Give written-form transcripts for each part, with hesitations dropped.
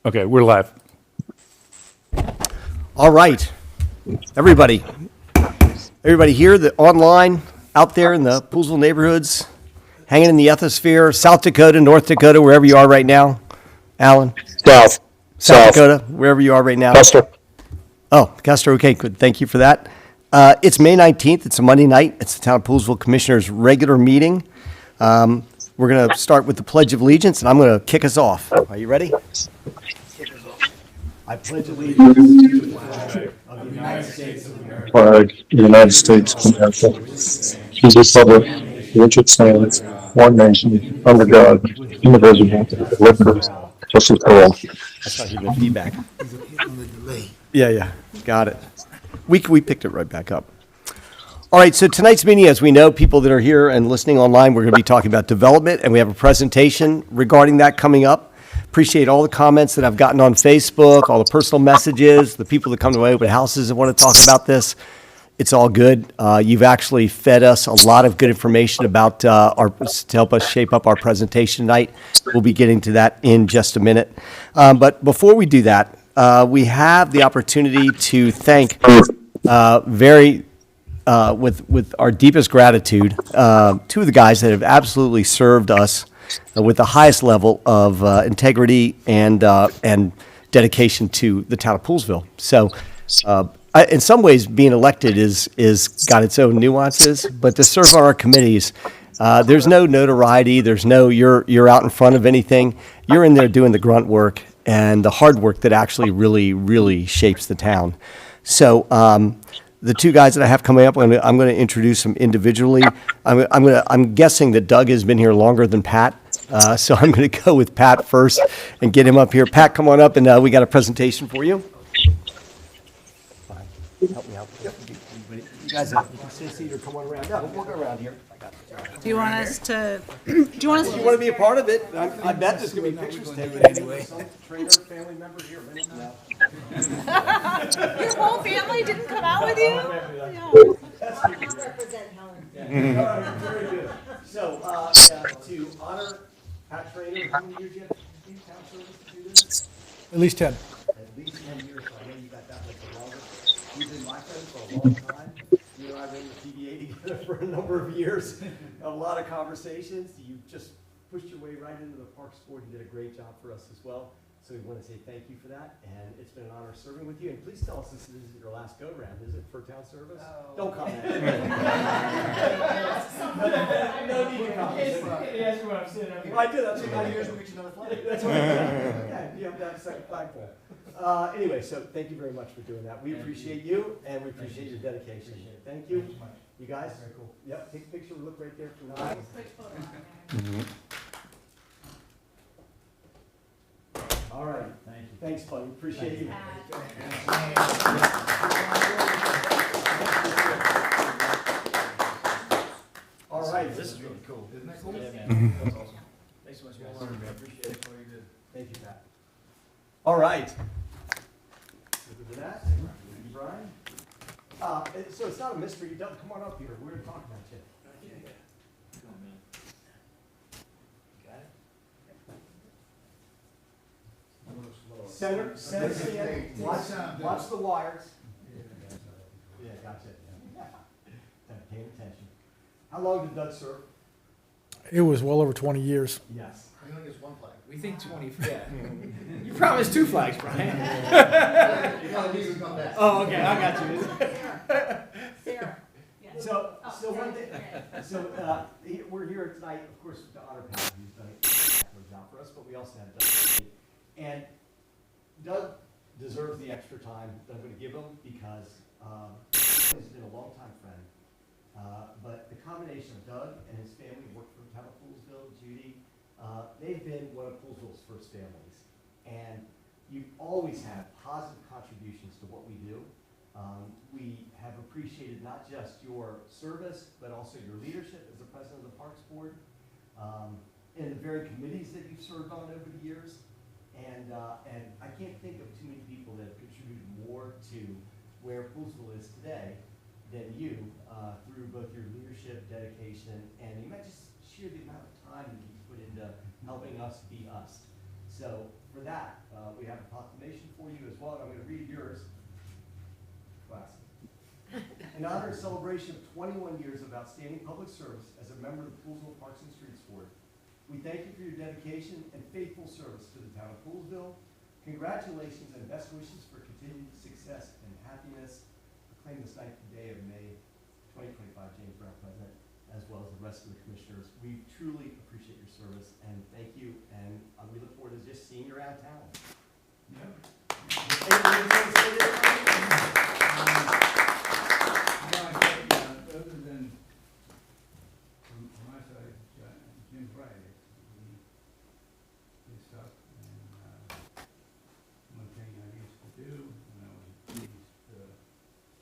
Okay, we're live. All right, everybody here, online, out there in the Poolesville neighborhoods, hanging in the ethosphere, South Dakota, North Dakota, wherever you are right now. Alan, South Dakota, wherever you are right now. Custer. Oh, Custer, okay, good. Thank you for that. It's May 19th. It's a Monday night. It's the Town of Poolesville Commissioners' regular meeting. We're going to start with the Pledge of Allegiance, and I'm going to kick us off. Are you ready? I pledge allegiance to the flag of the United States of America. Flag of the United States of America. To the republic for which it stands, one nation, under God, indivisible, with liberty, justice for all. That's not hitting the feedback. Yeah, got it. We picked it right back up. All right, so tonight's meeting, as we know, people that are here and listening online, we're going to be talking about development, and we have a presentation regarding that coming up. Appreciate all the comments that I've gotten on Facebook, all the personal messages, the people that come to my open houses that want to talk about this. It's all good. You've actually fed us a lot of good information about to help us shape up our presentation tonight. We'll be getting to that in just a minute. But before we do that, we have the opportunity to thank with our deepest gratitude, two of the guys that have absolutely served us with the highest level of integrity and dedication to the town of Poolesville. So, in some ways, being elected is got its own nuances, but to serve on our committees, there's no notoriety. There's no you're out in front of anything. You're in there doing the grunt work and the hard work that actually really shapes the town. So. The two guys that I have coming up, I'm going to introduce them individually. I'm guessing that Doug has been here longer than Pat, so I'm going to go with Pat first and get him up here. Pat, come on up, and we got a presentation for you. Help me out. You guys, you can stay seated or come on around. No, we'll go around here. Do you want us to? You want to be a part of it? I bet there's going to be pictures taken anyway. Some trainer, family member here. No. Your whole family didn't come out with you? I'll represent Helen. Very good. So, to honor Pat Trainer, how many years you have in town service to do this? At least 10. At least 10 years, so I know you got that much the longest. You've been my friend for a long time. You and I ran the TBA together for a number of years. A lot of conversations. You just pushed your way right into the Parks Board. You did a great job for us as well. So we want to say thank you for that, and it's been an honor serving with you. And please tell us this is your last go-round. Is it for town service? No. Don't comment. No need to comment. He asked me what I'm sitting up here. I did. That's 2 years we'll get you another flag. That's right. Yeah, you have to have a second flagpole. Anyway, so thank you very much for doing that. We appreciate you, and we appreciate your dedication. Thank you. You guys? Very cool. Yep, take a picture. Look right there for now. All right. Thank you. Thanks, buddy. Appreciate you. All right. This is really cool. Isn't that cool? Yeah, man. That's awesome. Thanks so much, guys. I appreciate it. Thank you, Pat. All right. Look at that. Thank you, Brian. So it's not a mystery. Doug, come on up here. We're going to talk about you. Come on, man. Got it? Center stand, watch the wires. Yeah, gotcha. Paying attention. How long did Doug serve? It was well over 20 years. Yes. We only get one flag. We think 20. Yeah. You promised 2 flags, Brian. Oh, okay. I got you. Sarah. Yes. So one thing. So we're here tonight, of course, to honor Pat, who's done a excellent job for us, but we also have Doug. And Doug deserves the extra time that I'm going to give him because he's been a longtime friend. But the combination of Doug and his family worked for the town of Poolesville, Judy, they've been one of Poolesville's first families. And you've always had positive contributions to what we do. We have appreciated not just your service, but also your leadership as the president of the Parks Board, and the very committees that you've served on over the years. And I can't think of too many people that have contributed more to where Poolesville is today than you, through both your leadership, dedication, and you might just share the amount of time that you put into helping us be us. So for that, we have a proclamation for you as well, and I'm going to read yours. Glasses. In honor and celebration of 21 years of outstanding public service as a member of the Poolesville Parks and Streets Board, we thank you for your dedication and faithful service to the town of Poolesville. Congratulations and best wishes for continued success and happiness. Proclaim this 9th day of May 2025, James Brown President, as well as the rest of the commissioners. We truly appreciate your service and thank you, and we look forward to just seeing you around town. Other than, from my side, Jim's right, it's stuff, and, one thing I used to do when I was in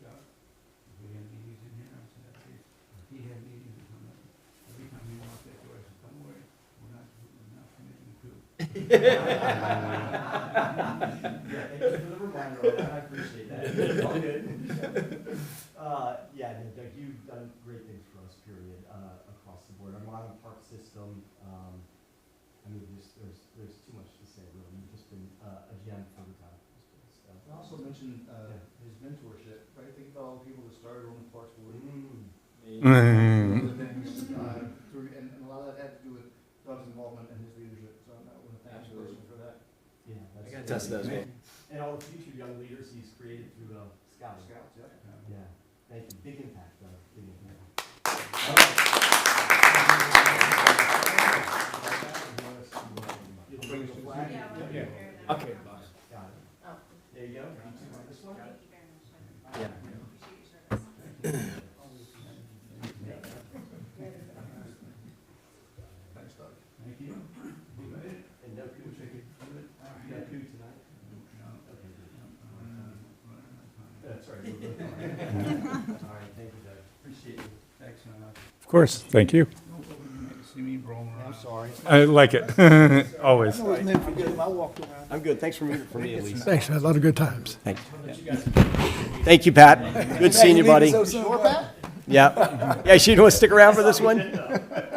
stuff, if we had meetings in here, I said, if he had meetings or something, every time he walked that door, I said, don't worry, we're not committing to. Yeah, thank you for the reminder on that, I appreciate that. It's all good. Yeah, no, Doug, you've done great things for us, period, across the board. Our modern park system, I mean, there's too much to say, really. You've just been a gem for the town. So, I also mentioned his mentorship, right? Think about all the people that started on the Parks Board. Other things, and a lot of that had to do with Doug's involvement and his leadership, so I want to thank you personally for that. yeah, that's I gotta test those. And all the future young leaders he's created through Scouting. Scouts, yeah. Yeah, thank you. Big impact, big impact. You'll bring the flag? Yeah. Okay, boss. Got it. There you go. You two want this one? Yeah. Thanks, Doug. Thank you. You made it. And no coup. You got coup tonight? Okay, good. That's right. All right, thank you, Doug. Appreciate you. Thanks, Of course, thank you. see me roaming around. I'm sorry. I like it, always. I walked around. I'm good. Thanks for moving for me, at least. Thanks, man. A lot of good times. Thank you, Pat. Good seeing you, buddy. Sure, Pat? Yeah. Yeah, you want to stick around for this one?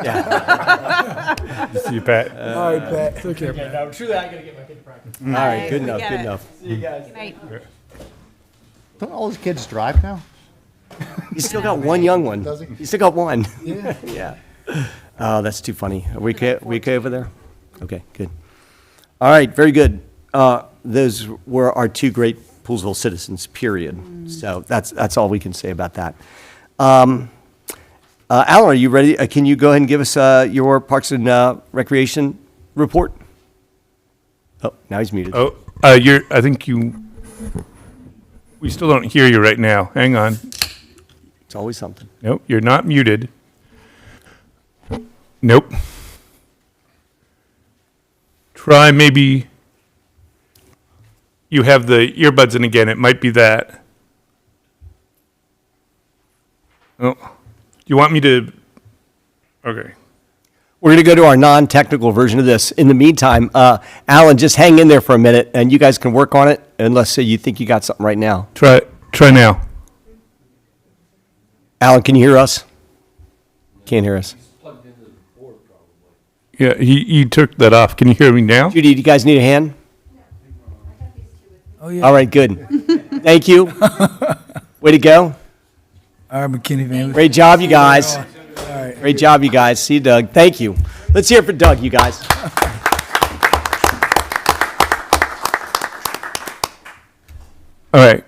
Yeah. See you, Pat. All right, Pat. Take care, Yeah, man. no, truly, I gotta get my kid to practice. All right, good we enough, get good it. enough. See you guys. Good night. Don't all these kids drive now? You still got one young one. Does he? You still got one. Yeah. Yeah. Oh, that's too funny. Are we okay over there? Okay, good. All right, very good. Those were our two great Poolesville citizens, period. So that's all we can say about that. Alan, are you ready? Can you go ahead and give us your Parks and Recreation report? Oh, now he's muted. Oh, I think we still don't hear you right now. Hang on. It's always something. Nope, you're not muted. Nope. Try maybe, you have the earbuds in again, it might be that. Oh, you want me to, okay. We're going to go to our non-technical version of this. In the meantime, Alan, just hang in there for a minute, and you guys can work on it, unless you think you got something right now. Try now. Alan, can you hear us? Can't hear us. Yeah, he took that off. Can you hear me now? Judy, do you guys need a hand? Oh, yeah. All right, good. Thank you. Way to go. All right, McKinney family. Great job, you guys. All right. Great job, you guys. See you, Doug. Thank you. Let's hear it for Doug, you guys. All right.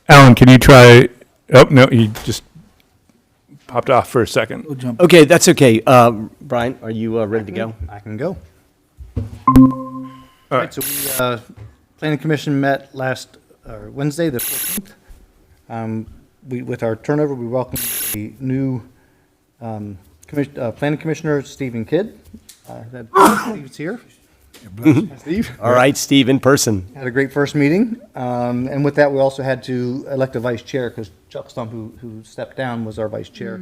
Alan, can you try, oh, no, he just popped off for a second. We'll jump. Okay, that's okay. Brian, are you ready to go? I can go. All right. So we, Planning Commission met last Wednesday, the 14th. With our turnover, we welcomed the new Planning Commissioner, Stephen Kidd. Steve's here. Steve. All right, Steve, in person. Had a great first meeting. And with that, we also had to elect a vice chair because Chuck Stump, who stepped down, was our vice chair.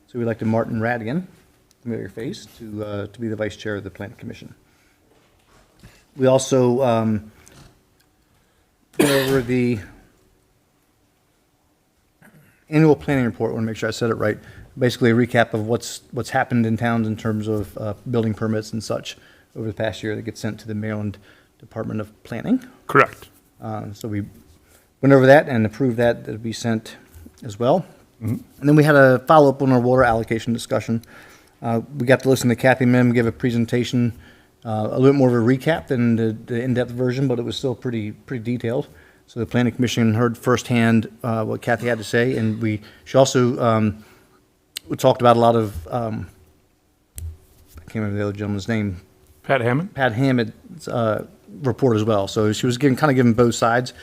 So we elected Martin Radigan, familiar face, to be the vice chair of the Planning Commission. We also went over the annual planning report. I want to make sure I said it right. Basically, a recap of what's happened in towns in terms of building permits and such. over the past year that gets sent to the Maryland Department of Planning. Correct. So we went over that and approved that to be sent as well. And then we had a follow-up on our water allocation discussion. We got to listen to Kathy Mim give a presentation, a little bit more of a recap than the in-depth version, but it was still pretty detailed. So the Planning Commission heard firsthand what Kathy had to say, and she also we talked about a lot of, I can't remember the other gentleman's name, Pat Hammond? Pat Hammett's report as well. So she was kind of giving both sides.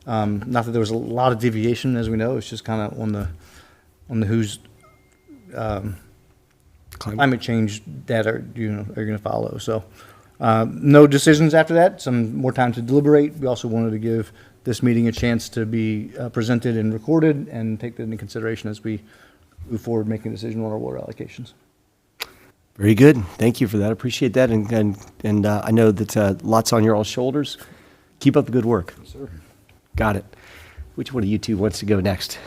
Not that there was a lot of deviation, as we know. It's just kind of on the who's climate change that are going to follow. So no decisions after that. Some more time to deliberate. We also wanted to give this meeting a chance to be presented and recorded and take that into consideration as we move forward making a decision on our water allocations. Very good. Thank you for that. Appreciate that. And I know that lots on your all shoulders. Keep up the good work. Yes, sir. Got it. Which one of you two wants to go next?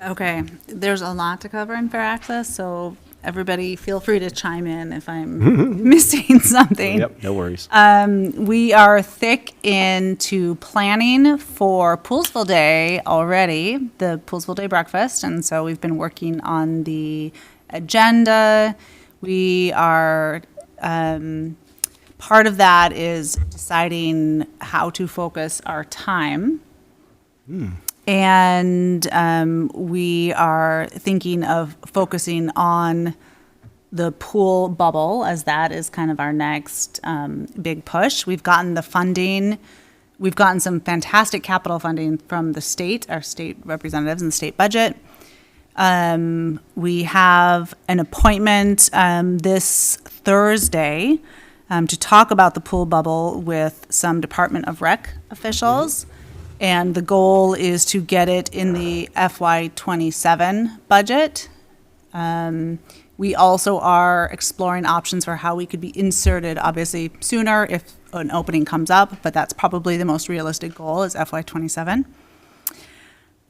Okay, there's a lot to cover in fair access, so everybody feel free to chime in if I'm missing something. Yep, no worries. We are thick into planning for Poolesville Day already, the Poolesville Day breakfast, and so we've been working on the agenda. We are, part of that is deciding how to focus our time. And we are thinking of focusing on the pool bubble, as that is kind of our next big push. We've gotten the funding. We've gotten some fantastic capital funding from the state, our state representatives in the state budget. We have an appointment this Thursday to talk about the pool bubble with some Department of Rec officials. And the goal is to get it in the FY27 budget. We also are exploring options for how we could be inserted, obviously sooner if an opening comes up, but that's probably the most realistic goal is FY27.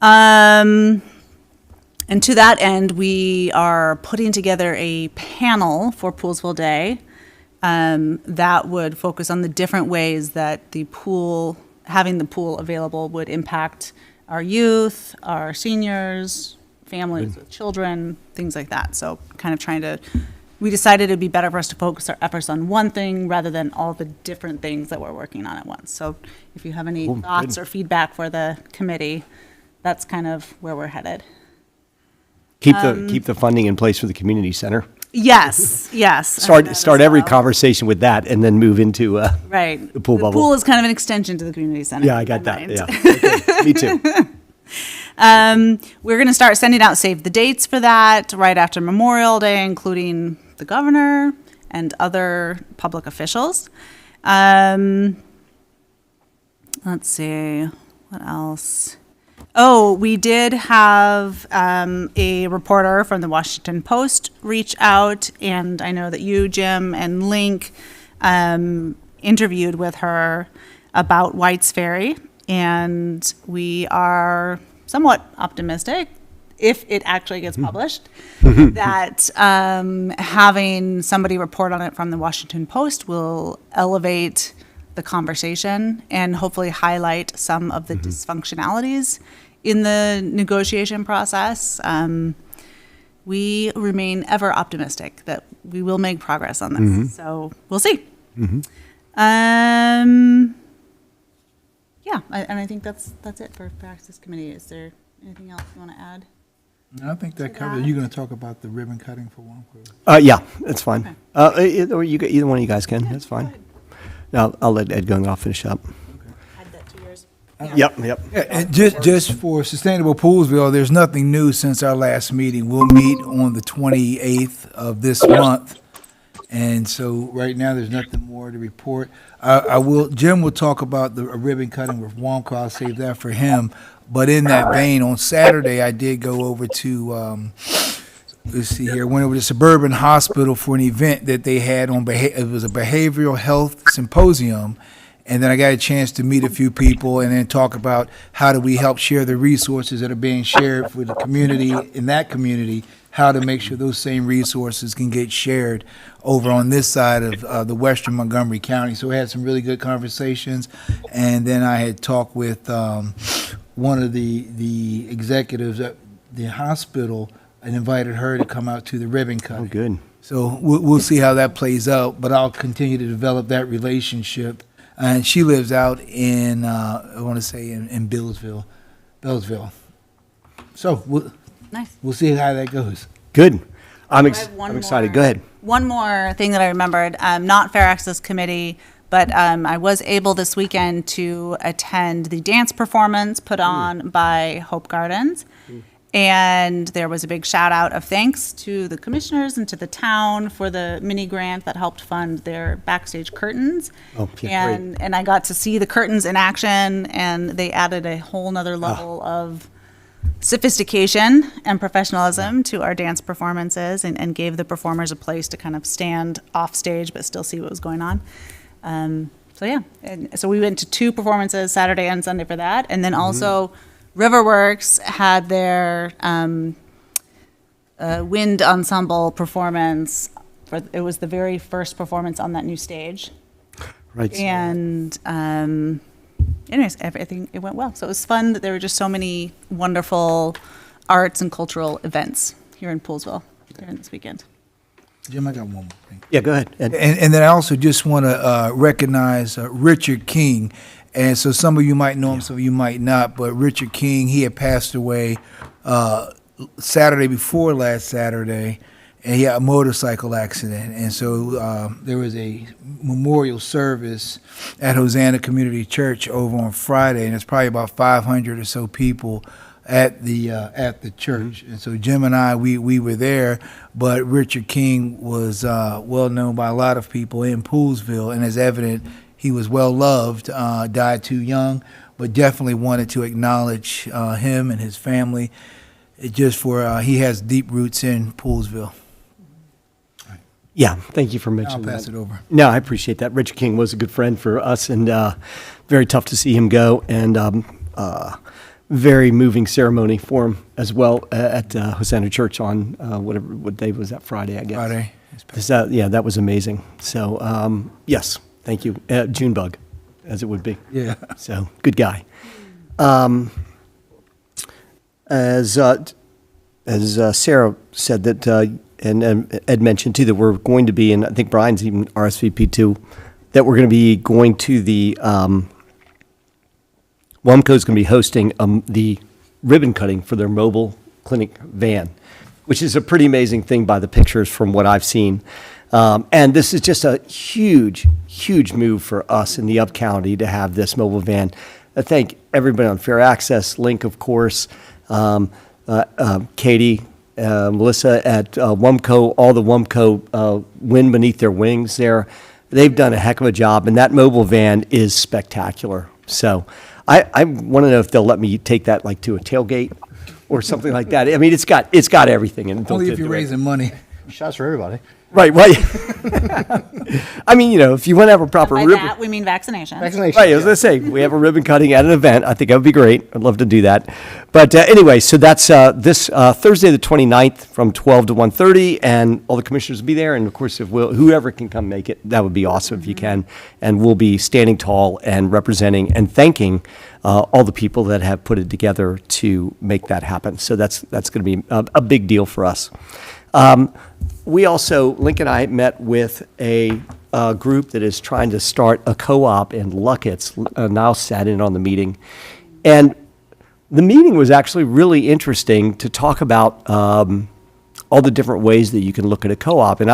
And to that end, we are putting together a panel for Poolesville Day that would focus on the different ways that having the pool available would impact our youth, our seniors, families with children, things like that. So we decided it'd be better for us to focus our efforts on one thing rather than all the different things that we're working on at once. So if you have any thoughts or feedback for the committee, that's kind of where we're headed. Keep the funding in place for the community center. Yes. Start every conversation with that, and then move into right. the pool bubble. The pool is kind of an extension to the community center. Yeah, I got that. Yeah, okay. Me too. We're going to start sending out save the dates for that right after Memorial Day, including the governor and other public officials. Let's see, what else? Oh, we did have a reporter from the Washington Post reach out, and I know that you, Jim, and Link interviewed with her about White's Ferry, and we are somewhat optimistic, if it actually gets published, that having somebody report on it from the Washington Post will elevate the conversation and hopefully highlight some of the dysfunctionalities in the negotiation process. We remain ever optimistic that we will make progress on this. So we'll see. Yeah, and I think that's it for Access Committee. Is there anything else you want to add? I think that covers it. You're going to talk about the ribbon cutting for one? Yeah, that's fine. Or either one of you guys can. That's fine. Now I'll let Ed Gungoff finish up. Add that to yours. Yep. Yeah, and just for Sustainable Poolesville, there's nothing new since our last meeting. We'll meet on the 28th of this month. And so right now, there's nothing more to report. Jim will talk about the ribbon cutting with Wonka. I'll save that for him. But in that vein, on Saturday, I did go over to, let's see here, went over to Suburban Hospital for an event that they had on, it was a behavioral health symposium. And then I got a chance to meet a few people and then talk about how do we help share the resources that are being shared with the community, in that community, how to make sure those same resources can get shared over on this side of the western Montgomery County. So we had some really good conversations, and then I had talked with one of the executives at the hospital and invited her to come out to the ribbon cutting. Oh, good. So we'll see how that plays out, but I'll continue to develop that relationship. And she lives out in, I want to say in Billsville. So Nice. we'll see how that goes. Good. I'm I have one I'm excited. more- Go ahead. One more thing that I remembered, not Fair Access Committee, but I was able this weekend to attend the dance performance put on by Hope Gardens. And there was a big shout out of thanks to the commissioners and to the town for the mini grant that helped fund their backstage curtains. Oh, yeah, great. And I got to see the curtains in action, and they added a whole nother level of sophistication and professionalism to our dance performances, and gave the performers a place to kind of stand off stage but still see what was going on. So yeah, and so we went to 2 performances, Saturday and Sunday, for that, and then also Riverworks had their wind ensemble performance. It was the very first performance on that new stage, Right. and anyways, everything, it went well. So it was fun that there were just so many wonderful arts and cultural events here in Poolesville during this weekend. Jim, I got one more thing. Yeah, go ahead. Ed. And then I also just want to recognize Richard King. And so some of you might know him, some of you might not, but Richard King, he had passed away Saturday before last Saturday, and he had a motorcycle accident. And so there was a memorial service at Hosanna Community Church over on Friday, and it's probably about 500 or so people at the church. And so Jim and I, we were there, but Richard King was well known by a lot of people in Poolesville, and as evident, he was well loved, died too young, but definitely wanted to acknowledge him and his family. He has deep roots in Poolesville. Yeah, thank you for I'll mentioning that. pass it over. No, I appreciate that. Richard King was a good friend for us, and very tough to see him go, and very moving ceremony for him as well at Hosanna Church on what day was that? Friday, I guess. Friday. Yeah, that was amazing. So yes, thank you, Junebug, as it would be. Yeah. So good guy. As Sarah said that, and Ed mentioned too, that we're going to be, and I think Brian's even RSVP too, that we're going to be going to the WUMCO's going to be hosting the ribbon cutting for their mobile clinic van, which is a pretty amazing thing by the pictures from what I've seen. And this is just a huge, huge move for us in the Up County to have this mobile van. I thank everybody on Fair Access, Link, of course, Katie, Melissa at WUMCO, all the WUMCO wind beneath their wings there. They've done a heck of a job, and that mobile van is spectacular. So I want to know if they'll let me take that like to a tailgate or something like that. I mean, it's got everything in it. Only if you're raising money. Shots for everybody. Right. I mean, if you want to have a proper By ribbon. that, we mean vaccination. Vaccination. Right, I was going to say, we have a ribbon cutting at an event. I think that would be great. I'd love to do that. But anyway, so that's this Thursday the 29th from 12 to 1:30, and all the commissioners will be there. And, of course, if whoever can come make it, that would be awesome if you can. And we'll be standing tall and representing and thanking all the people that have put it together to make that happen. So that's going to be a big deal for us. We also, Link and I met with a group that is trying to start a co-op in Luckett's. Niall sat in on the meeting. And the meeting was actually really interesting to talk about all the different ways that you can look at a co-op. And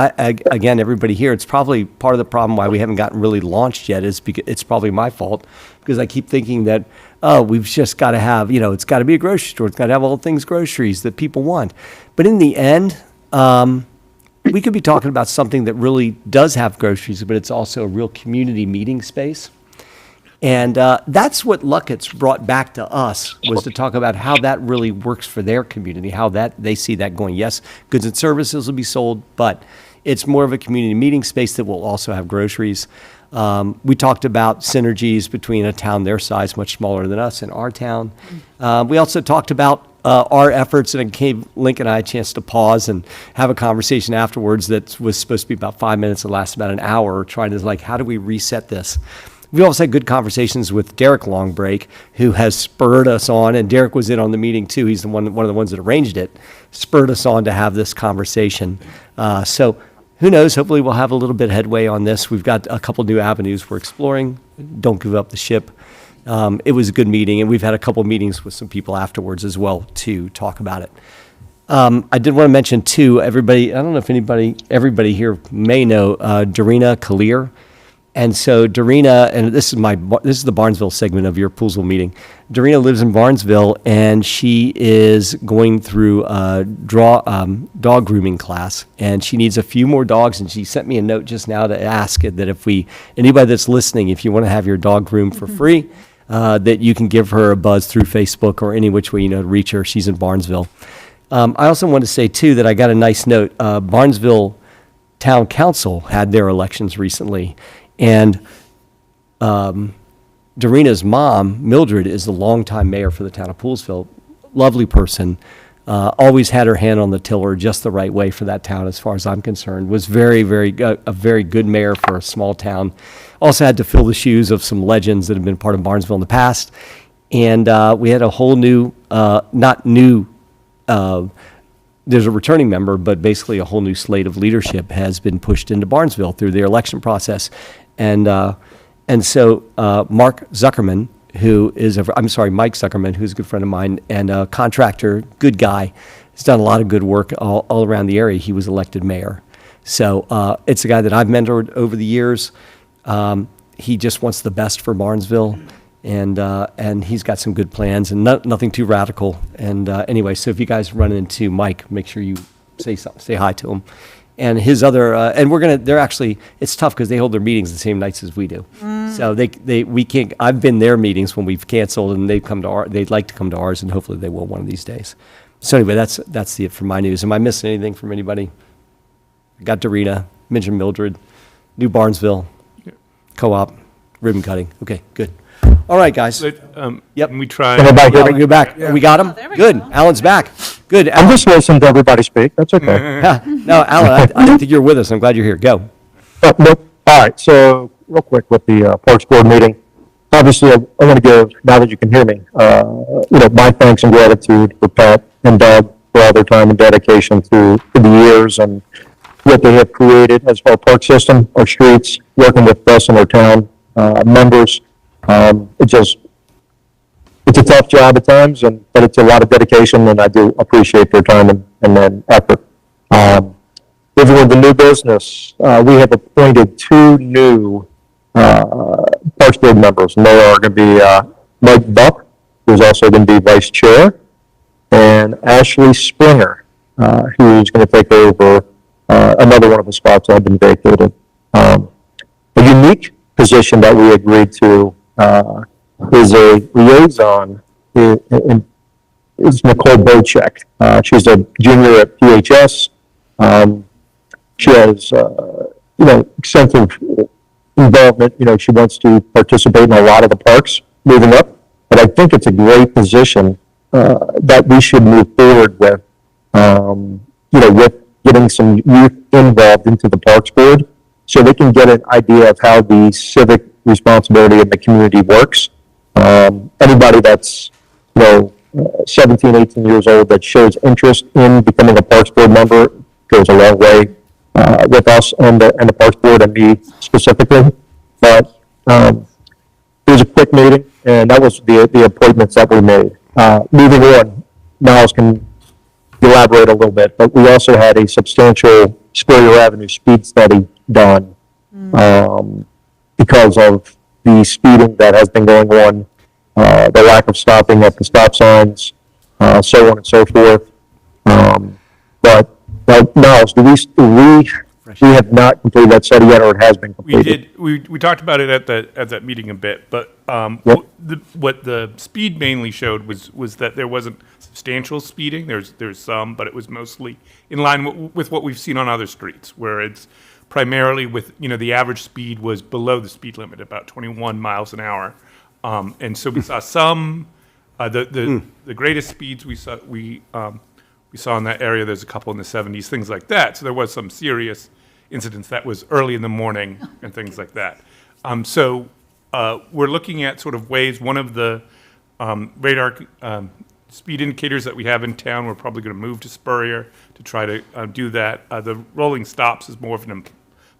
again, everybody here, it's probably part of the problem why we haven't gotten really launched yet is because it's probably my fault, because I keep thinking that, we've just got to have, it's got to be a grocery store. It's got to have all things groceries that people want. But in the end, we could be talking about something that really does have groceries, but it's also a real community meeting space. And that's what Luckett's brought back to us, was to talk about how that really works for their community, how that they see that going. Yes, goods and services will be sold, but it's more of a community meeting space that will also have groceries. We talked about synergies between a town their size, much smaller than us, and our town. We also talked about our efforts, and it gave Link and I a chance to pause and have a conversation afterwards that was supposed to be about 5 minutes and last about an hour, trying to like, how do we reset this? We also had good conversations with Derek Longbreak, who has spurred us on, and Derek was in on the meeting too. He's one of the ones that arranged it, spurred us on to have this conversation. So who knows? Hopefully we'll have a little bit of headway on this. We've got a couple new avenues we're exploring. Don't give up the ship. It was a good meeting, and we've had a couple meetings with some people afterwards as well to talk about it. I did want to mention too, everybody, I don't know if everybody here may know Darina Kalir. And so Darina, and this is the Barnesville segment of your Poolesville meeting. Darina lives in Barnesville, and she is going through a dog grooming class, and she needs a few more dogs. And she sent me a note just now to ask that if anybody that's listening, if you want to have your dog groomed for free, that you can give her a buzz through Facebook or any which way to reach her. She's in Barnesville. I also want to say too that I got a nice note. Barnesville Town Council had their elections recently. And Darina's mom, Mildred, is the longtime mayor for the town of Poolesville. Lovely person. Always had her hand on the tiller just the right way for that town, as far as I'm concerned. Was very, a very good mayor for a small town. Also had to fill the shoes of some legends that have been part of Barnesville in the past. And we had a whole new, there's a returning member, but basically a whole new slate of leadership has been pushed into Barnesville through the election process. And so Mike Zuckerman, Mike Zuckerman, who's a good friend of mine and a contractor, good guy, has done a lot of good work all around the area. He was elected mayor. So it's a guy that I've mentored over the years. He just wants the best for Barnesville. And he's got some good plans and nothing too radical. And anyway, so if you guys run into Mike, make sure you say hi to him. And his other, they're actually, it's tough because they hold their meetings the same nights as we do. So we can't, I've been their meetings when we've canceled and they'd like to come to ours, and hopefully they will one of these days. So anyway, that's it for my news. Am I missing anything from anybody? I got Darina, mentioned Mildred, New Barnesville, co-op, ribbon cutting. Okay, good. All right, guys. Yep. Can we try? Alan, you're back. We got him? there we Good. go. Alan's back. Good. I'm just listening to everybody speak. That's okay. No, Alan, I think you're with us. I'm glad you're here. Go. Nope. All right. So real quick with the Parks Board meeting. Obviously, I want to give, now that you can hear me, my thanks and gratitude for Pat and Doug for all their time and dedication through the years and what they have created as our park system, our streets, working with us and our town members. It's a tough job at times, but it's a lot of dedication, and I do appreciate their time and then effort. Moving with the new business, we have appointed 2 new Parks Board members, and they are going to be Mike Buck, who's also going to be vice chair, and Ashley Springer, who's going to take over another one of the spots that have been vacated. A unique position that we agreed to is a liaison is Nicole Bocek. She's a junior at PHS. She has, extensive involvement. She wants to participate in a lot of the parks moving up. But I think it's a great position that we should move forward with, with getting some youth involved into the Parks Board so they can get an idea of how the civic responsibility in the community works. Anybody that's, 17, 18 years old that shows interest in becoming a Parks Board member goes a long way with us and the Parks Board and me specifically. But it was a quick meeting, and that was the appointments that we made. Moving on, Miles can elaborate a little bit, but we also had a substantial Spurrier Avenue speed study done because of the speeding that has been going on, the lack of stopping at the stop signs, so on and so forth. But Miles, we have not completed that study yet, or it has been completed? We did. We talked about it at that meeting a bit, but Yep. what the speed mainly showed was that there wasn't substantial speeding. There's some, but it was mostly in line with what we've seen on other streets, where it's primarily with the average speed was below the speed limit, about 21 miles an hour, and so we saw some The greatest speeds we saw in that area, there's a couple in the 70s, things like that. So there was some serious incidents that was early in the morning and things like that. So we're looking at sort of ways, one of the radar speed indicators that we have in town, we're probably going to move to Spurrier to try to do that. The rolling stops is more of an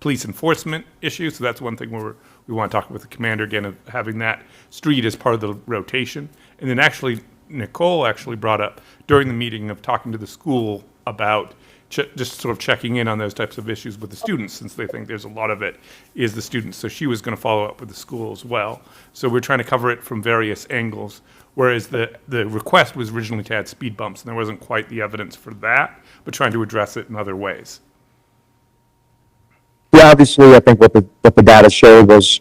police enforcement issue, so that's one thing where we want to talk with the commander again of having that street as part of the rotation. And then actually, Nicole actually brought up during the meeting of talking to the school about just sort of checking in on those types of issues with the students, since they think there's a lot of it is the students. So she was going to follow up with the school as well. So we're trying to cover it from various angles, whereas the request was originally to add speed bumps, and there wasn't quite the evidence for that, but trying to address it in other ways. Yeah, obviously, I think what the data showed was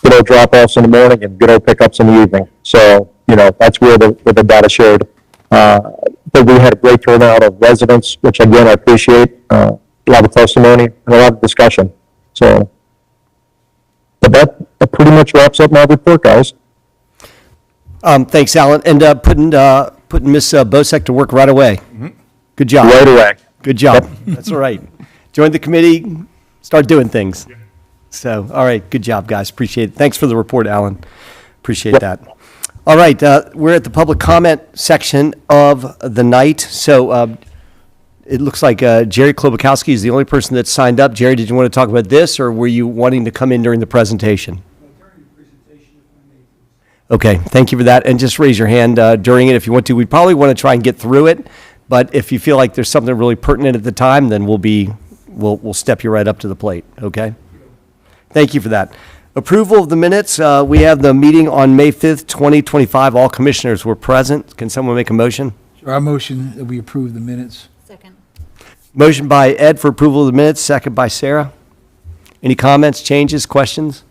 good old drop-offs in the morning and good old pickups in the evening. So, that's where the data showed. But we had a great turnout of residents, which again, I appreciate, a lot of testimony and a lot of discussion. So, but that pretty much wraps up my report, guys. Thanks, Alan, and putting Miss Bosek to work right away. Good job. Right away. Good job. That's all right. Join the committee, start doing things. So, all right, good job, guys. Appreciate it. Thanks for the report, Alan. Appreciate that. All right, we're at the public comment section of the night. So it looks like Jerry Klobakowski is the only person that's signed up. Jerry, did you want to talk about this, or were you wanting to come in during the presentation? Okay, thank you for that. And just raise your hand during it if you want to. We probably want to try and get through it, but if you feel like there's something really pertinent at the time, then we'll step you right up to the plate, okay? Thank you for that. Approval of the minutes. We have the meeting on May 5th, 2025. All commissioners were present. Can someone make a motion? Our motion that we approve the minutes. Second. Motion by Ed for approval of the minutes, second by Sarah. Any comments, changes, questions?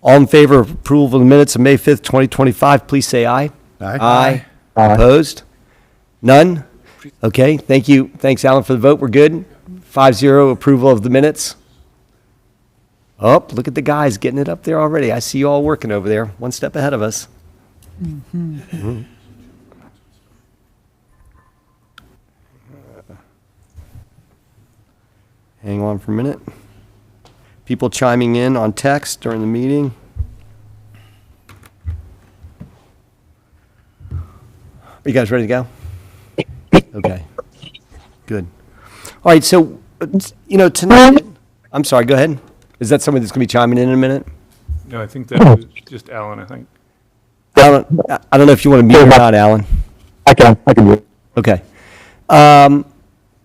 All in favor of approval of the minutes of May 5th, 2025, please say aye. Aye. Aye. Opposed? None? Okay, thank you. Thanks, Alan, for the vote. We're good. 5-0 approval of the minutes. Oh, look at the guys getting it up there already. I see you all working over there, one step ahead of us. Mhm. Hang on for a minute. People chiming in on text during the meeting. Are you guys ready to go? Okay, good. All right, so, tonight, I'm sorry, go ahead. Is that somebody that's going to be chiming in a minute? No, I think that was just Alan, I think. Alan, I don't know if you want to mute or not, Alan. I can do it. Okay. All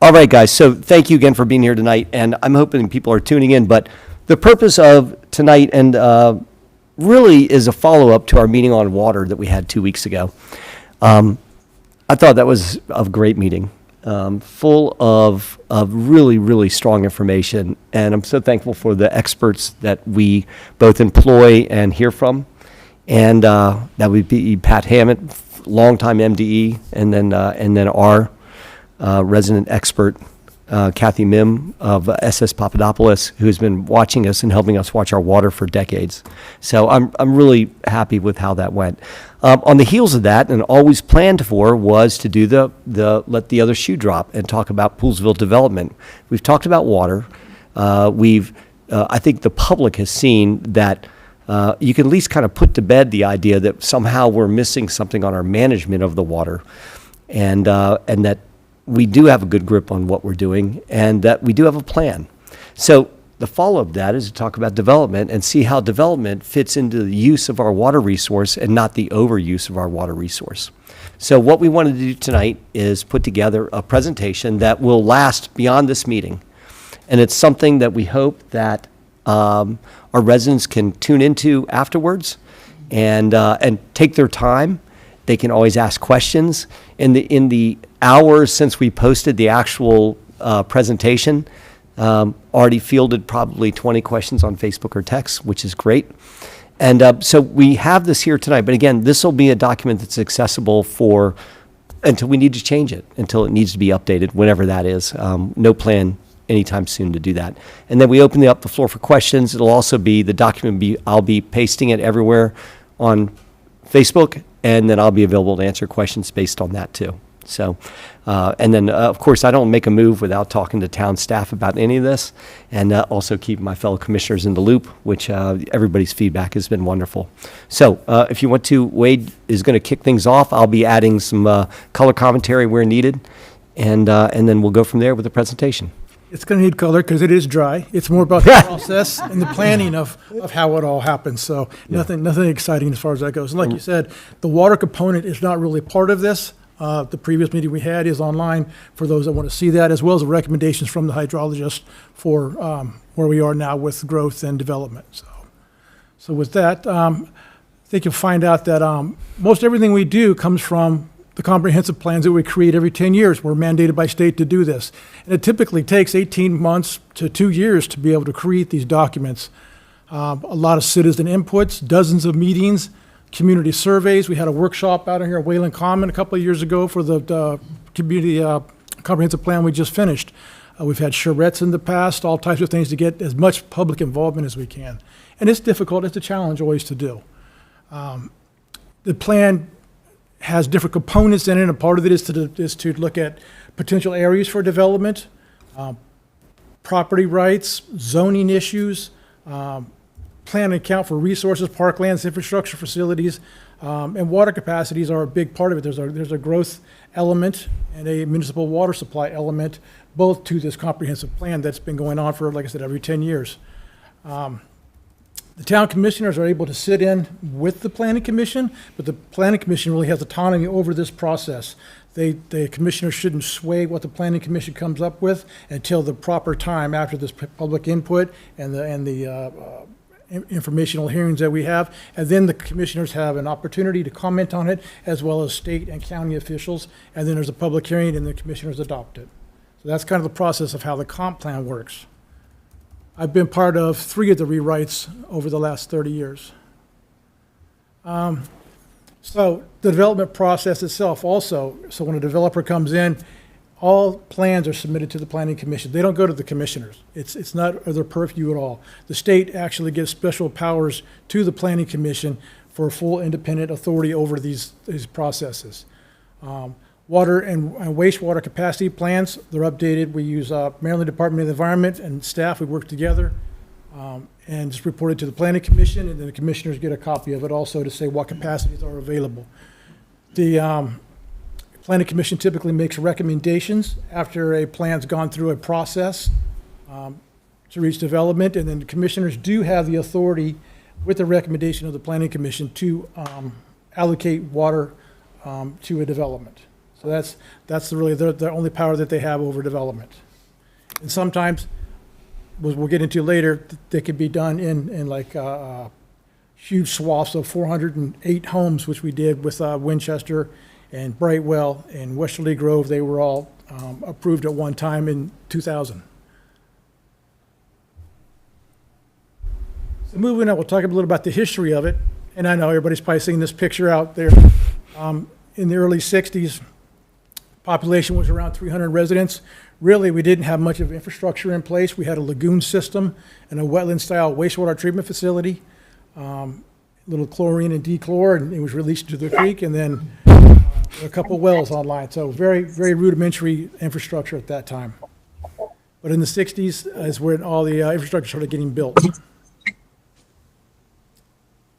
right, guys, so thank you again for being here tonight, and I'm hoping people are tuning in, but the purpose of tonight and really is a follow-up to our meeting on water that we had 2 weeks ago. I thought that was a great meeting. Full of really, really strong information. And I'm so thankful for the experts that we both employ and hear from. And that would be Pat Hammett, longtime MDE, and then our resident expert, Kathy Mim of SS Papadopoulos, who's been watching us and helping us watch our water for decades. So I'm really happy with how that went. On the heels of that, and always planned for, was to do the let the other shoe drop and talk about Poolesville development. We've talked about water. I think the public has seen that you can at least kind of put to bed the idea that somehow we're missing something on our management of the water, and that we do have a good grip on what we're doing, and that we do have a plan. So the follow-up of that is to talk about development and see how development fits into the use of our water resource and not the overuse of our water resource. So what we wanted to do tonight is put together a presentation that will last beyond this meeting. And it's something that we hope that our residents can tune into afterwards and take their time. They can always ask questions. In the hours since we posted the actual presentation, already fielded probably 20 questions on Facebook or text, which is great. And so we have this here tonight. But again, this will be a document that's accessible until we need to change it, until it needs to be updated, whenever that is. No plan anytime soon to do that. And then we open up the floor for questions. It'll also be, the document I'll be pasting it everywhere on Facebook and then I'll be available to answer questions based on that too. So, and then, of course, I don't make a move without talking to town staff about any of this, and also keep my fellow commissioners in the loop, which everybody's feedback has been wonderful. So, if you want to, Wade is going to kick things off. I'll be adding some color commentary where needed, and then we'll go from there with the presentation. It's going to need color because it is dry. It's more about the process and the planning of how it all happens. So nothing exciting as far as that goes. And like you said, the water component is not really part of this. The previous meeting we had is online for those that want to see that, as well as the recommendations from the hydrologist for where we are now with growth and development. So with that, I think you'll find out that most everything we do comes from the comprehensive plans that we create every 10 years. We're mandated by state to do this. And it typically takes 18 months to 2 years to be able to create these documents. A lot of citizen inputs, dozens of meetings, community surveys. We had a workshop out here at Wayland Common a couple of years ago for the community comprehensive plan we just finished. We've had charrettes in the past, all types of things to get as much public involvement as we can. And it's difficult, it's a challenge always to do. The plan has different components in it, and part of it is to look at potential areas for development, property rights, zoning issues, plan and account for resources, parklands, infrastructure facilities, and water capacities are a big part of it. There's a growth element and a municipal water supply element, both to this comprehensive plan that's been going on for, like I said, every 10 years. The town commissioners are able to sit in with the planning commission, but the planning commission really has autonomy over this process. The commissioners shouldn't sway what the planning commission comes up with until the proper time after this public input and the informational hearings that we have. And then the commissioners have an opportunity to comment on it, as well as state and county officials. And then there's a public hearing and the commissioners adopt it. So that's kind of the process of how the comp plan works. I've been part of 3 of the rewrites over the last 30 years. So the development process itself also, so when a developer comes in, all plans are submitted to the planning commission. They don't go to the commissioners. It's not their purview at all. The state actually gives special powers to the planning commission for full independent authority over these processes. Water and wastewater capacity plans, they're updated. We use Maryland Department of the Environment and staff. We work together and just report it to the Planning Commission, and then the commissioners get a copy of it also to say what capacities are available. The Planning Commission typically makes recommendations after a plan's gone through a process to reach development, and then the commissioners do have the authority, with the recommendation of the Planning Commission, to allocate water to a development. So that's really the only power that they have over development. And sometimes, we'll get into later, they could be done in like huge swaths of 408 homes, which we did with Winchester and Brightwell and Westerly Grove. They were all approved at one time in 2000. So moving on, we'll talk a little about the history of it. And I know everybody's probably seen this picture out there. In the early 60s, population was around 300 residents. Really, we didn't have much of infrastructure in place. We had a lagoon system and a wetland-style wastewater treatment facility, little chlorine and dechlor, and it was released to the creek, and then a couple wells online. So very, very rudimentary infrastructure at that time. But in the 60s is when all the infrastructure started getting built.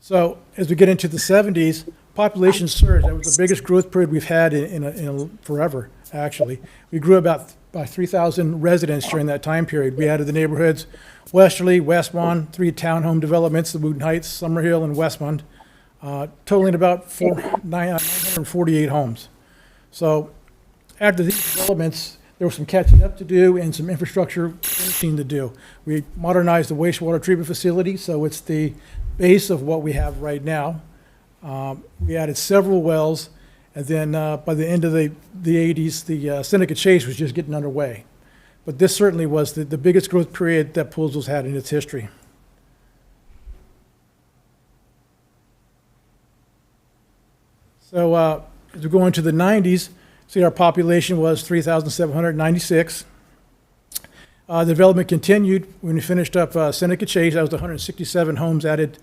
So as we get into the 70s, population surge. That was the biggest growth period we've had in forever, actually. We grew about by 3,000 residents during that time period. We added the neighborhoods Westerly, Westmont, 3 townhome developments, the Wooten Heights, Summerhill, and Westmont, totaling about 948 homes. So after these developments, there was some catching up to do and some infrastructure finishing to do. We modernized the wastewater treatment facility, so it's the base of what we have right now. We added several wells, and then by the end of the 80s, the Seneca Chase was just getting underway. But this certainly was the biggest growth period that Poolesville's had in its history. So as we go into the 90s, see our population was 3,796. The development continued when we finished up Seneca Chase. That was 167 homes added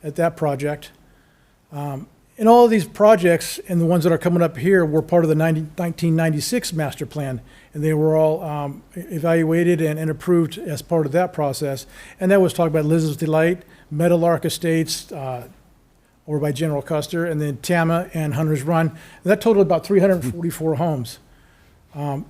at that project. And all of these projects, and the ones that are coming up here, were part of the 1996 master plan. And they were all evaluated and approved as part of that process. And that was talked about Liz's Delight, Meadowlark Estates, over by General Custer, and then Tama and Hunter's Run. And that totaled about 344 homes.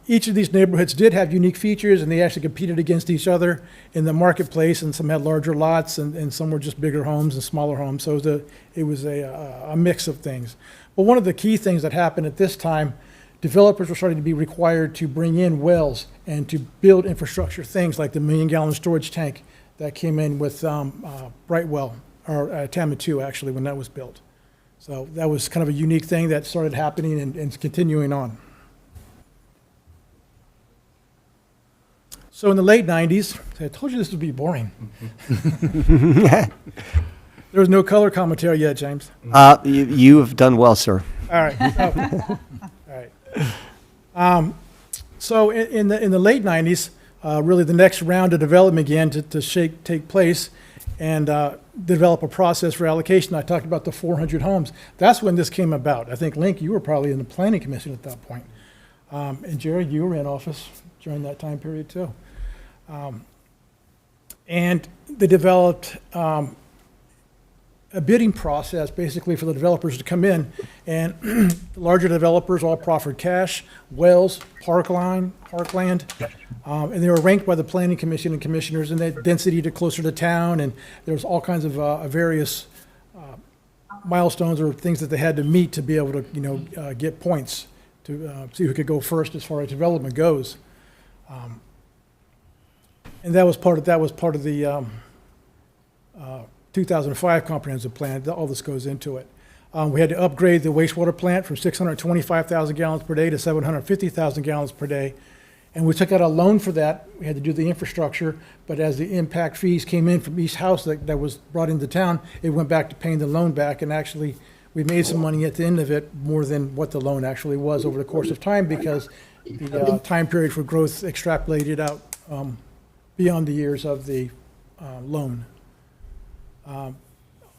Each of these neighborhoods did have unique features, and they actually competed against each other in the marketplace, and some had larger lots, and some were just bigger homes and smaller homes. So it was a mix of things. But one of the key things that happened at this time, developers were starting to be required to bring in wells and to build infrastructure, things like the 1 million gallon storage tank that came in with Brightwell, or Tama 2 actually, when that was built. So that was kind of a unique thing that started happening and it's continuing on. So in the late 90s, I told you this would be boring. There was no color commentary yet, James. You have done well, sir. All right. All right. So in the late 90s, really the next round of development began to take place and develop a process for allocation. I talked about the 400 homes. That's when this came about. I think, Link, you were probably in the planning commission at that point. And Jerry, you were in office during that time period too. And they developed a bidding process basically for the developers to come in, and the larger developers all proffered cash, wells, parkland, and they were ranked by the planning commission and commissioners in that density to closer to town, and there was all kinds of various milestones or things that they had to meet to be able to get points to see who could go first as far as development goes. And that was part of the 2005 comprehensive plan. All this goes into it. We had to upgrade the wastewater plant from 625,000 gallons per day to 750,000 gallons per day. And we took out a loan for that. We had to do the infrastructure, but as the impact fees came in from each house that was brought into town, it went back to paying the loan back, and actually we made some money at the end of it, more than what the loan actually was over the course of time, because the time period for growth extrapolated out beyond the years of the loan.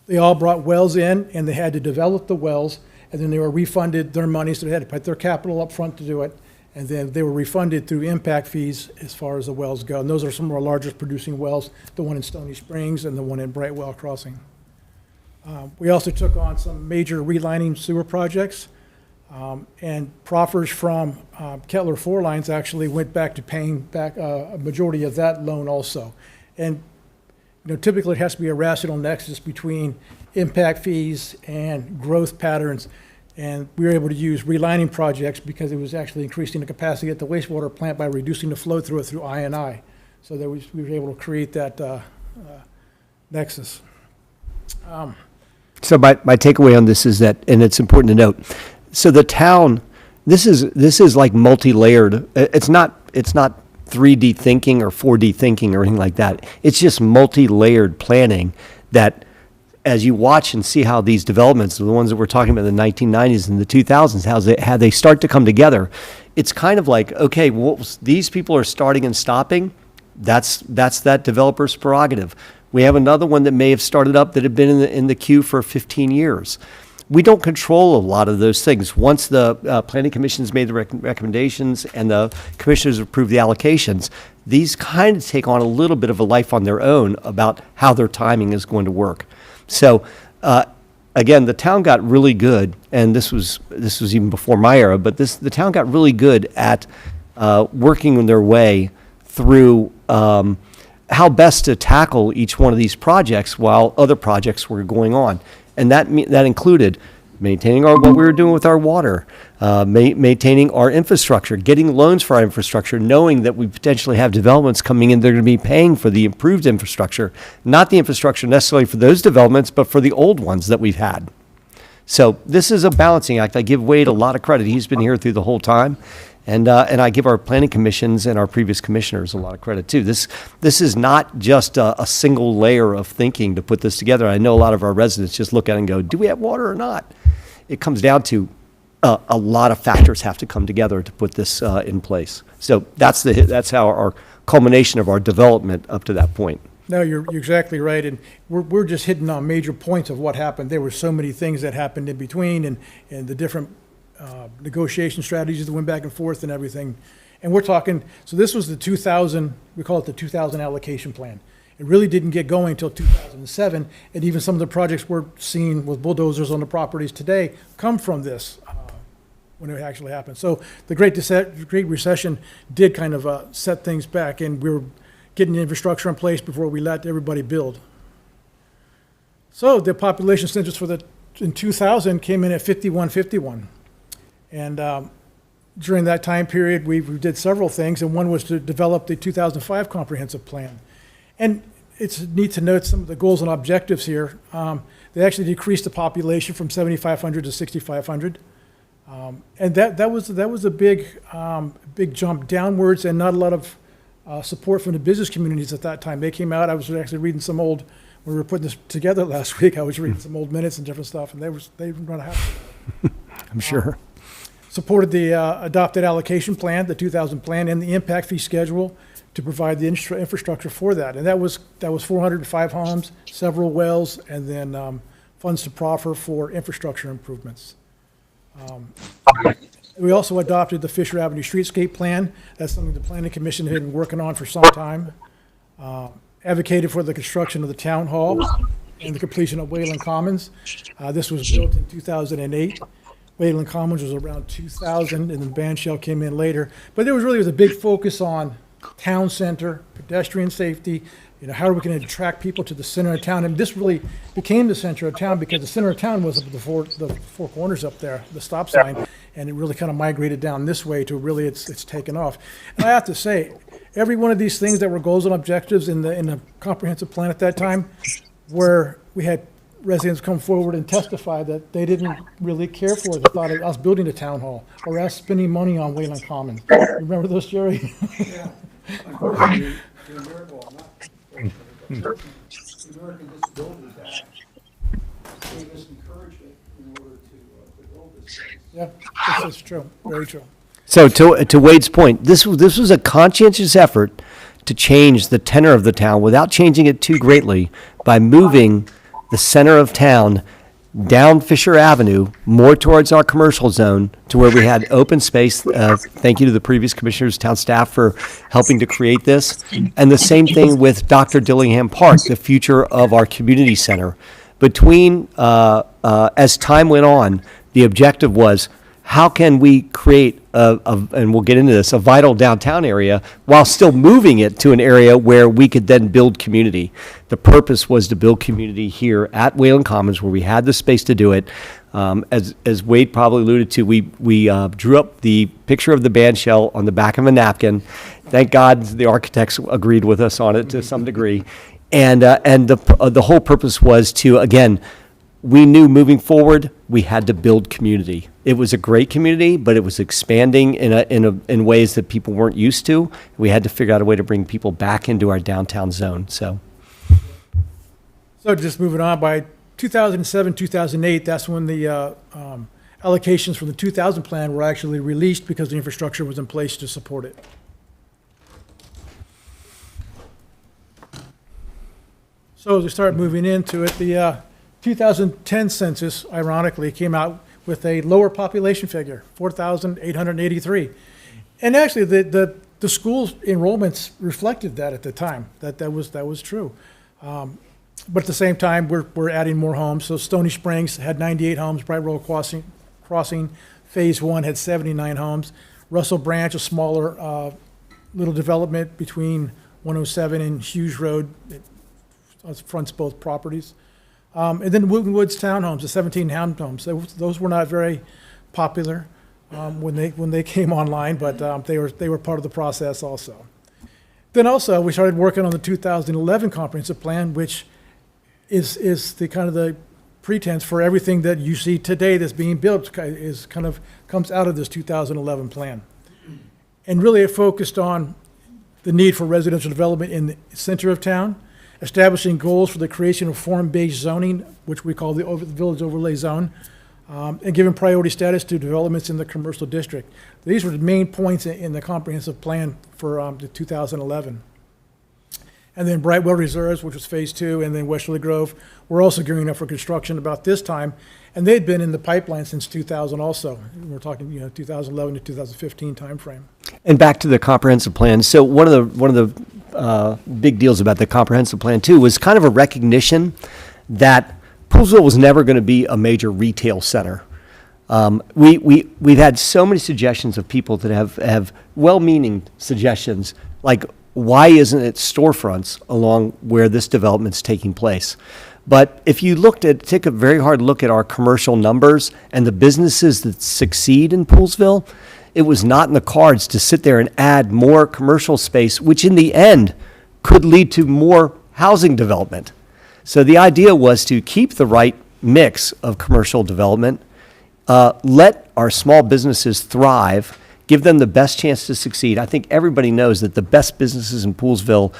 They all brought wells in, and they had to develop the wells, and then they were refunded their money, so they had to put their capital up front to do it, and then they were refunded through impact fees as far as the wells go. And those are some of our largest producing wells, the one in Stony Springs and the one in Brightwell Crossing. We also took on some major relining sewer projects, and proffers from Kettler Four Lines actually went back to paying back a majority of that loan also. And typically it has to be a rational nexus between impact fees and growth patterns. And we were able to use relining projects because it was actually increasing the capacity at the wastewater plant by reducing the flow through it through I&I. So that we were able to create that nexus. So my takeaway on this is that, and it's important to note, so the town, this is like multi-layered. It's not 3D thinking or 4D thinking or anything like that. It's just multi-layered planning that, as you watch and see how these developments, the ones that we're talking about in the 1990s and the 2000s, how they start to come together, it's kind of like, okay, well, these people are starting and stopping. That's that developer's prerogative. We have another one that may have started up that had been in the queue for 15 years. We don't control a lot of those things. Once the planning commission's made the recommendations and the commissioners approve the allocations, these kind of take on a little bit of a life on their own about how their timing is going to work. So again, the town got really good, and this was even before my era, but the town got really good at working their way through how best to tackle each one of these projects while other projects were going on. And that included maintaining what we were doing with our water, maintaining our infrastructure, getting loans for our infrastructure, knowing that we potentially have developments coming in, they're going to be paying for the improved infrastructure, not the infrastructure necessarily for those developments, but for the old ones that we've had. So this is a balancing act. I give Wade a lot of credit. He's been here through the whole time. And I give our planning commissions and our previous commissioners a lot of credit too. This is not just a single layer of thinking to put this together. I know a lot of our residents just look at it and go, do we have water or not? It comes down to a lot of factors have to come together to put this in place. So that's how our culmination of our development up to that point. No, you're exactly right, and we're just hitting on major points of what happened. There were so many things that happened in between, and the different negotiation strategies that went back and forth and everything. And we're talking, so this was the 2000, we call it the 2000 allocation plan. It really didn't get going until 2007, and even some of the projects we're seeing with bulldozers on the properties today come from this when it actually happened. So the Great Recession did kind of set things back, and we were getting the infrastructure in place before we let everybody build. So the population census in 2000 came in at 5151. And during that time period, we did several things, and one was to develop the 2005 comprehensive plan. And it's neat to note some of the goals and objectives here. They actually decreased the population from 7,500 to 6,500. And that was a big jump downwards, and not a lot of support from the business communities at that time. They came out, I was actually reading some old, when we were putting this together last week, I was reading some old minutes and different stuff, and they were not happy. I'm sure. Supported the adopted allocation plan, the 2000 plan, and the impact fee schedule to provide the infrastructure for that. And that was 405 homes, several wells, and then funds to proffer for infrastructure improvements. We also adopted the Fisher Avenue Streetscape Plan. That's something the Planning Commission had been working on for some time. Advocated for the construction of the town hall and the completion of Wayland Commons. This was built in 2008. Wayland Commons was around 2000, and then Band Shell came in later. But there was a big focus on town center, pedestrian safety, how are we going to attract people to the center of town? And this really became the center of town because the center of town was up at the four corners up there, the stop sign, and it really kind of migrated down this way to really it's taken off. And I have to say, every one of these things that were goals and objectives in the comprehensive plan at that time, where we had residents come forward and testify that they didn't really care for the thought of us building a town hall or us spending money on Wayland Commons. Remember those, Jerry? Yeah. Unfortunately, the American, well, not unfortunately, but the American Disabilities Act gave us encouragement in order to build this place. Yeah, that's true, very true. So to Wade's point, this was a conscientious effort to change the tenor of the town without changing it too greatly by moving the center of town down Fisher Avenue, more towards our commercial zone, to where we had open space. Thank you to the previous commissioners, town staff for helping to create this. And the same thing with Dr. Dillingham Park, the future of our community center. Between, as time went on, the objective was, how can we create and we'll get into this, a vital downtown area while still moving it to an area where we could then build community. The purpose was to build community here at Wayland Commons, where we had the space to do it. As Wade probably alluded to, we drew up the picture of the band shell on the back of a napkin. Thank God the architects agreed with us on it to some degree. And the whole purpose was to, again, we knew moving forward, we had to build community. It was a great community, but it was expanding in ways that people weren't used to. We had to figure out a way to bring people back into our downtown zone, so. So just moving on, by 2007, 2008, that's when the allocations from the 2000 plan were actually released because the infrastructure was in place to support it. So as we start moving into it, the 2010 census, ironically, came out with a lower population figure, 4,883. And actually, the school enrollments reflected that at the time, that was true. But at the same time, we're adding more homes. So Stony Springs had 98 homes, Bright Road Crossing, Phase 1 had 79 homes. Russell Branch, a smaller little development between 107 and Hughes Road, it fronts both properties. And then Wooten Woods townhomes, the 17 townhomes, those were not very popular when they came online, but they were part of the process also. Then also, we started working on the 2011 comprehensive plan, which is the kind of the pretense for everything that you see today that's being built comes out of this 2011 plan. And really it focused on the need for residential development in the center of town, establishing goals for the creation of form-based zoning, which we call the Village Overlay Zone, and giving priority status to developments in the commercial district. These were the main points in the comprehensive plan for the 2011. And then Brightwell Reserves, which was phase 2, and then Westerly Grove, we're also gearing up for construction about this time. And they'd been in the pipeline since 2000 also. We're talking, 2011 to 2015 timeframe. And back to the comprehensive plan. So one of the big deals about the comprehensive plan too was kind of a recognition that Poolesville was never going to be a major retail center. We've had so many suggestions of people that have well-meaning suggestions, like why isn't it storefronts along where this development's taking place? But if you take a very hard look at our commercial numbers and the businesses that succeed in Poolesville, it was not in the cards to sit there and add more commercial space, which in the end could lead to more housing development. So the idea was to keep the right mix of commercial development, let our small businesses thrive, give them the best chance to succeed. I think everybody knows that the best businesses in Poolesville,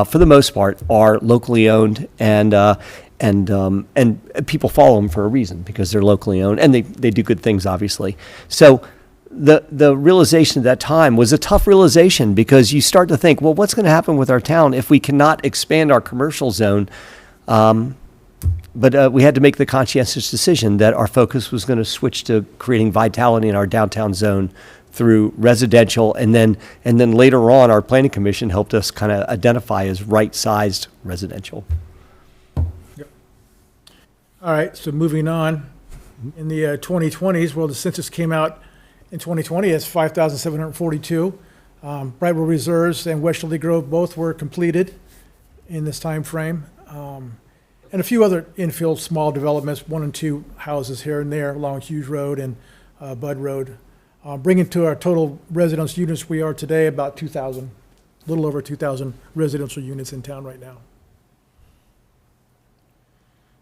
for the most part, are locally owned, and people follow them for a reason because they're locally owned and they do good things, obviously. So the realization at that time was a tough realization because you start to think, well, what's going to happen with our town if we cannot expand our commercial zone? But we had to make the conscientious decision that our focus was going to switch to creating vitality in our downtown zone through residential, and then later on, our planning commission helped us kind of identify as right-sized residential. All right, so moving on, in the 2020s, well, the census came out in 2020 as 5,742. Brightwell Reserves and Westerly Grove both were completed in this time frame. And a few other infill small developments, 1 and 2 houses here and there along Hughes Road and Bud Road. Bringing to our total residence units, we are today about 2,000, a little over 2,000 residential units in town right now.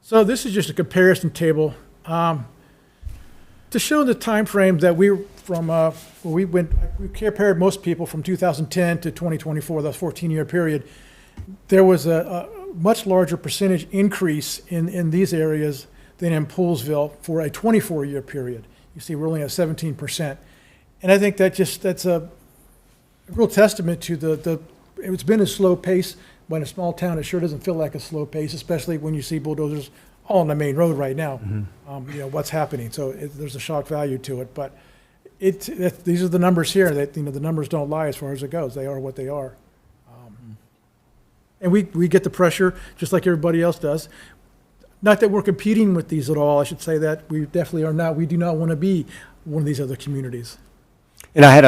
So this is just a comparison table to show the time frame that we compared most people from 2010 to 2024, that 14-year period. There was a much larger percentage increase in these areas than in Poolesville for a 24-year period. You see, we're only at 17%. And I think that's a real testament to it's been a slow pace, but in a small town, it sure doesn't feel like a slow pace, especially when you see bulldozers all on the main road right now. What's happening. So there's a shock value to it. But these are the numbers here that, the numbers don't lie as far as it goes. They are what they are. And we get the pressure just like everybody else does. Not that we're competing with these at all. I should say that we definitely are not. We do not want to be one of these other communities. And I had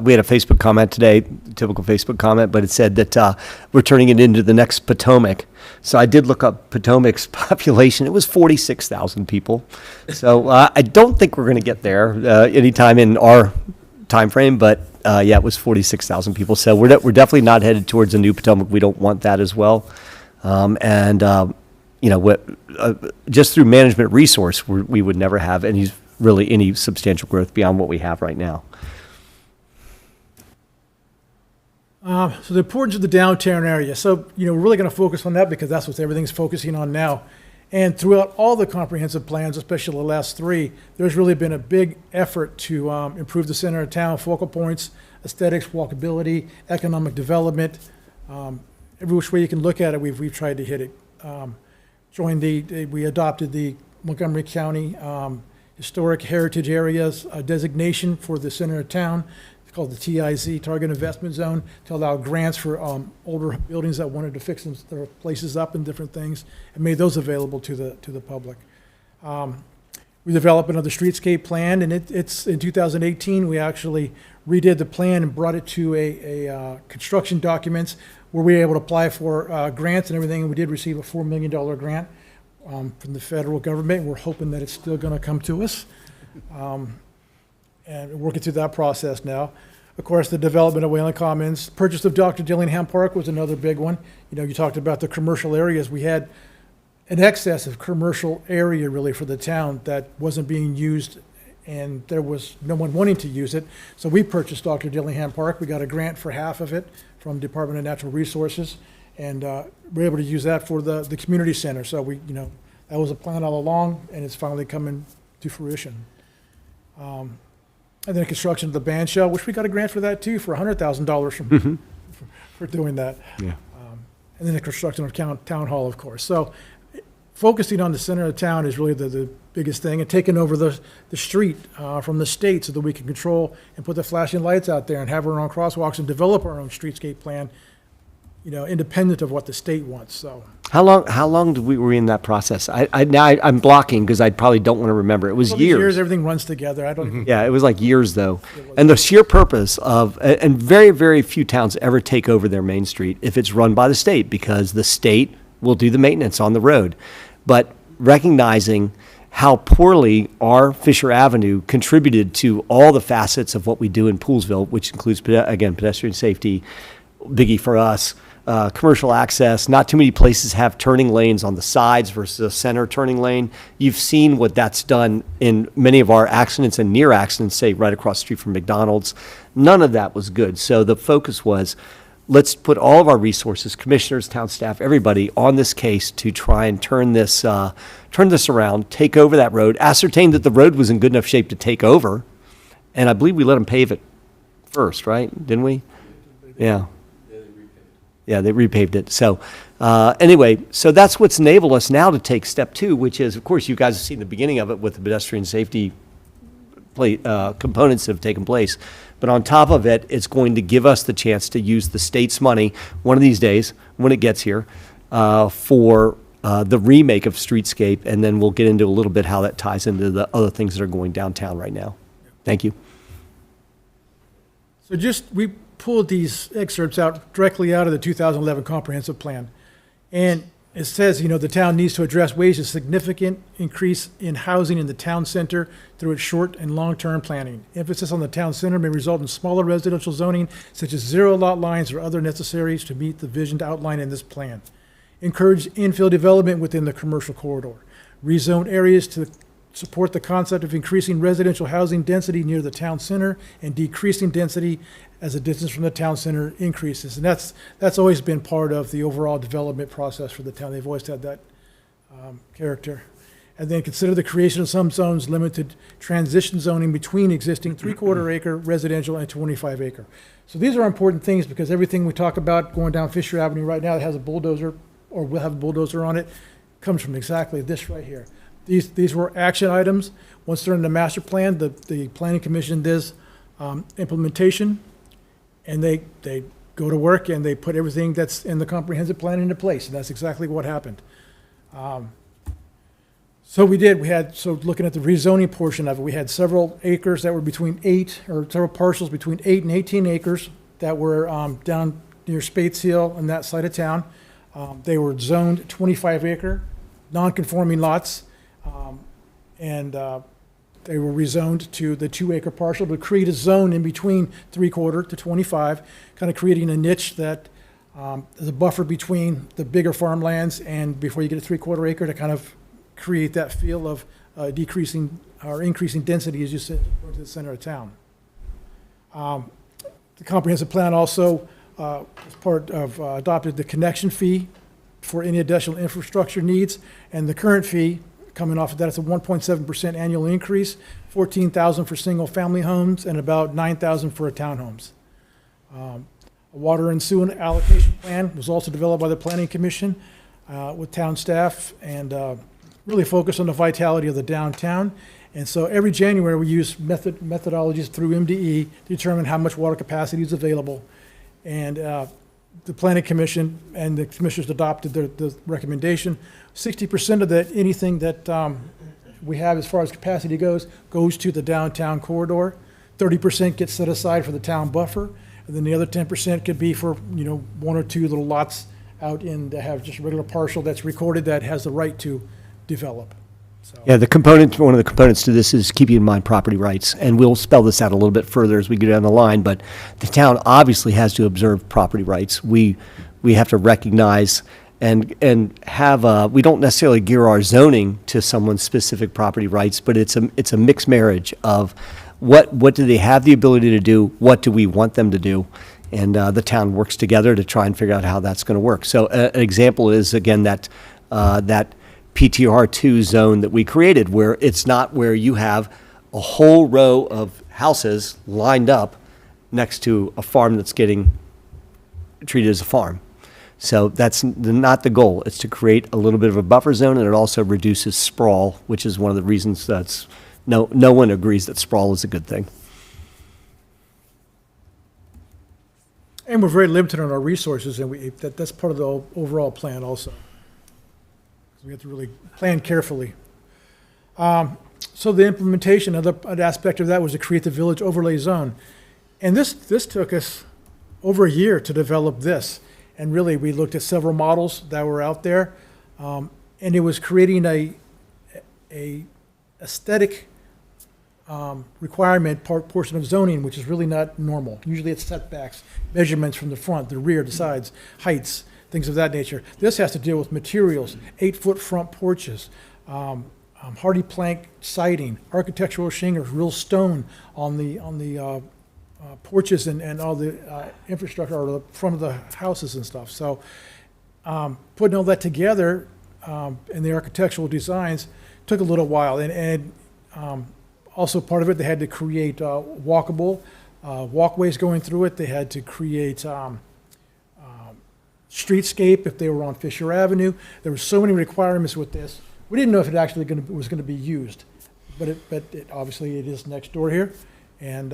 we had a Facebook comment today, typical Facebook comment, but it said that we're turning it into the next Potomac. So I did look up Potomac's population. It was 46,000 people. So I don't think we're going to get there anytime in our time frame, but it was 46,000 people. So we're definitely not headed towards a new Potomac. We don't want that as well. Just through management resource, we would never have any substantial growth beyond what we have right now. So the importance of the downtown area. So, we're really going to focus on that because that's what everything's focusing on now. And throughout all the comprehensive plans, especially the last 3, there's really been a big effort to improve the center of town, focal points, aesthetics, walkability, economic development. Every which way you can look at it, we've tried to hit it. We adopted the Montgomery County Historic Heritage Areas designation for the center of town. It's called the TIZ, Target Investment Zone, to allow grants for older buildings that wanted to fix their places up and different things, and made those available to the public. We developed another streetscape plan, and it's in 2018 we actually redid the plan and brought it to a construction documents where we were able to apply for grants and everything, and we did receive a $4 million grant from the federal government. We're hoping that it's still going to come to us. And we're working through that process now. Of course, the development of Wayland Commons, purchase of Dr. Dillingham Park was another big one. You talked about the commercial areas. We had an excess of commercial area really for the town that wasn't being used, and there was no one wanting to use it. So we purchased Dr. Dillingham Park. We got a grant for half of it from Department of Natural Resources, and we're able to use that for the community center. So that was a plan all along, and it's finally coming to fruition. And then construction of the band shell, which we got a grant for that too, for $100,000 for doing that. Yeah. and then the construction of town hall, of course. So focusing on the center of town is really the biggest thing, and taking over the street from the state so that we can control and put the flashing lights out there and have our own crosswalks and develop our own streetscape plan, independent of what the state wants, so. How long were we in that process? I'm blocking because I probably don't want to remember. It was All these years. everything runs together. I don't, Yeah, it was like years though. And the sheer purpose of, and very, very few towns ever take over their main street if it's run by the state, because the state will do the maintenance on the road. But recognizing how poorly our Fisher Avenue contributed to all the facets of what we do in Poolesville, which includes, again, pedestrian safety, biggie for us, commercial access. Not too many places have turning lanes on the sides versus a center turning lane. You've seen what that's done in many of our accidents and near accidents, say right across the street from McDonald's. None of that was good. So the focus was, let's put all of our resources, commissioners, town staff, everybody, on this case to try and turn this around, take over that road, ascertain that the road was in good enough shape to take over, and I believe we let them pave it first, right? Didn't we? Yeah. Yeah, they repaved it. So anyway, so that's what's enabled us now to take step 2, which is, of course, you guys have seen the beginning of it with the pedestrian safety components that have taken place. But on top of it, it's going to give us the chance to use the state's money one of these days when it gets here for the remake of Streetscape, and then we'll get into a little bit how that ties into the other things that are going downtown right now. Thank you. So we pulled these excerpts out directly out of the 2011 comprehensive plan. And it says, the town needs to address ways of significant increase in housing in the town center through its short and long-term planning. Emphasis on the town center may result in smaller residential zoning, such as zero lot lines or other necessaries to meet the vision outlined in this plan. Encourage infill development within the commercial corridor. Rezone areas to support the concept of increasing residential housing density near the town center and decreasing density as the distance from the town center increases. And that's always been part of the overall development process for the town. They've always had that character. And then consider the creation of some zones limited transition zoning between existing 3/4 acre residential and 25 acre. So these are important things, because everything we talk about going down Fisher Avenue right now that has a bulldozer or will have a bulldozer on it comes from exactly this right here. These were action items. Once they're in the master plan, the planning commission does implementation, and they go to work and they put everything that's in the comprehensive plan into place, and that's exactly what happened. So looking at the rezoning portion of it, we had several acres that were several parcels between 8 and 18 acres that were down near Spates Hill on that side of town. They were zoned 25 acre, non-conforming lots. And they were rezoned to the 2 acre parcel to create a zone in between 3/4 to 25, kind of creating a niche that is a buffer between the bigger farmlands and before you get a 3/4 acre, to kind of create that feel of decreasing or increasing density as you sit into the center of town. The comprehensive plan also, as part of, adopted the connection fee for any additional infrastructure needs, and the current fee coming off of that, it's a 1.7% annual increase, 14,000 for single-family homes, and about 9,000 for townhomes. A water and sewer allocation plan was also developed by the Planning Commission with town staff, and really focused on the vitality of the downtown. And so every January, we use methodologies through MDE to determine how much water capacity is available. And the Planning Commission and the commissioners adopted the recommendation. 60% of that, anything that we have as far as capacity goes to the downtown corridor. 30% gets set aside for the town buffer, and then the other 10% could be for 1 or 2 little lots out in that have just a regular parcel that's recorded that has the right to develop. So. Yeah, one of the components to this is keeping in mind property rights, and we'll spell this out a little bit further as we go down the line, but the town obviously has to observe property rights. We have to recognize and have, we don't necessarily gear our zoning to someone's specific property rights, but it's a mixed marriage of what do they have the ability to do, what do we want them to do, and the town works together to try and figure out how that's going to work. So an example is, again, that PTR2 zone that we created, where it's not where you have a whole row of houses lined up next to a farm that's getting treated as a farm. So that's not the goal. It's to create a little bit of a buffer zone, and it also reduces sprawl, which is one of the reasons no one agrees that sprawl is a good thing. And we're very limited on our resources, and that's part of the overall plan also. We have to really plan carefully. So the implementation, an aspect of that was to create the village overlay zone. And this took us over a year to develop this. And really, we looked at several models that were out there. And it was creating a aesthetic requirement portion of zoning, which is really not normal. Usually it's setbacks, measurements from the front, the rear, the sides, heights, things of that nature. This has to deal with materials, 8-foot front porches, hardy plank siding, architectural shingles, real stone on the porches and all the infrastructure or the front of the houses and stuff. So putting all that together in the architectural designs took a little while. And also part of it, they had to create walkable walkways going through it. They had to create streetscape if they were on Fisher Avenue. There were so many requirements with this. We didn't know if it actually was going to be used, but it obviously it is next door here, and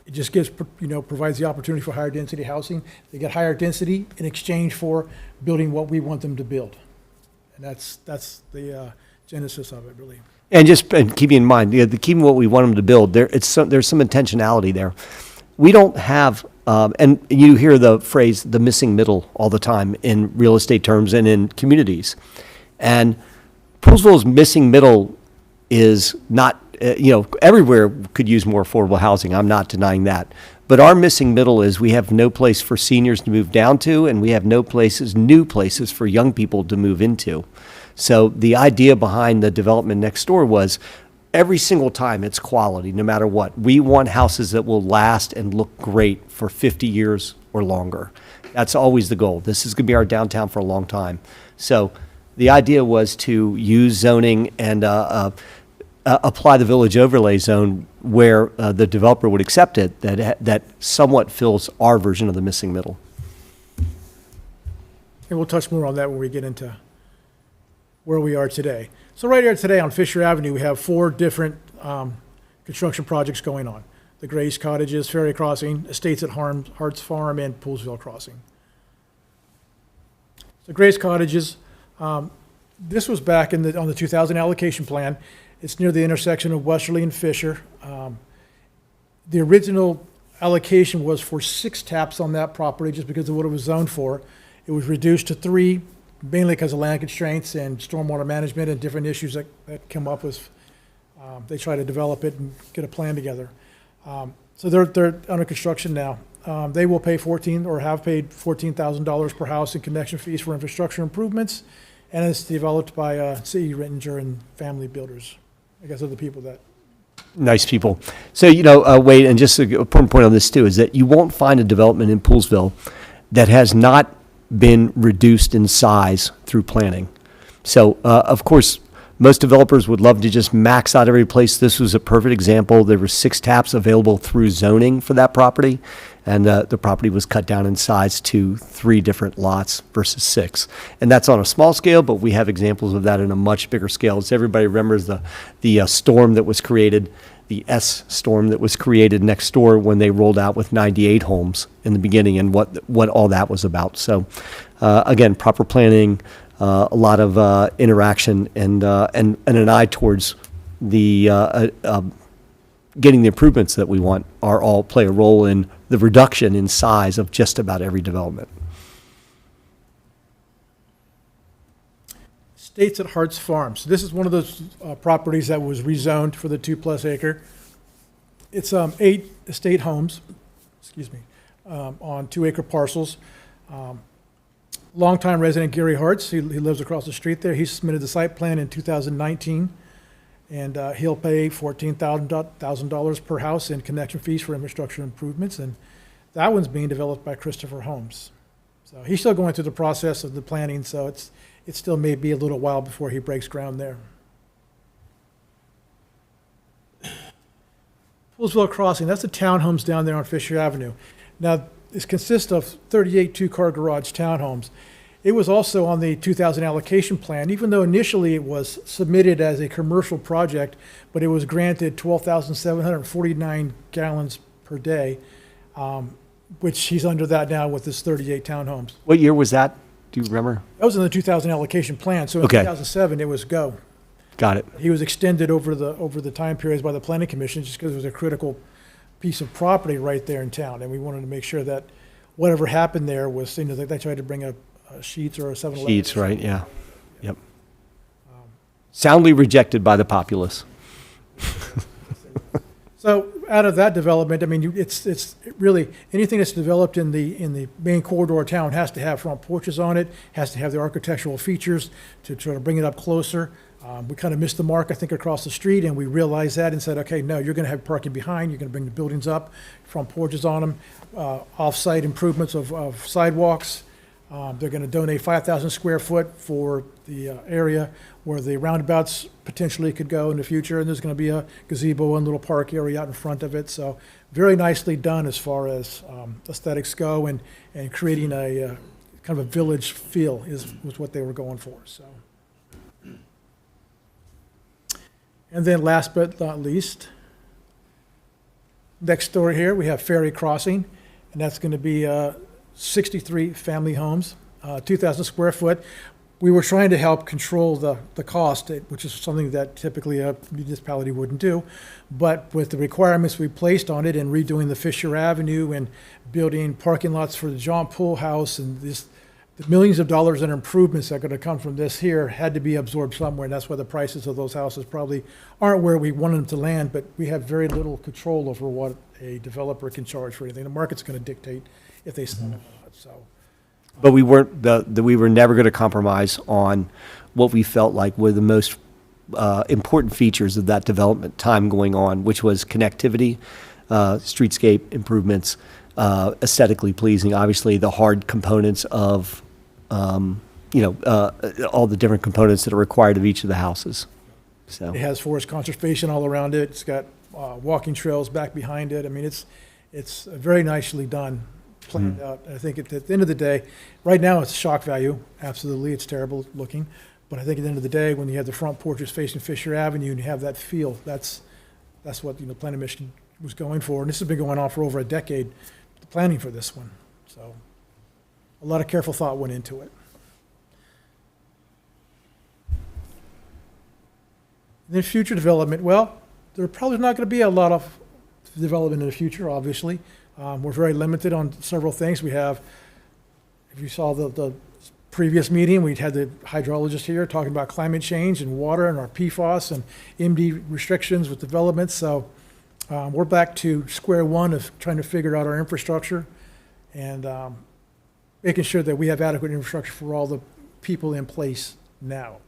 it just provides the opportunity for higher density housing. They get higher density in exchange for building what we want them to build, and that's the genesis of it, really. And keeping in mind, keeping what we want them to build, there's some intentionality there. We don't have, and you hear the phrase, the missing middle all the time in real estate terms and in communities. And Poolesville's missing middle is not, everywhere could use more affordable housing. I'm not denying that. But our missing middle is we have no place for seniors to move down to, and we have new places for young people to move into. So the idea behind the development next door was every single time it's quality, no matter what. We want houses that will last and look great for 50 years or longer. That's always the goal. This is going to be our downtown for a long time. So the idea was to use zoning and apply the village overlay zone where the developer would accept it, that somewhat fills our version of the missing middle. And we'll touch more on that when we get into where we are today. So right here today on Fisher Avenue, we have 4 different construction projects going on. The Grace Cottages, Ferry Crossing, Estates at Hart's Farm, and Poolesville Crossing. So Grace Cottages, this was back on the 2000 allocation plan. It's near the intersection of Westerly and Fisher. The original allocation was for 6 taps on that property just because of what it was zoned for. It was reduced to 3, mainly because of land constraints and stormwater management and different issues that come up with, they try to develop it and get a plan together. So they're under construction now. They will pay have paid $14,000 per house in connection fees for infrastructure improvements, and it's developed by C.E. Rittinger and Family Builders. I guess other people that. Nice people. So, Wade, and just an important point on this too, is that you won't find a development in Poolesville that has not been reduced in size through planning. So, of course, most developers would love to just max out every place. This was a perfect example. There were 6 taps available through zoning for that property, and the property was cut down in size to 3 different lots versus 6. And that's on a small scale, but we have examples of that in a much bigger scale. As everybody remembers the storm that was created, the S storm that was created next door when they rolled out with 98 homes in the beginning, and what all that was about. So, again, proper planning, a lot of interaction, and an eye towards the getting the improvements that we want are all play a role in the reduction in size of just about every development. Estates at Hart's Farm. So this is one of those properties that was rezoned for the 2+ acre. It's 8 estate homes, on 2-acre parcels. Longtime resident Gary Hartz, he lives across the street there. He submitted the site plan in 2019, and he'll pay $14,000 per house in connection fees for infrastructure improvements, and that one's being developed by Christopher Holmes. So he's still going through the process of the planning, so it still may be a little while before he breaks ground there. Poolesville Crossing, that's the townhomes down there on Fisher Avenue. Now, it consists of 38 two-car garage townhomes. It was also on the 2000 allocation plan, even though initially it was submitted as a commercial project, but it was granted 12,749 gallons per day, which he's under that now with his 38 townhomes. What year was that? Do you remember? That was in the 2000 allocation plan, so in Okay. 2007, it was go. Got it. He was extended over the time periods by the planning commission just because it was a critical piece of property right there in town, and we wanted to make sure that whatever happened there was, you know, they tried to bring a Sheets or a 7-Eleven. Sheets, right, yeah. Yep. Soundly rejected by the populace. So out of that development, I mean, it's really, anything that's developed in the main corridor of town has to have front porches on it, has to have the architectural features to try to bring it up closer. We kind of missed the mark, I think, across the street, and we realized that and said, okay, no, you're going to have parking behind, you're going to bring the buildings up, front porches on them, off-site improvements of sidewalks. They're going to donate 5,000 square foot for the area where the roundabouts potentially could go in the future, and there's going to be a gazebo and little park area out in front of it. So very nicely done as far as aesthetics go, and creating a kind of a village feel was what they were going for. So, and then last but not least, next door here we have Ferry Crossing, and that's going to be 63 family homes, 2,000 square foot. We were trying to help control the cost, which is something that typically a municipality wouldn't do. But with the requirements we placed on it and redoing the Fisher Avenue and building parking lots for the John Pool House and the millions of dollars in improvements that are going to come from this here had to be absorbed somewhere. And that's why the prices of those houses probably aren't where we wanted them to land, but we have very little control over what a developer can charge for anything. The market's going to dictate if they sell it or not, so. But we weren't, we were never going to compromise on what we felt like were the most important features of that development time going on, which was connectivity, streetscape improvements, aesthetically pleasing, obviously the hard components of, all the different components that are required of each of the houses. So. It has forest conservation all around it. It's got walking trails back behind it. I mean, it's very nicely done, planned out. I think at the end of the day, right now it's shock value. Absolutely, it's terrible looking. But I think at the end of the day, when you have the front porches facing Fisher Avenue and you have that feel, that's what Planning Mission was going for. And this has been going on for over a decade, the planning for this one. So a lot of careful thought went into it. And then future development, well, there probably not going to be a lot of development in the future, obviously. We're very limited on several things. We have, if you saw the previous meeting, we had the hydrologist here talking about climate change and water and our PFAS and MD restrictions with development. So we're back to square one of trying to figure out our infrastructure and making sure that we have adequate infrastructure for all the people in place now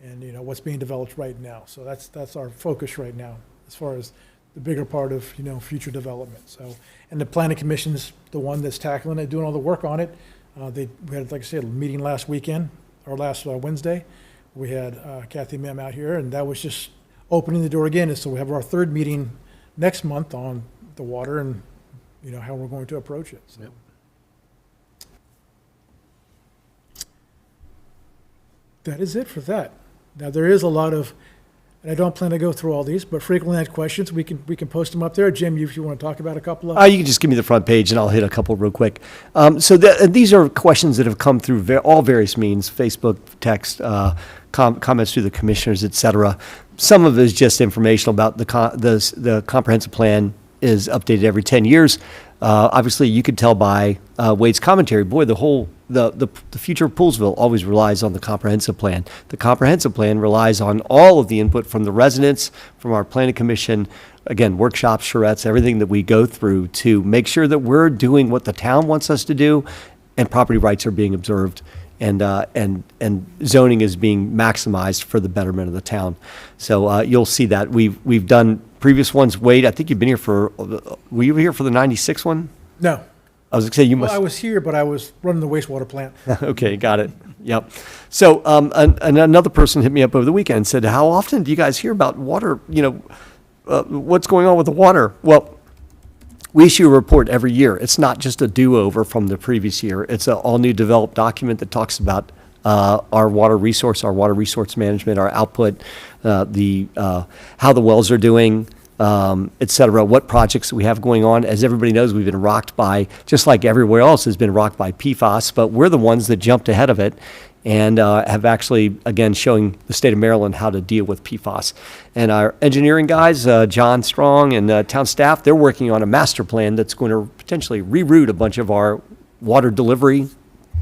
and what's being developed right now. So that's our focus right now as far as the bigger part of future development. So, and the planning commission's the one that's tackling it, doing all the work on it. We had, like I said, a meeting last weekend or last Wednesday. We had Kathy Mem out here, and that was just opening the door again. And so we have our third meeting next month on the water and how we're going to approach it. So. Yep. That is it for that. Now there is a lot of. And I don't plan to go through all these, but frequently asked questions, we can post them up there. Jim, if you want to talk about a couple of You can just give me the front page and I'll hit a couple real quick. These are questions that have come through all various means, Facebook, text, comments through the commissioners, et cetera. Some of it is just informational about the comprehensive plan is updated every 10 years. Obviously, you could tell by Wade's commentary, boy, the future of Poolesville always relies on the comprehensive plan. The comprehensive plan relies on all of the input from the residents, from our planning commission, again, workshops, charrettes, everything that we go through to make sure that we're doing what the town wants us to do and property rights are being observed and zoning is being maximized for the betterment of the town. So you'll see that. We've done previous ones. Wade, I think you've been here were you here for the 96 one? No. I was going to say you must. Well, I was here, but I was running the wastewater plant. Okay, got it. Yep. So another person hit me up over the weekend and said, how often do you guys hear about water, what's going on with the water? Well, We issue a report every year. It's not just a do-over from the previous year. It's an all-new developed document that talks about our water resource management, our output, how the wells are doing, et cetera, what projects we have going on. As everybody knows, we've been rocked by, just like everywhere else has been rocked by PFAS, but we're the ones that jumped ahead of it and have actually, again, showing the state of Maryland how to deal with PFAS. And our engineering guys, John Strong and town staff, they're working on a master plan that's going to potentially reroute a bunch of our water delivery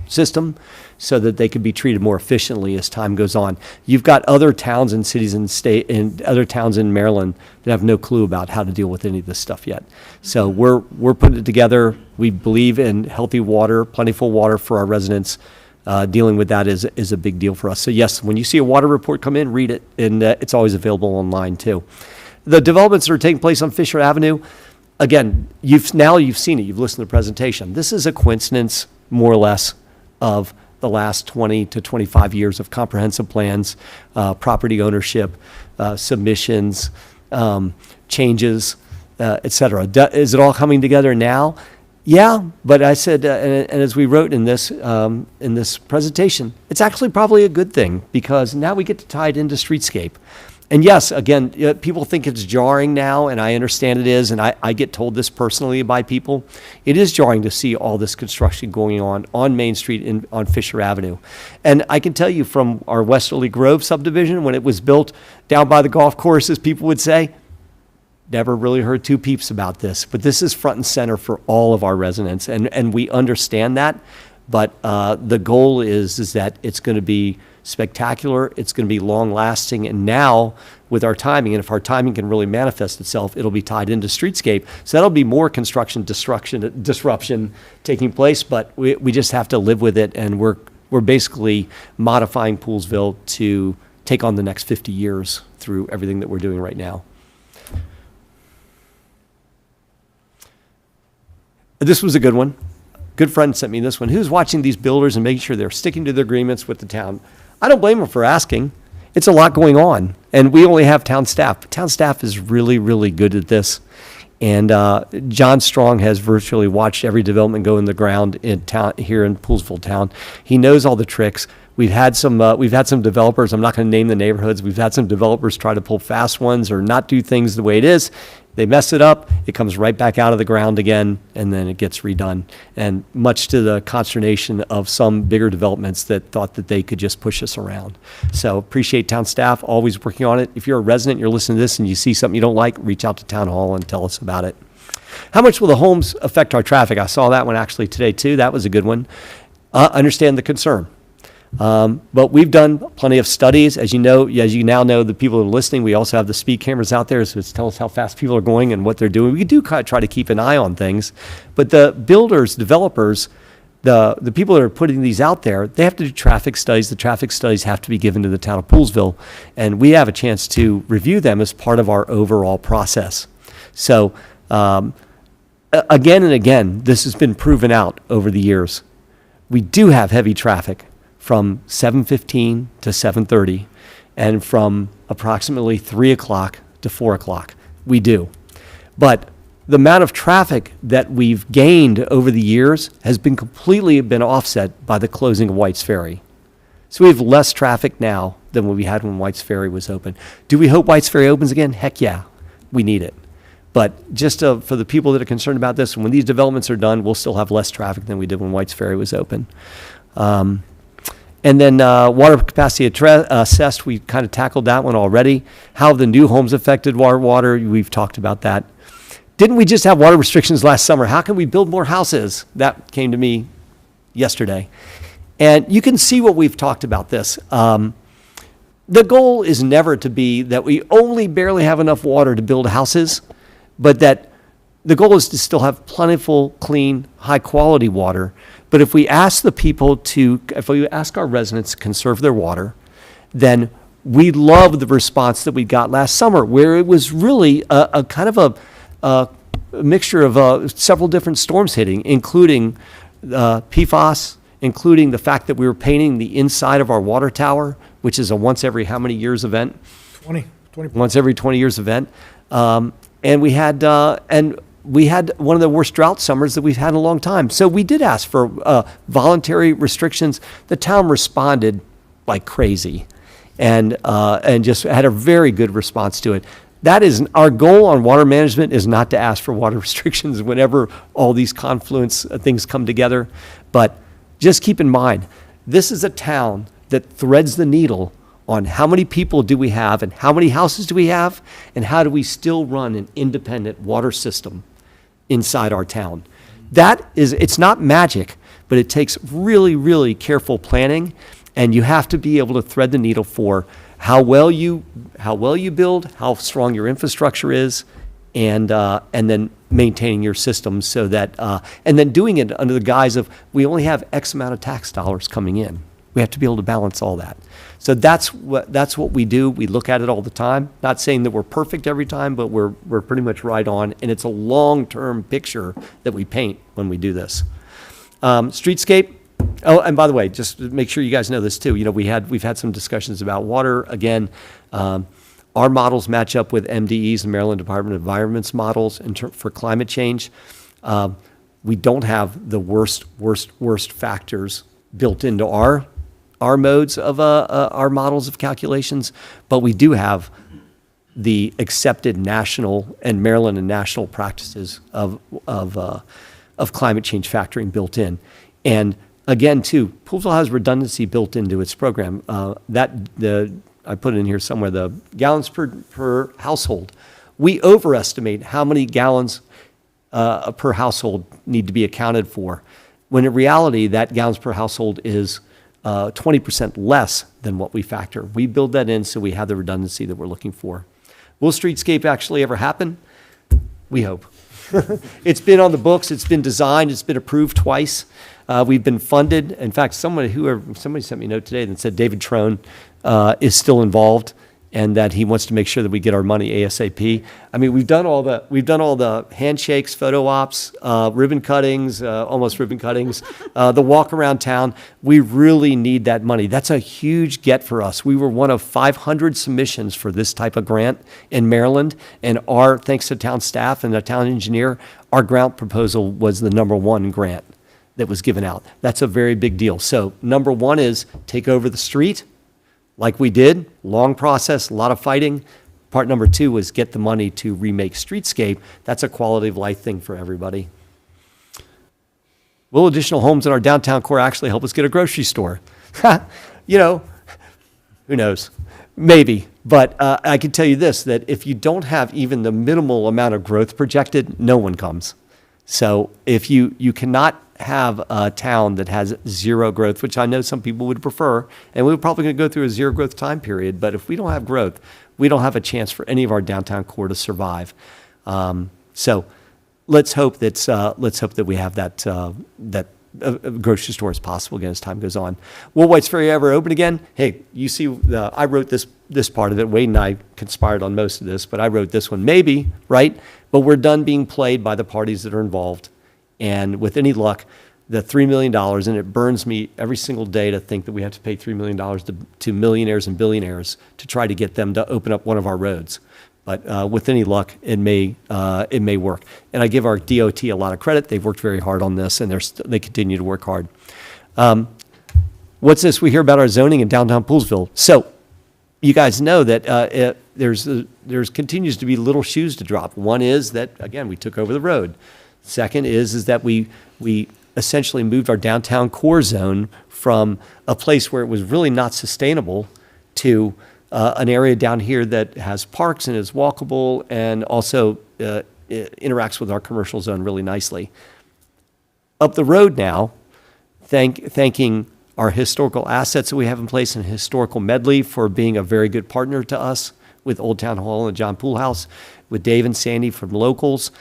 system so that they could be treated more efficiently as time goes on. You've got other towns and cities and other towns in Maryland that have no clue about how to deal with any of this stuff yet. So we're putting it together. We believe in healthy water, plentiful water for our residents. Dealing with that is a big deal for us. So yes, when you see a water report come in, read it, and it's always available online too. The developments that are taking place on Fisher Avenue, again, you've seen it, you've listened to the presentation. This is a coincidence, more or less, of the last 20 to 25 years of comprehensive plans, property ownership, submissions, changes, et cetera. Is it all coming together now? Yeah, but I said, and as we wrote in this presentation, it's actually probably a good thing because now we get to tie it into streetscape. And yes, again, people think it's jarring now, and I understand it is, and I get told this personally by people. It is jarring to see all this construction going on Main Street on Fisher Avenue. And I can tell you from our Westerly Grove subdivision, when it was built down by the golf course, as people would say, never really heard two peeps about this. But this is front and center for all of our residents, and we understand that. But the goal is that it's going to be spectacular, it's going to be long-lasting, and now with our timing, and if our timing can really manifest itself, it'll be tied into streetscape. So that'll be more construction disruption taking place, but we just have to live with it, and we're basically modifying Poolesville to take on the next 50 years through everything that we're doing right now. This was a good one. Good friend sent me this one. Who's watching these builders and making sure they're sticking to their agreements with the town? I don't blame them for asking. It's a lot going on, and we only have town staff. But town staff is really, really good at this. And John Strong has virtually watched every development go in the ground in town here in Poolesville town. He knows all the tricks. We've had some developers. I'm not going to name the neighborhoods. We've had some developers try to pull fast ones or not do things the way it is. They mess it up, it comes right back out of the ground again, and then it gets redone. And much to the consternation of some bigger developments that thought that they could just push us around. So appreciate town staff, always working on it. If you're a resident, you're listening to this, and you see something you don't like, reach out to town hall and tell us about it. How much will the homes affect our traffic? I saw that one actually today too. That was a good one. Understand the concern. But we've done plenty of studies. As you now know, the people that are listening, we also have the speed cameras out there, so it's tell us how fast people are going and what they're doing. We do try to keep an eye on things, but the builders, developers, the people that are putting these out there, they have to do traffic studies. The traffic studies have to be given to the town of Poolesville, and we have a chance to review them as part of our overall process. So, again and again, this has been proven out over the years. We do have heavy traffic from 7:15 to 7:30, and from approximately 3 o'clock to 4 o'clock. We do. But the amount of traffic that we've gained over the years has been completely offset by the closing of White's Ferry. So we have less traffic now than what we had when White's Ferry was open. Do we hope White's Ferry opens again? Heck yeah, we need it. But just for the people that are concerned about this, when these developments are done, we'll still have less traffic than we did when White's Ferry was open. And then water capacity assessed, we kind of tackled that one already. How have the new homes affected water? We've talked about that. Didn't we just have water restrictions last summer? How can we build more houses? That came to me yesterday. And you can see what we've talked about this. The goal is never to be that we only barely have enough water to build houses, but that the goal is to still have plentiful, clean, high-quality water. But if we ask if we ask our residents to conserve their water, then we love the response that we got last summer, where it was really a kind of a mixture of several different storms hitting, including PFAS, including the fact that we were painting the inside of our water tower, which is a once every how many years event? 20. Once every 20 years event. And we had, and we had one of the worst drought summers that we've had in a long time. So we did ask for voluntary restrictions. The town responded like crazy, and just had a very good response to it. That is our goal on water management, is not to ask for water restrictions whenever all these confluence things come together. But just keep in mind, this is a town that threads the needle on how many people do we have and how many houses do we have and how do we still run an independent water system inside our town. It's not magic, but it takes really, really careful planning, and you have to be able to thread the needle for how well you build, how strong your infrastructure is, and then maintaining your system so that, and then doing it under the guise of, we only have X amount of tax dollars coming in. We have to be able to balance all that. So that's what we do. We look at it all the time. Not saying that we're perfect every time, but we're pretty much right on. And it's a long-term picture that we paint when we do this. Streetscape. Oh, and by the way, just to make sure you guys know this too. You know, we've had some discussions about water. Again, our models match up with MDE's and Maryland Department of Environment's models for climate change. We don't have the worst factors built into our modes of our models of calculations, but we do have the accepted national and Maryland and national practices of climate change factoring built in. And again, too, Poolesville has redundancy built into its program. I put it in here somewhere, the gallons per household. We overestimate how many gallons per household need to be accounted for, when in reality, that gallons per household is 20% less than what we factor. We build that in so we have the redundancy that we're looking for. Will Streetscape actually ever happen? We hope. It's been on the books, it's been designed, it's been approved twice. We've been funded. In fact, somebody sent me a note today that said David Trone is still involved, and that he wants to make sure that we get our money ASAP. I mean, we've done all the handshakes, photo ops, ribbon cuttings, almost ribbon cuttings, the walk around town. We really need that money. That's a huge get for us. We were one of 500 submissions for this type of grant in Maryland, and thanks to town staff and the town engineer, our grant proposal was the #1 grant that was given out. That's a very big deal. So #1 is take over the street, like we did, long process, a lot of fighting. Part #2 was get the money to remake Streetscape. That's a quality of life thing for everybody. Will additional homes in our downtown core actually help us get a grocery store? You know, who knows? Maybe. But I can tell you this, that if you don't have even the minimal amount of growth projected, no one comes. So if you cannot have a town that has zero growth, which I know some people would prefer, and we're probably going to go through a zero growth time period, but if we don't have growth, we don't have a chance for any of our downtown core to survive. So let's hope that we have that grocery store as possible again as time goes on. Will White's Ferry ever open again? Hey, you see, I wrote this part of it. Wade and I conspired on most of this, but I wrote this one. Maybe, right? But we're done being played by the parties that are involved. And with any luck, the $3 million, and it burns me every single day to think that we have to pay $3 million to millionaires and billionaires to try to get them to open up one of our roads. But with any luck, it may work. And I give our DOT a lot of credit. They've worked very hard on this, and they continue to work hard. What's this? We hear about our zoning in downtown Poolesville. So you guys know that there's continues to be little shoes to drop. One is that, again, we took over the road. Second is that we essentially moved our downtown core zone from a place where it was really not sustainable to an area down here that has parks and is walkable and also interacts with our commercial zone really nicely. Up the road now, thanking our historical assets that we have in place and Historical Medley for being a very good partner to us with Old Town Hall and John Poole House, with Dave and Sandy from Locals,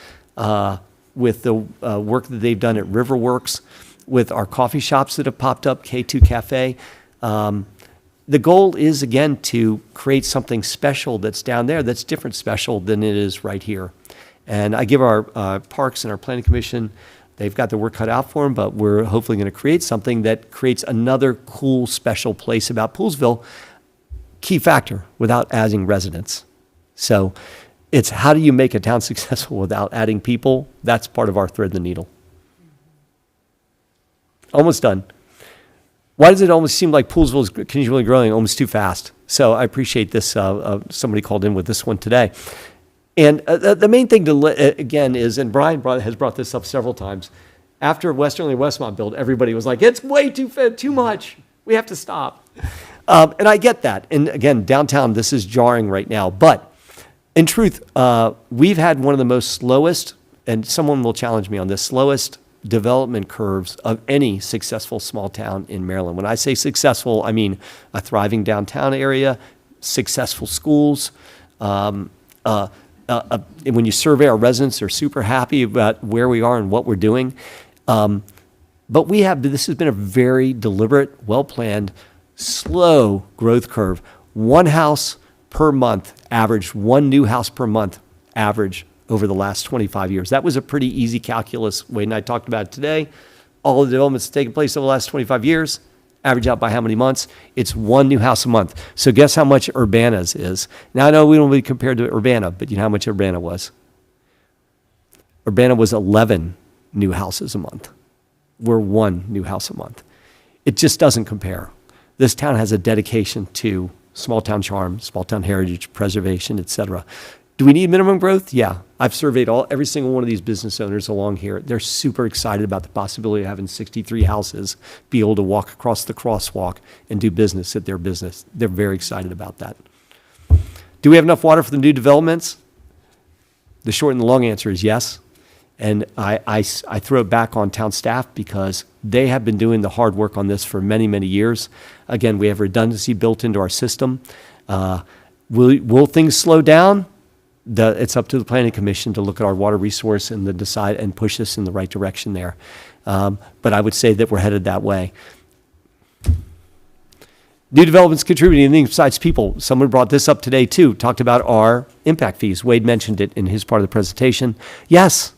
with the work that they've done at Riverworks, with our coffee shops that have popped up, K2 Cafe. The goal is, again, to create something special that's down there that's different special than it is right here. And I give our parks and our planning commission, they've got their work cut out for them, but we're hopefully going to create something that creates another cool, special place about Poolesville. Key factor, without adding residents. So It's how do you make a town successful without adding people? That's part of our thread the needle. Almost done. Why does it almost seem like Poolesville is continually growing almost too fast? So I appreciate this. Somebody called in with this one today. And the main thing again is, and Brian has brought this up several times, after Westerly and Westmont built, everybody was like, it's way too much. We have to stop. And I get that. And again, downtown, this is jarring right now. But in truth, we've had one of the most slowest, and someone will challenge me on this, slowest development curves of any successful small town in Maryland. When I say successful, I mean a thriving downtown area, successful schools. When you survey our residents, they're super happy about where we are and what we're doing. But this has been a very deliberate, well-planned, slow growth curve. One house per month average, one new house per month average over the last 25 years. That was a pretty easy calculus. Wade and I talked about it today. All the developments taking place over the last 25 years, average out by how many months? It's one new house a month. So guess how much Urbana's is? Now I know we don't really compare to Urbana, but you know how much Urbana was? Urbana was 11 new houses a month. We're one new house a month. It just doesn't compare. This town has a dedication to small town charm, small town heritage, preservation, et cetera. Do we need minimum growth? Yeah. I've surveyed every single one of these business owners along here. They're super excited about the possibility of having 63 houses, be able to walk across the crosswalk and do business at their business. They're very excited about that. Do we have enough water for the new developments? The short and the long answer is yes. And I throw it back on town staff because they have been doing the hard work on this for many, many years. Again, we have redundancy built into our system. Will things slow down? It's up to the Planning Commission to look at our water resource and decide and push us in the right direction there. But I would say that we're headed that way. New developments contributing anything besides people. Someone brought this up today too, talked about our impact fees. Wade mentioned it in his part of the presentation. Yes,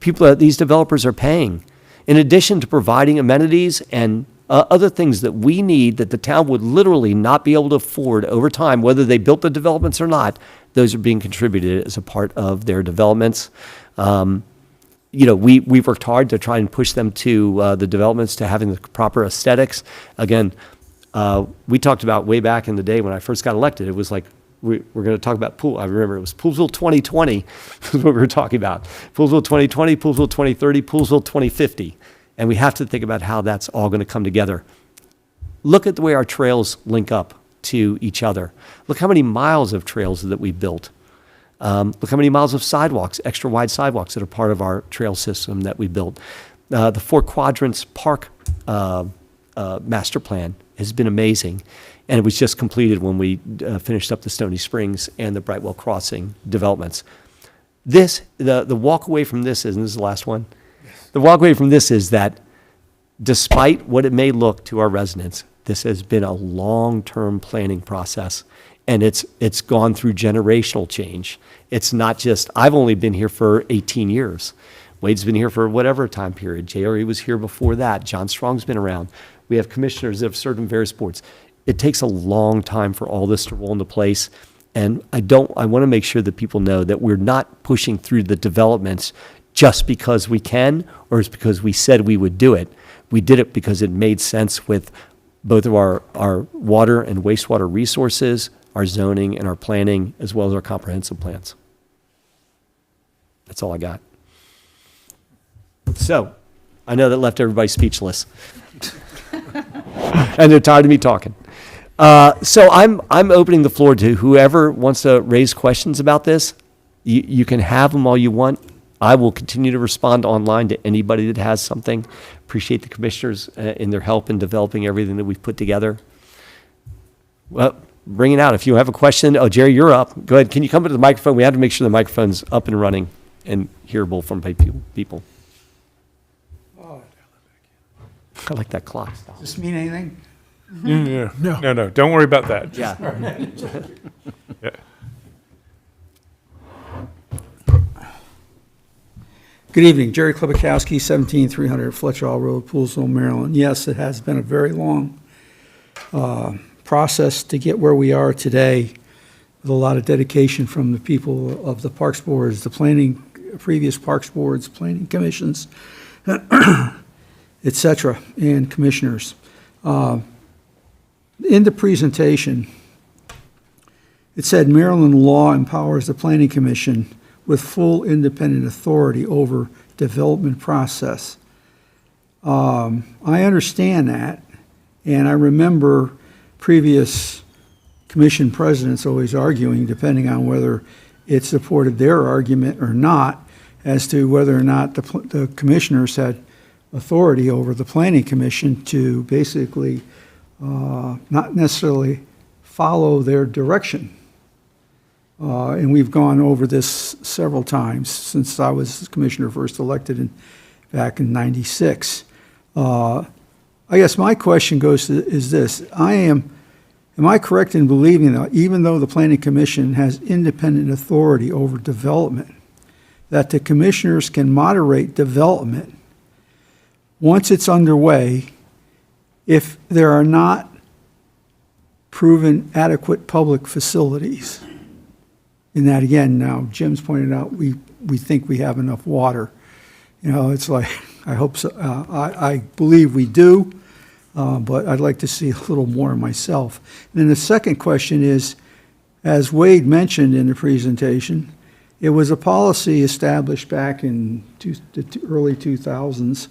these developers are paying. In addition to providing amenities and other things that we need that the town would literally not be able to afford over time, whether they built the developments or not, those are being contributed as a part of their developments. We've worked hard to try and push them to the developments to having the proper aesthetics. Again, we talked about way back in the day when I first got elected, it was like, we're going to talk about I remember it was Poolesville 2020 is what we were talking about. Poolesville 2020, Poolesville 2030, Poolesville 2050. And we have to think about how that's all going to come together. Look at the way our trails link up to each other. Look how many miles of trails that we built. Look how many miles of sidewalks, extra wide sidewalks that are part of our trail system that we built. The 4 Quadrants Park master plan has been amazing. And it was just completed when we finished up the Stony Springs and the Brightwell Crossing developments. The walk away from this is, and this is the last one, the walk away from this is that despite what it may look to our residents, this has been a long-term planning process, and it's gone through generational change. It's not just, I've only been here for 18 years. Wade's been here for whatever time period. JRE was here before that. John Strong's been around. We have commissioners that have served in various boards. It takes a long time for all this to roll into place, and I want to make sure that people know that we're not pushing through the developments just because we can, or it's because we said we would do it. We did it because it made sense with both of our water and wastewater resources, our zoning and our planning, as well as our comprehensive plans. That's all I got. So, I know that left everybody speechless. And they're tired of me talking. So I'm opening the floor to whoever wants to raise questions about this. You can have them all you want. I will continue to respond online to anybody that has something. Appreciate the commissioners in their help in developing everything that we've put together. Well, bring it out. If you have a question, Jerry, you're up. Go ahead. Can you come to the microphone? We have to make sure the microphone's up and running and hearable from people. I like that clock. Does this mean anything? Yeah. No. No, don't worry about that. Yeah. Yeah. Good evening, Jerry Klobakowski, 17300 Fletcher Hall Road, Poolesville, Maryland. Yes, it has been a very long process to get where we are today. with a lot of dedication from the people of the Parks Boards, previous Parks Boards, planning commissions, et cetera, and commissioners. In the presentation, it said Maryland law empowers the Planning Commission with full independent authority over development process. I understand that, and I remember previous commission presidents always arguing, depending on whether it supported their argument or not, as to whether or not the commissioners had authority over the Planning Commission to basically not necessarily follow their direction. And we've gone over this several times since I was commissioner first elected back in '96. I guess my question is this: am I correct in believing that even though the Planning Commission has independent authority over development, that the commissioners can moderate development once it's underway if there are not proven adequate public facilities? And that, again, now Jim's pointed out, we think we have enough water. You know, it's like, I hope so. I believe we do, but I'd like to see a little more myself. And then the second question is, as Wade mentioned in the presentation, it was a policy established back in the early 2000s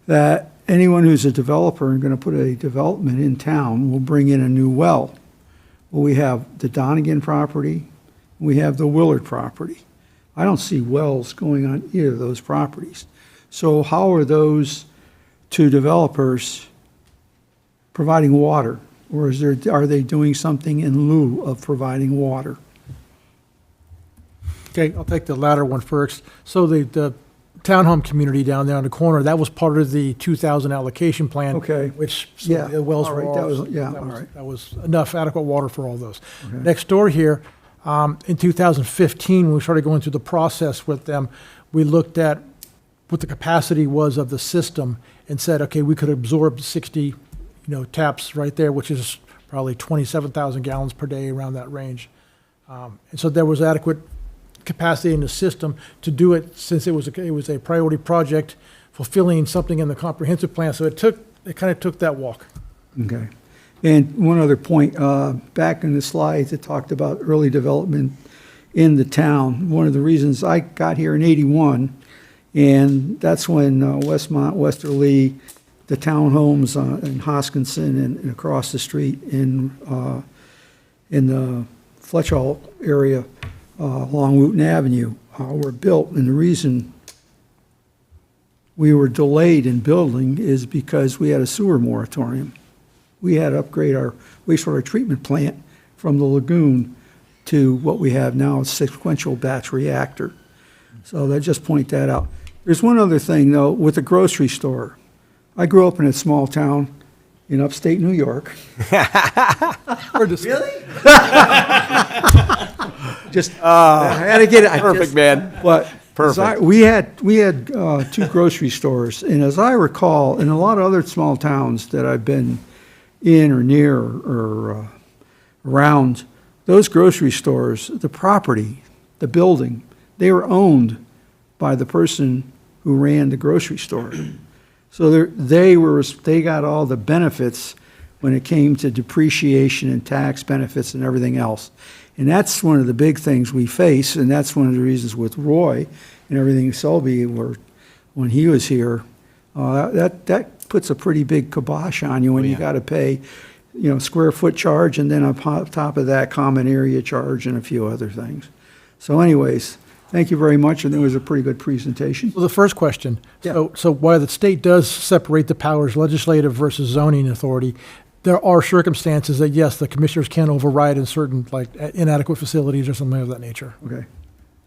that anyone who's a developer and going to put a development in town will bring in a new well. Well, we have the Donegan property, we have the Willard property. I don't see wells going on either of those properties. So how are those two developers providing water? Or are they doing something in lieu of providing water? Okay, I'll take the latter one first. So the townhome community down there on the corner, that was part of the 2000 allocation plan. Okay. Which, so Yeah, the wells all were right, all. that was- yeah, all right. That was enough adequate water for all those. Okay. Next door here, in 2015, when we started going through the process with them, we looked at what the capacity was of the system and said, okay, we could absorb 60, taps right there, which is probably 27,000 gallons per day, around that range. And so there was adequate capacity in the system to do it, since it was a priority project fulfilling something in the comprehensive plan. So it kind of took that walk. Okay. And one other point, back in the slides, it talked about early development in the town. One of the reasons I got here in '81, and that's when Westmont, Westerly, the townhomes in Hoskinson and across the street in the Fletchall area along Wooten Avenue were built. And the reason we were delayed in building is because we had a sewer moratorium. We had to upgrade our wastewater treatment plant from the lagoon to what we have now, a sequential batch reactor. So I just point that out. There's one other thing, though, with the grocery store. I grew up in a small town in upstate New York. Really? Just, I had to get it. Perfect, man. But Perfect. we had two grocery stores, and as I recall, in a lot of other small towns that I've been in or near or around, those grocery stores, the property, the building, they were owned by the person who ran the grocery store. So they got all the benefits when it came to depreciation and tax benefits and everything else. And that's one of the big things we face, and that's one of the reasons with Roy and everything Selby, when he was here, that puts a pretty big kibosh on you when you got to pay, square foot charge, and then on top of that, common area charge and a few other things. So anyways, thank you very much, and it was a pretty good presentation. Well, the first question, so while the state does separate the powers, legislative versus zoning authority, there are circumstances that, yes, the commissioners can override in certain, like inadequate facilities or something of that nature. Okay.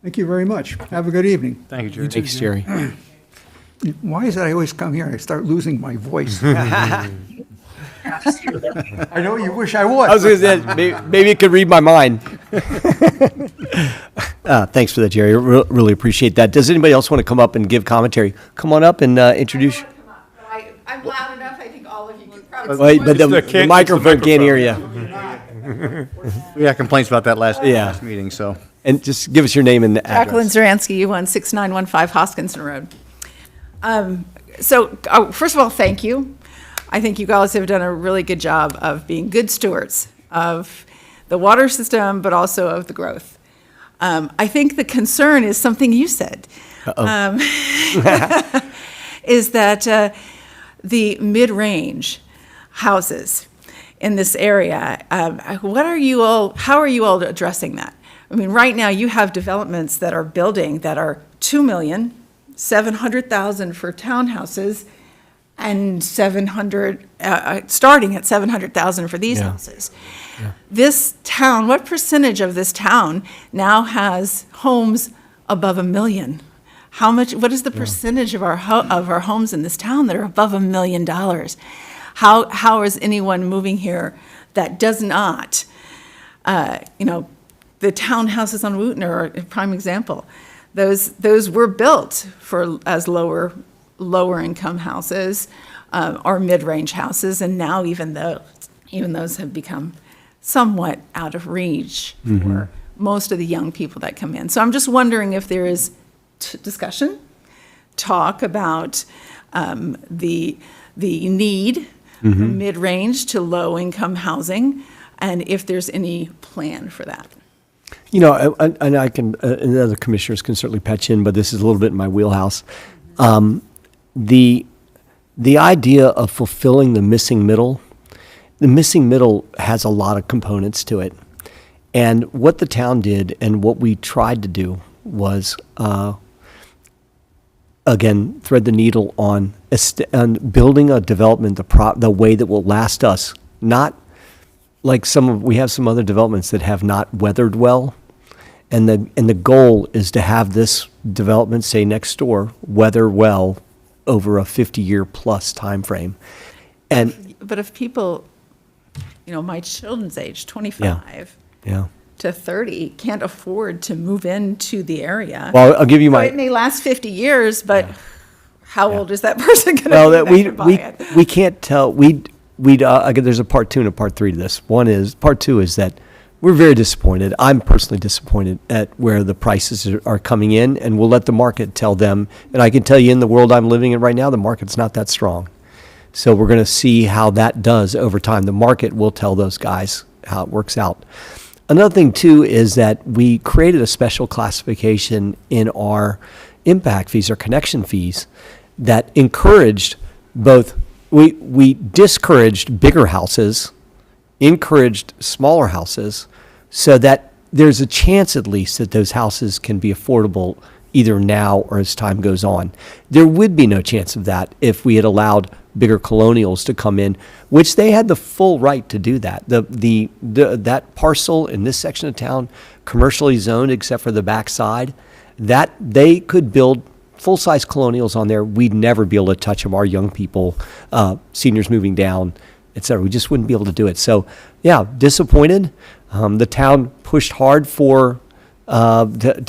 Thank you very much. Have a good evening. Thank you, Jerry. Thanks, Jerry. Why is it I always come here and I start losing my voice? I know you wish I would. I was going to say, maybe it could read my mind. Thanks for that, Jerry. Really appreciate that. Does anybody else want to come up and give commentary? Come on up and introduce. I'm loud enough, I think all of you can probably. Wait, but It's the the microphone can't hear you. We had complaints about that last meeting, so. And just give us your name and Jacqueline address. Zaransky, 16915 Hoskinson Road. First of all, thank you. I think you guys have done a really good job of being good stewards of the water system, but also of the growth. I think the concern is something you said. Is that the mid-range houses in this area, how are you all addressing that? I mean, right now you have developments that are building that are 2,700,000 for townhouses and starting at 700,000 for these houses. This town, what percentage of this town now has homes above $1 million? What is the percentage of our homes in this town that are above $1 million? How is anyone moving here that does not, the townhouses on Wooten are a prime example. Those were built as lower income houses or mid-range houses, and now even those have become somewhat out of reach for most of the young people that come in. So I'm just wondering if there is talk about the need from mid-range to low-income housing, and if there's any plan for that. And I can, and the other commissioners can certainly patch in, but this is a little bit in my wheelhouse. The idea of fulfilling the missing middle has a lot of components to it. And what the town did and what we tried to do was, again, thread the needle on building a development the way that will last us. Not like we have some other developments that have not weathered well. And the goal is to have this development, say next door, weather well over a 50-year plus time frame. But if people, my children's age, 25 to 30, can't afford to move into the area. Well, I'll give you It may last 50 years, but how old is that person going to be that buy it? We can't tell. Again, there's a part 2 and a part 3 to this. Part 2 is that we're very disappointed. I'm personally disappointed at where the prices are coming in, and we'll let the market tell them. And I can tell you, in the world I'm living in right now, the market's not that strong. So we're going to see how that does over time. The market will tell those guys how it works out. Another thing, too, is that we created a special classification in our impact fees or connection fees that encouraged both. We discouraged bigger houses, encouraged smaller houses, so that there's a chance at least that those houses can be affordable either now or as time goes on. There would be no chance of that if we had allowed bigger colonials to come in, which they had the full right to do that. That parcel in this section of town, commercially zoned except for the backside, that they could build full-size colonials on there. We'd never be able to touch them. Our young people, seniors moving down, et cetera. We just wouldn't be able to do it. So, yeah, disappointed. The town pushed hard to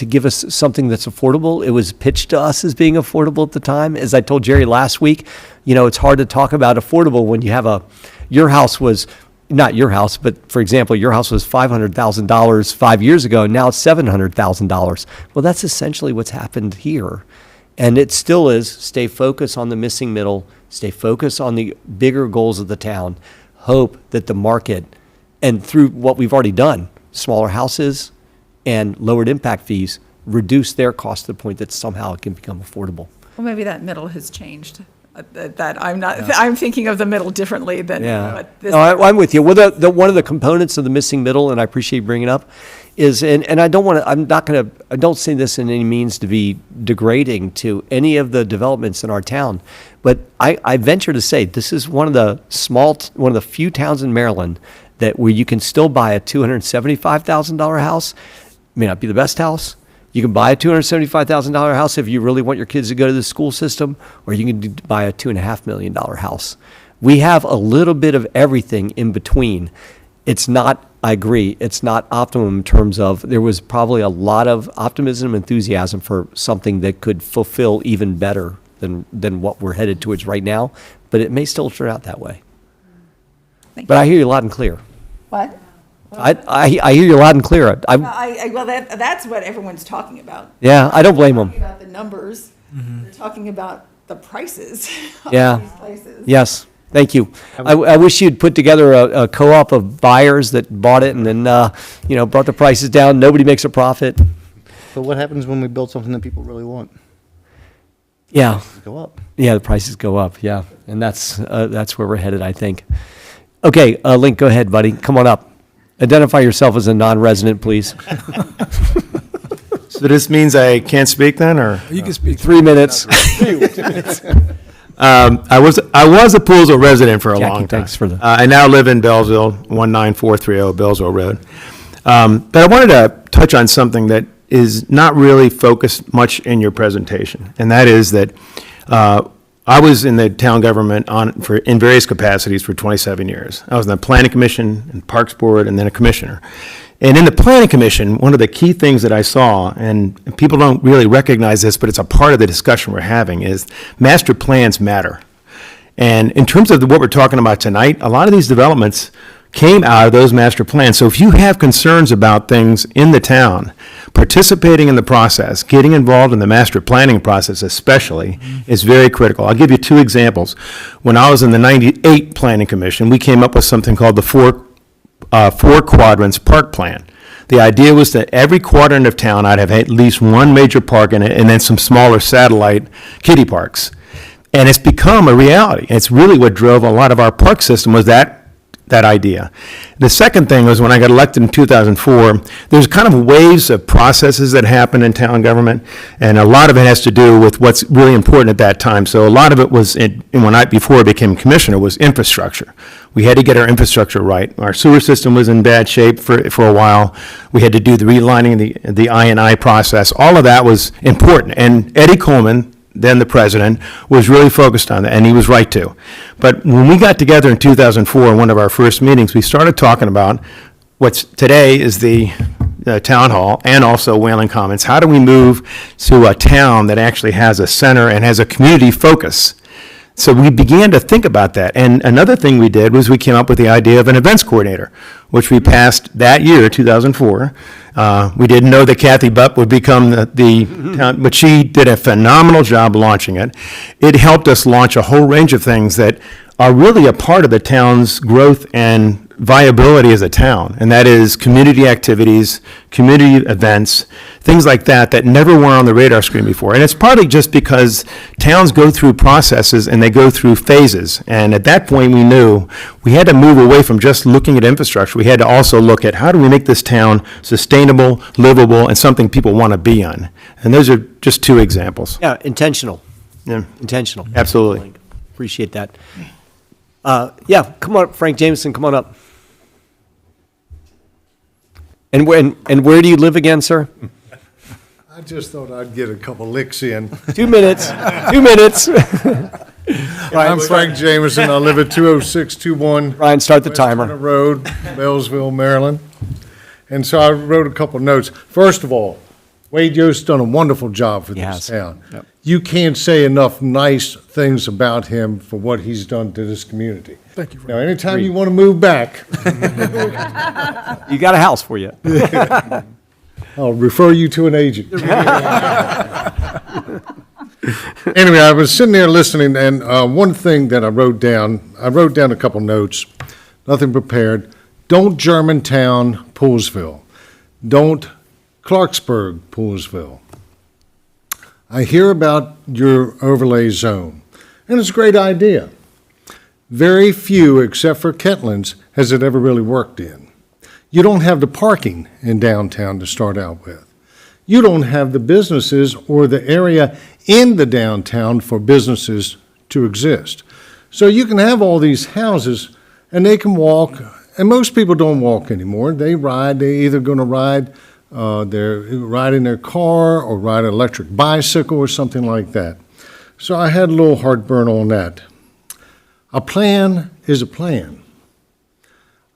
give us something that's affordable. It was pitched to us as being affordable at the time. As I told Jerry last week, it's hard to talk about affordable when you have your house was, not your house, but for example, your house was $500,000 5 years ago, and now it's $700,000. Well, that's essentially what's happened here. And it still is stay focused on the missing middle, stay focused on the bigger goals of the town, hope that the market, and through what we've already done, smaller houses and lowered impact fees, reduce their cost to the point that somehow it can become affordable. Well, maybe that middle has changed. I'm thinking of the middle differently than what this. No, I'm with you. Well, one of the components of the missing middle, and I appreciate you bringing it up, is, and I don't say this in any means to be degrading to any of the developments in our town, but I venture to say this is one of the few towns in Maryland where you can still buy a $275,000 house. It may not be the best house. You can buy a $275,000 house if you really want your kids to go to the school system, or you can buy a $2.5 million house. We have a little bit of everything in between. It's not, I agree, it's not optimum in terms of there was probably a lot of optimism and enthusiasm for something that could fulfill even better than what we're headed towards right now, but it may still turn out that way. Thank But I hear you loud and clear. What? I hear you loud and clear. Well, that's what everyone's talking about. Yeah, I don't blame them. Talking about the numbers, they're talking about the prices Yeah. of these places. Yes, thank you. I wish you'd put together a co-op of buyers that bought it and then, brought the prices down. Nobody makes a profit. But what happens when we build something that people really want? Yeah, Go up. yeah, the prices go up, yeah. And that's where we're headed, I think. Okay, Link, go ahead, buddy. Come on up. Identify yourself as a non-resident, please. So this means I can't speak then, or? You can speak. 3 minutes. I was a Poolesville resident for a Jackie, long time. thanks for the- I now live in Bellsville, 19430 Bellsville Road. But I wanted to touch on something that is not really focused much in your presentation, and that is that I was in the town government in various capacities for 27 years. I was in the Planning Commission and Parks Board, and then a commissioner. And in the Planning Commission, one of the key things that I saw, and people don't really recognize this, but it's a part of the discussion we're having, is master plans matter. And in terms of what we're talking about tonight, a lot of these developments came out of those master plans. So if you have concerns about things in the town, participating in the process, getting involved in the master planning process especially, is very critical. I'll give you 2 examples. When I was in the 98 Planning Commission, we came up with something called the four quadrants park plan. The idea was that every quadrant of town, I'd have at least one major park in it, and then some smaller satellite kiddie parks. And it's become a reality. It's really what drove a lot of our park system, was that idea. The second thing was when I got elected in 2004, there's kind of waves of processes that happen in town government, and a lot of it has to do with what's really important at that time. So a lot of it was, before I became commissioner, was infrastructure. We had to get our infrastructure right. Our sewer system was in bad shape for a while. We had to do the relining, the I&I process. All of that was important. And Eddie Coleman, then the president, was really focused on that, and he was right to. But when we got together in 2004, in one of our first meetings, we started talking about what's today is the town hall and also Whalen Commons. How do we move to a town that actually has a center and has a community focus? So we began to think about that. And another thing we did was we came up with the idea of an events coordinator, which we passed that year, 2004. We didn't know that Kathy Butt would become the town, but she did a phenomenal job launching it. It helped us launch a whole range of things that are really a part of the town's growth and viability as a town, and that is community activities, community events, things like that that never were on the radar screen before. And it's partly just because towns go through processes and they go through phases. And at that point, we knew we had to move away from just looking at infrastructure. We had to also look at how do we make this town sustainable, livable, and something people want to be on. And those are just 2 examples. Yeah, intentional. Yeah, Intentional. absolutely. Appreciate that. Yeah, come on, Frank Jameson, come on up. And where do you live again, sir? I just thought I'd get a couple licks in. 2 minutes. 2 minutes. I'm Frank Jameson. I live at 20621 Ryan, start the West Turner timer. Road, Bellsville, Maryland. And so I wrote a couple notes. First of all, Wade Yost's done a wonderful job for Yes. this town. Yep. You can't say enough nice things about him for what he's done to this community. Thank you. Now, anytime you want to move back, You got a house for you. I'll refer you to an agent. Anyway, I was sitting there listening, and one thing that I wrote down a couple notes, nothing prepared. Don't Germantown, Poolesville. Don't Clarksburg, Poolesville. I hear about your overlay zone, and it's a great idea. Very few, except for Ketlin's, has it ever really worked in. You don't have the parking in downtown to start out with. You don't have the businesses or the area in the downtown for businesses to exist. So you can have all these houses, and they can walk, and most people don't walk anymore. They ride. They're either going to ride in their car or ride an electric bicycle or something like that. So I had a little heartburn on that. A plan is a plan.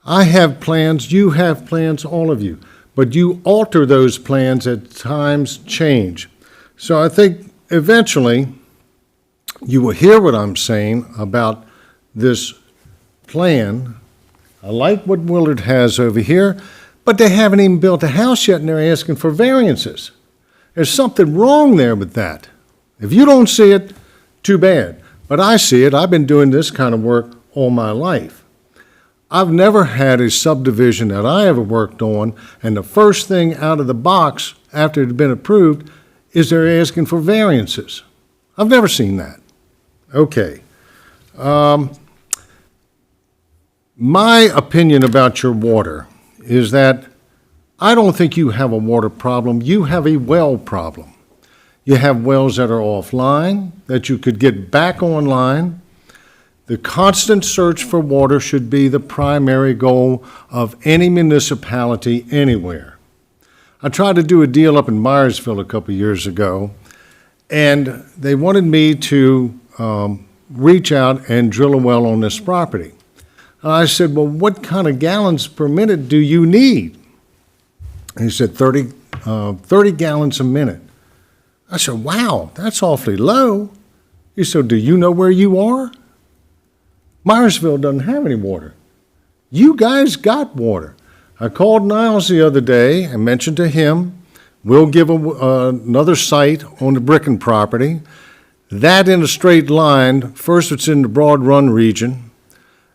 I have plans, you have plans, all of you, but you alter those plans as times change. So I think eventually you will hear what I'm saying about this plan I like what Willard has over here, but they haven't even built a house yet and they're asking for variances. There's something wrong there with that. If you don't see it, too bad. But I see it. I've been doing this kind of work all my life. I've never had a subdivision that I ever worked on, and the first thing out of the box after it had been approved is they're asking for variances. I've never seen that. Okay. My opinion about your water is that I don't think you have a water problem. You have a well problem. You have wells that are offline that you could get back online. The constant search for water should be the primary goal of any municipality anywhere. I tried to do a deal up in Myersville a couple years ago, and they wanted me to reach out and drill a well on this property. And I said, well, what kind of gallons per minute do you need? And he said 30 gallons a minute. I said, wow, that's awfully low. He said, do you know where you are? Myersville doesn't have any water. You guys got water. I called Niles the other day and mentioned to him, we'll give another site on the Bricken property. That in a straight line, first it's in the Broad Run region,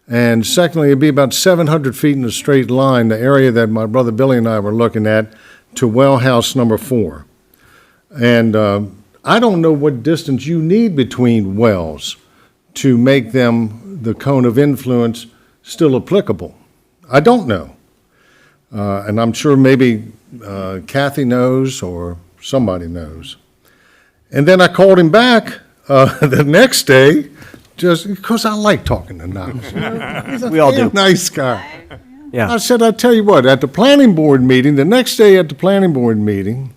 and secondly, it'd be about 700 feet in a straight line, the area that my brother Billy and I were looking at, to well house number 4. And I don't know what distance you need between wells to make them, the cone of influence, still applicable. I don't know. And I'm sure maybe Kathy knows or somebody knows. And then I called him back the next day, just because I like talking to Niles. He's a We all do. nice guy. Yeah. I said, I tell you what, at the planning board meeting, the next day at the planning board meeting,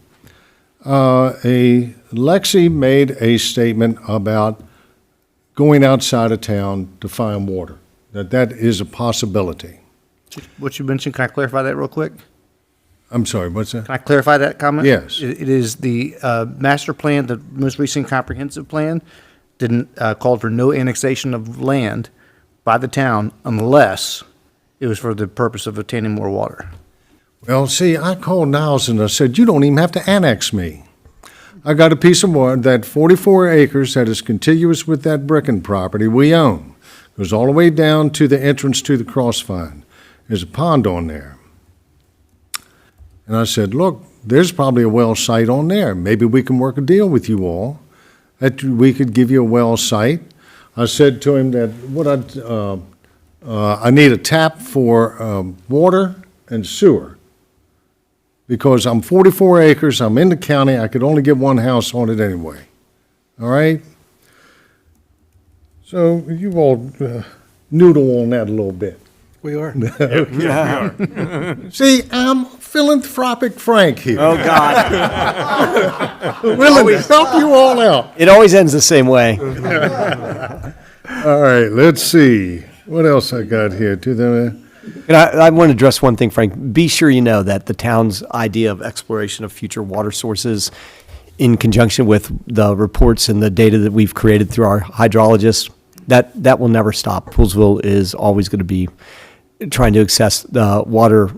Lexi made a statement about going outside of town to find water, that is a possibility. What you mentioned, can I clarify that real quick? I'm sorry, what's that? Can I clarify that comment? Yes. It is the master plan, the most recent comprehensive plan, didn't called for no annexation of land by the town unless it was for the purpose of obtaining more water. Well, see, I called Niles and I said, you don't even have to annex me. I got a piece of water, that 44 acres that is contiguous with that Bricken property we own. Goes all the way down to the entrance to the crossfine. There's a pond on there. And I said, look, there's probably a well site on there. Maybe we can work a deal with you all that we could give you a well site. I said to him that I need a tap for water and sewer. Because I'm 44 acres, I'm in the county, I could only get one house on it anyway. All right? So you all noodle on that a little bit. We are. See, I'm philanthropic Frank here. Oh, God. Willing to help you all out. It always ends the same way. All right, let's see. What else I got here? And I want to address one thing, Frank. Be sure you know that the town's idea of exploration of future water sources, in conjunction with the reports and the data that we've created through our hydrologists, that will never stop. Poolesville is always going to be trying to access the water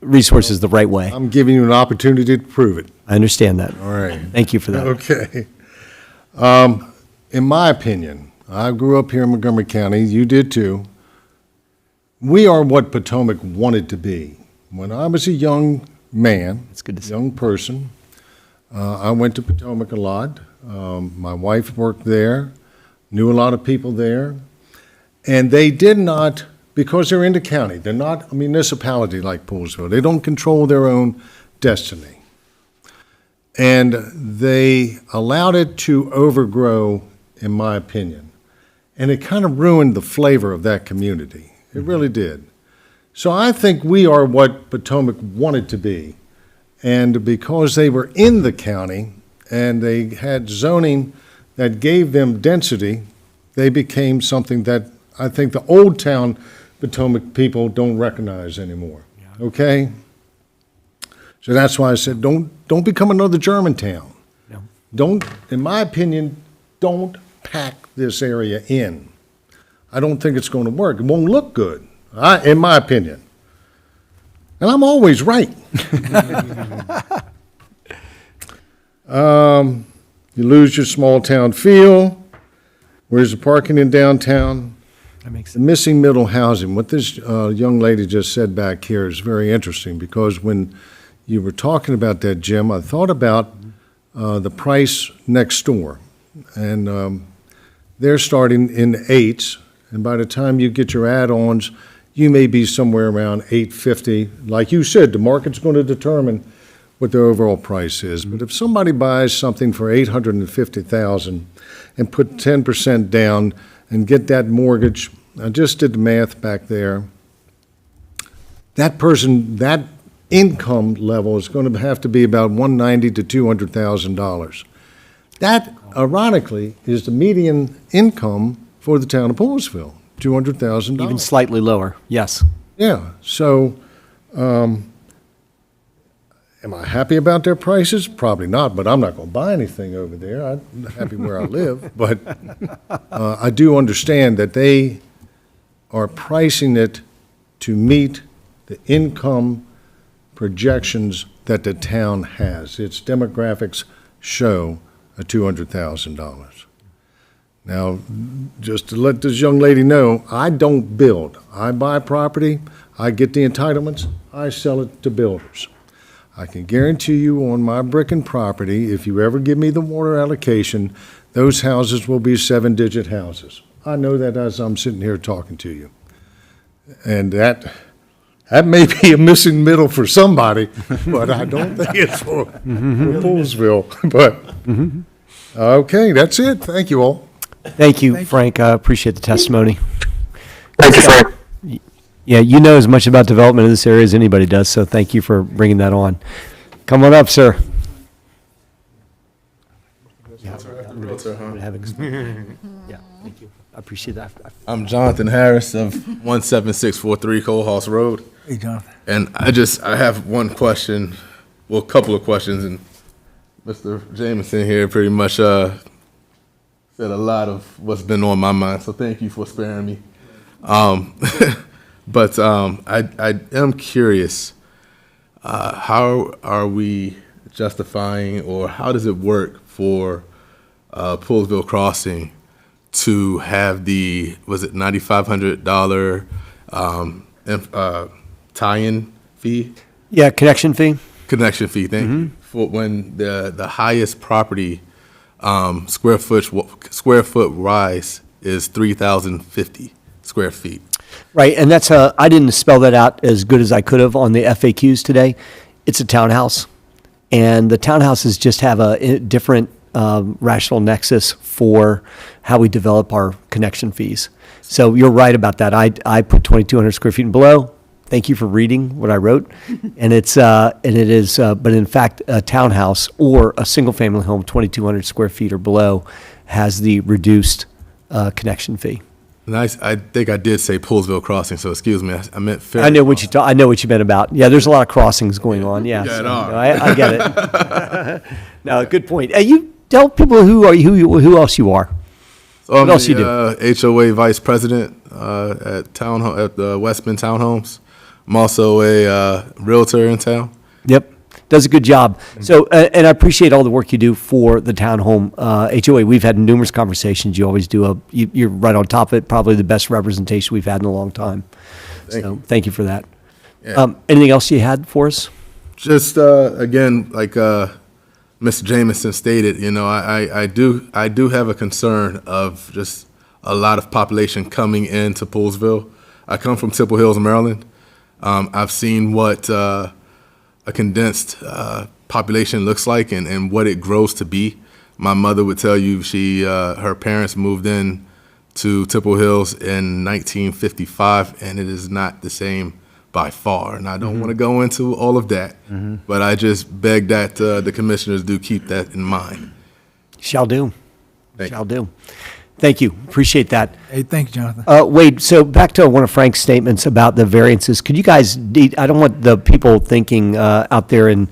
resources the right way. I'm giving you an opportunity to prove it. I understand that. All right. Thank you for that. Okay. In my opinion, I grew up here in Montgomery County. You did too. We are what Potomac wanted to be. When I was a young man, That's good to see. young person, I went to Potomac a lot. My wife worked there, knew a lot of people there, and they did not, because they're in the county, they're not a municipality like Poolesville. They don't control their own destiny. And they allowed it to overgrow, in my opinion. And it kind of ruined the flavor of that community. It really did. So I think we are what Potomac wanted to be. And because they were in the county and they had zoning that gave them density, they became something that I think the old town Potomac people don't recognize anymore. Okay? So that's why I said, don't become another Germantown. No. Don't, in my opinion, don't pack this area in. I don't think it's going to work. It won't look good. in my opinion. And I'm always right. You lose your small town feel. Where's the parking in downtown? That makes The missing middle housing, what this young lady just said back here is very interesting, because when you were talking about that, Jim, I thought about the price next door. And they're starting in 8s, and by the time you get your add-ons, you may be somewhere around $850. Like you said, the market's going to determine what the overall price is. But if somebody buys something for $850,000 and put 10% down and get that mortgage, I just did the math back there, that person, that income level is going to have to be about $190,000 to $200,000. That, ironically, is the median income for the town of Poolesville, $200,000. Even slightly lower, yes. Yeah, so, am I happy about their prices? Probably not, but I'm not going to buy anything over there. I'm happy where I live. But I do understand that they are pricing it to meet the income projections that the town has. Its demographics show a $200,000. Now, just to let this young lady know, I don't build. I buy property, I get the entitlements, I sell it to builders. I can guarantee you on my brick and property, if you ever give me the water allocation, those houses will be 7-digit houses. I know that as I'm sitting here talking to you. And that may be a missing middle for somebody, but I don't think it's for Poolesville. But, okay, that's it. Thank you all. Thank you, Frank. I appreciate the testimony. Thank you, Frank. Yeah, you know as much about development in this area as anybody does, so thank you for bringing that on. Come on up, sir. Yeah, thank you. I appreciate that. I'm Jonathan Harris of 17643 Coalhouse Road. Hey, Jonathan. And I have one question, well, a couple of questions, and Mr. Jameson here pretty much said a lot of what's been on my mind, so thank you for sparing me. But I am curious, how are we justifying, or how does it work for Poolesville Crossing to have the, was it $9,500 tie-in fee? Yeah, connection fee. Connection fee, thank you. For when the highest property square foot rise is 3,050 square feet. Right, and that's I didn't spell that out as good as I could have on the FAQs today. It's a townhouse, and the townhouses just have a different rational nexus for how we develop our connection fees. So you're right about that. I put 2,200 square feet and below. Thank you for reading what I wrote. And it is, but in fact, a townhouse or a single-family home, 2,200 square feet or below, has the reduced connection fee. And I think I did say Poolesville Crossing, so excuse me. I meant Ferry. I know what you meant about. Yeah, there's a lot of crossings going on. Yeah, Yeah, so, there are. I get it. No, good point. You tell people who else you are. So I'm What else you the HOA vice president at the Westman Townhomes. I'm also a realtor in town. Yep, does a good job. So, and I appreciate all the work you do for the townhome HOA. We've had numerous conversations. You always do you're right on top of it. Probably the best representation we've had in a long time. Thank you for that. Yeah. Anything else you had for us? Just again, like Mr. Jameson stated, I do have a concern of just a lot of population coming into Poolesville. I come from Temple Hills, Maryland. I've seen what a condensed population looks like and what it grows to be. My mother would tell you her parents moved in to Temple Hills in 1955, and it is not the same by far. And I don't want to go into all of that, but I just beg that the commissioners do keep that in mind. Shall do. Thank you. Shall do. Thank you. Appreciate that. Hey, thanks, Jonathan. Wade, so back to one of Frank's statements about the variances. Could you guys, I don't want the people thinking out there in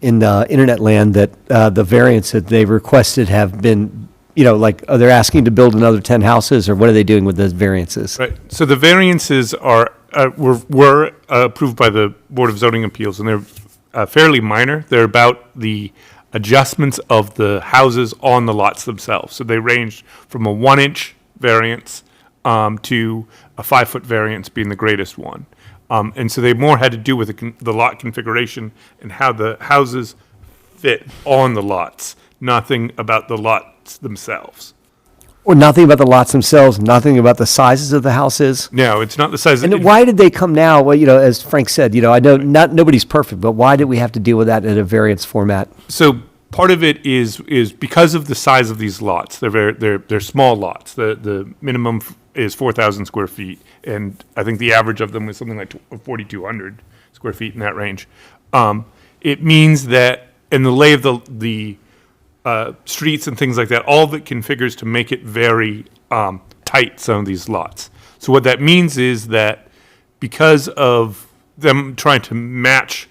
the internet land that the variance that they requested have been, they're asking to build another 10 houses, or what are they doing with those variances? Right. So the variances are were approved by the Board of Zoning Appeals, and they're fairly minor. They're about the adjustments of the houses on the lots themselves. So they ranged from a 1-inch variance to a 5-foot variance being the greatest one. And so they more had to do with the lot configuration and how the houses fit on the lots, nothing about the lots themselves. Or nothing about the lots themselves, nothing about the sizes of the houses? No, it's not the size. And why did they come now? Well, as Frank said, I know nobody's perfect, but why did we have to deal with that in a variance format? So part of it is because of the size of these lots. They're small lots. The minimum is 4,000 square feet, and I think the average of them was something like 4,200 square feet in that range. It means that in the lay of the streets and things like that, all of it configures to make it very tight, some of these lots. So what that means is that because of them trying to match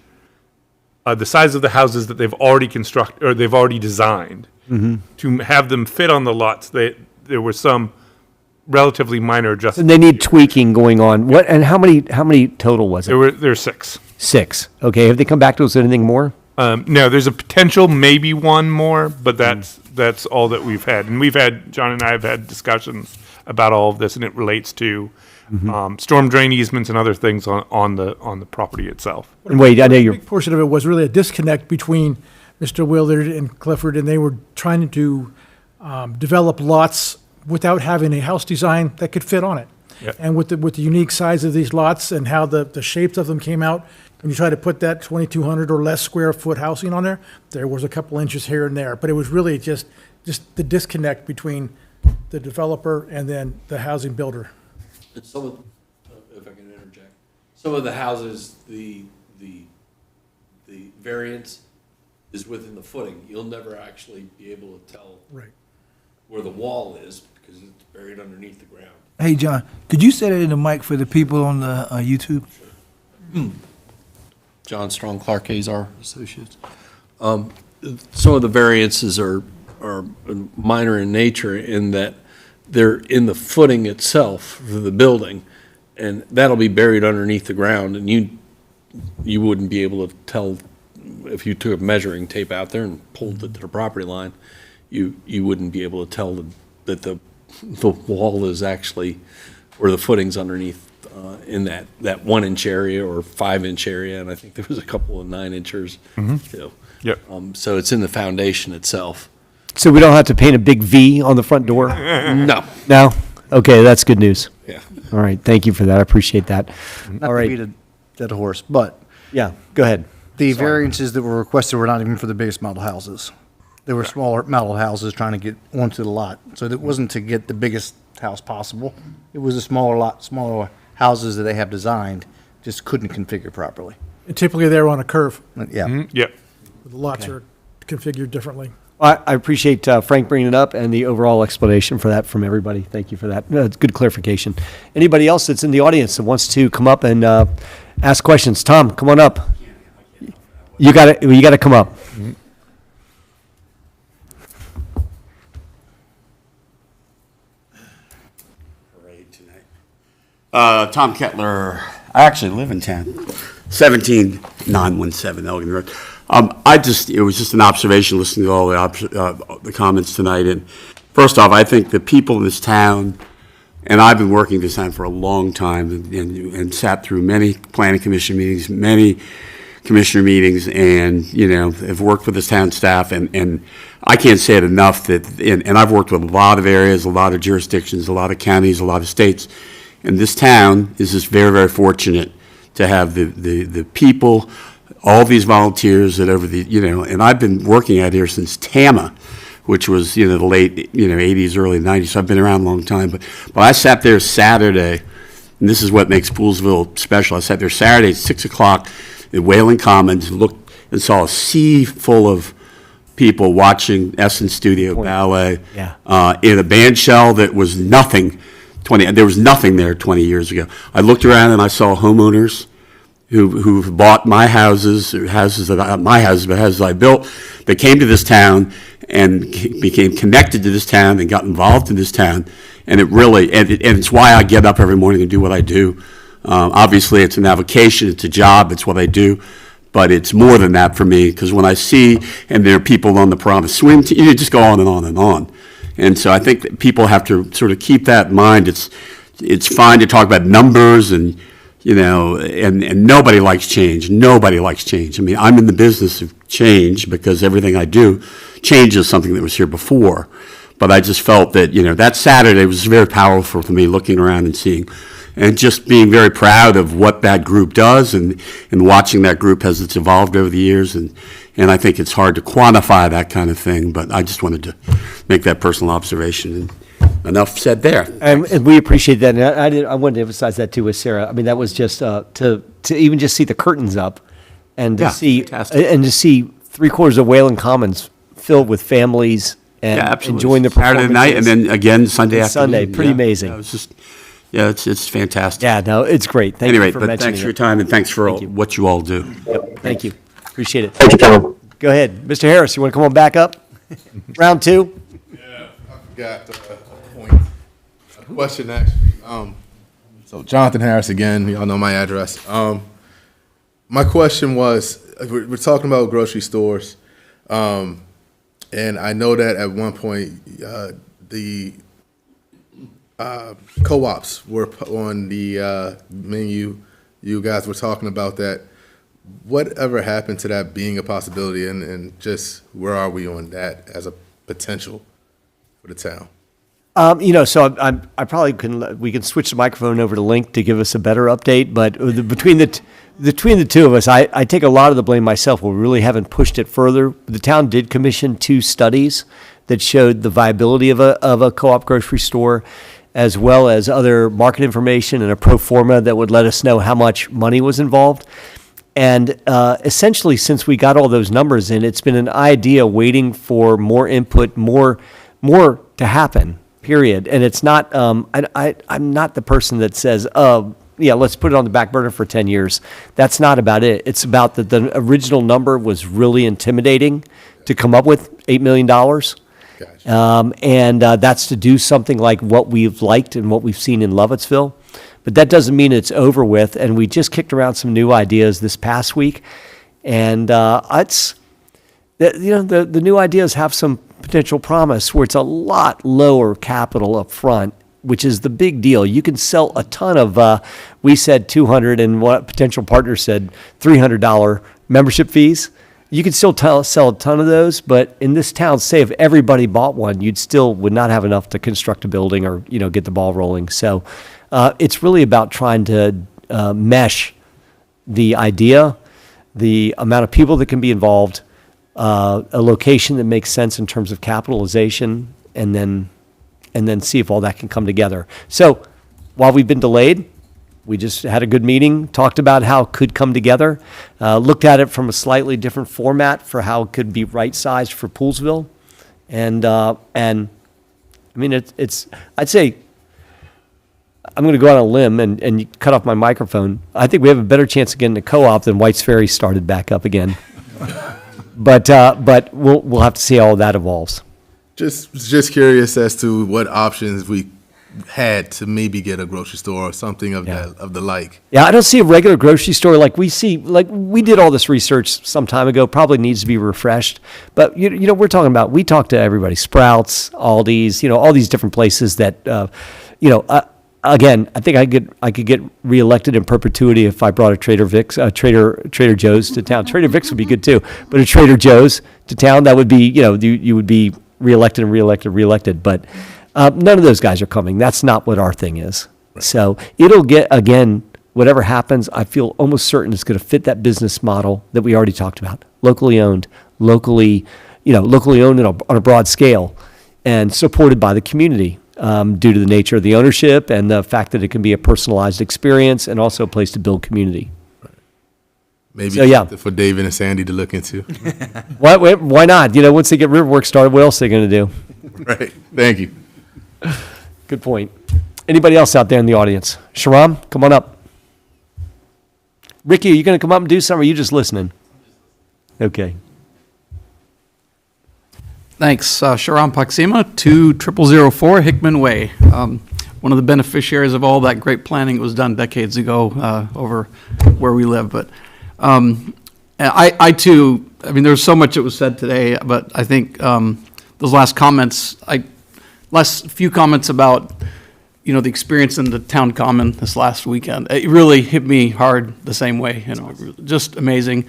the size of the houses that they've already constructed or they've already designed to have them fit on the lots, there were some relatively minor adjustments. And they need tweaking going on. What and how many total was it? There were 6. 6. Okay. Have they come back to us with anything more? No, there's a potential, maybe one more, but that's all that we've had. And John and I have had discussions about all of this, and it relates to storm drain easements and other things on the property itself. And wait, I know A you're. big portion of it was really a disconnect between Mr. Willard and Clifford, and they were trying to develop lots without having a house design that could fit on it. Yep. And with the unique size of these lots and how the shapes of them came out, when you try to put that 2,200 or less square foot housing on there was a couple inches here and there. But it was really just the disconnect between the developer and then the housing builder. And some of, if I can interject, some of the houses, the variance is within the footing. You'll never actually be able to tell Right. where the wall is because it's buried underneath the ground. Hey, John, could you say that in the mic for the people on the YouTube? John Strong, Clark Azar Associates. Some of the variances are minor in nature in that they're in the footing itself for the building, and that'll be buried underneath the ground, and you wouldn't be able to tell if you took a measuring tape out there and pulled it to the property line. You wouldn't be able to tell that the wall is actually, or the footing's underneath in that 1-inch area or 5-inch area, and I think there was a couple of 9-inchers too. Yep. So it's in the foundation itself. So we don't have to paint a big V on the front door? No. No? Okay, that's good news. Yeah. All right, thank you for that. I appreciate that. Not All to right. beat a dead horse, but Yeah, go ahead. the variances that were requested were not even for the biggest model houses. They were smaller model houses trying to get onto the lot. So it wasn't to get the biggest house possible. It was a smaller lot, smaller houses that they have designed, just couldn't configure properly. And typically they're on a curve. Yeah. Yep. The lots are configured differently. I appreciate Frank bringing it up and the overall explanation for that from everybody. Thank you for that. It's good clarification. Anybody else that's in the audience that wants to come up and ask questions? Tom, come on up. You got to come up. Tom Kettler. I actually live in town. 17917 Elgin Road. It was just an observation listening to all the comments tonight. And first off, I think the people in this town, and I've been working this town for a long time and sat through many planning commission meetings, many commissioner meetings, and, have worked with this town staff. And I can't say it enough and I've worked with a lot of areas, a lot of jurisdictions, a lot of counties, a lot of states. And this town is just very, very fortunate to have the people, all these volunteers that and I've been working out here since TAMA, which was, the late, 80s, early 90s. So I've been around a long time. But I sat there Saturday, and this is what makes Poolesville special. I sat there Saturday at 6 o'clock at Wayland Commons, looked and saw a sea full of people watching Essen Studio Ballet in a band shell that was nothing. There was nothing there 20 years ago. I looked around and I saw homeowners who bought my houses, or houses that I built, that came to this town and became connected to this town and got involved in this town. And it really, and it's why I get up every morning and do what I do. Obviously, it's an avocation, it's a job, it's what I do, but it's more than that for me, because when I see, and there are people on the Promise swim team, you just go on and on and on. And so I think that people have to sort of keep that in mind. It's fine to talk about numbers and, you know, and nobody likes change. Nobody likes change. I mean, I'm in the business of change because everything I do changes something that was here before. But I just felt that, you know, that Saturday was very powerful for me, looking around and seeing, and just being very proud of what that group does, and watching that group as it's evolved over the years. And I think it's hard to quantify that kind of thing, but I just wanted to make that personal observation. And enough said there. And we appreciate that. And I wanted to emphasize that too with Sarah. I mean, that was just to even just see the curtains up, and to see three-quarters of Wayland Commons filled with families and enjoying the performances. Saturday night, and then again Sunday afternoon. Sunday, pretty amazing. It was just, it's fantastic. Yeah, no, it's great. Thank you for mentioning it. Thanks for your time, and thanks for what you all do. Yep, thank you. Appreciate it. Thank you, gentlemen. Go ahead. Mr. Harris, you want to come on back up? Round two? Yeah, I forgot a point. A question, actually. So Jonathan Harris again, y'all know my address. My question was, we're talking about grocery stores, and I know that at one point, the co-ops were on the menu. You guys were talking about that. Whatever happened to that being a possibility, and just where are we on that as a potential for the town? You know, so I probably we can switch the microphone over to Link to give us a better update. But between the two of us, I take a lot of the blame myself. We really haven't pushed it further. The town did commission 2 studies that showed the viability of a co-op grocery store, as well as other market information and a pro forma that would let us know how much money was involved. And essentially, since we got all those numbers in, it's been an idea waiting for more input, more to happen, period. And it's not, I'm not the person that says, yeah, let's put it on the back burner for 10 years. That's not about it. It's about that the original number was really intimidating to come up with, $8 million. Gotcha. And that's to do something like what we've liked and what we've seen in Lovettsville. But that doesn't mean it's over with, and we just kicked around some new ideas this past week, and the new ideas have some potential promise where it's a lot lower capital up front, which is the big deal. You can sell a ton of, we said $200, and what potential partner said $300 membership fees. You could still sell a ton of those, but in this town, say if everybody bought one, would not have enough to construct a building or get the ball rolling. So. It's really about trying to mesh the idea, the amount of people that can be involved, a location that makes sense in terms of capitalization, and then see if all that can come together. So while we've been delayed, we just had a good meeting, talked about how it could come together, looked at it from a slightly different format for how it could be right-sized for Poolesville. And I mean, I'd say, I'm going to go on a limb and you cut off my microphone. I think we have a better chance of getting a co-op than White's Ferry started back up again. But we'll have to see how all that evolves. Just curious as to what options we had to maybe get a grocery store or something of the like. Yeah, I don't see a regular grocery store like we see. Like we did all this research some time ago. Probably needs to be refreshed. But we're talking about. We talk to everybody: Sprouts, Aldi's, all these different places that Again, I think I could get reelected in perpetuity if I brought a Trader Joe's to town. Trader Vic's would be good too, but a Trader Joe's to town, that would be, you would be reelected and reelected. But none of those guys are coming. That's not what our thing is. Right. So it'll get, again, whatever happens, I feel almost certain it's going to fit that business model that we already talked about. Locally owned on a broad scale, and supported by the community. Due to the nature of the ownership and the fact that it can be a personalized experience and also a place to build community. Right. Maybe for David and Sandy to look into. Why not? Once they get Riverworks started, what else are they going to do? Right. Thank you. Good point. Anybody else out there in the audience? Sharam, come on up. Ricky, are you going to come up and do something, or are you just listening? Okay. Thanks. Sharam Paxima, 20004 Hickman Way. one of the beneficiaries of all that great planning that was done decades ago over where we live. But I too, I mean, there's so much that was said today, but I think those last comments, few comments about, the experience in the town common this last weekend. It really hit me hard the same way, just amazing.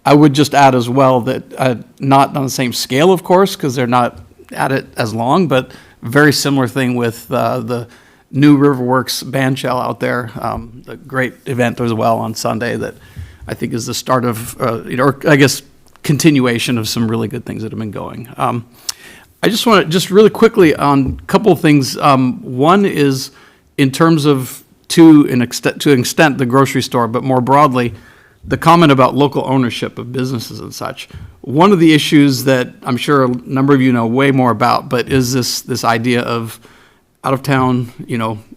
I would just add as well that not on the same scale, of course, because they're not at it as long, but very similar thing with the new Riverworks band shell out there, a great event as well on Sunday that I think is the start of, or I guess continuation of some really good things that have been going. I just want to just really quickly on a couple of things. One is in terms of to an extent the grocery store, but more broadly, the comment about local ownership of businesses and such. One of the issues that I'm sure a number of you know way more about, but is this idea of out of town,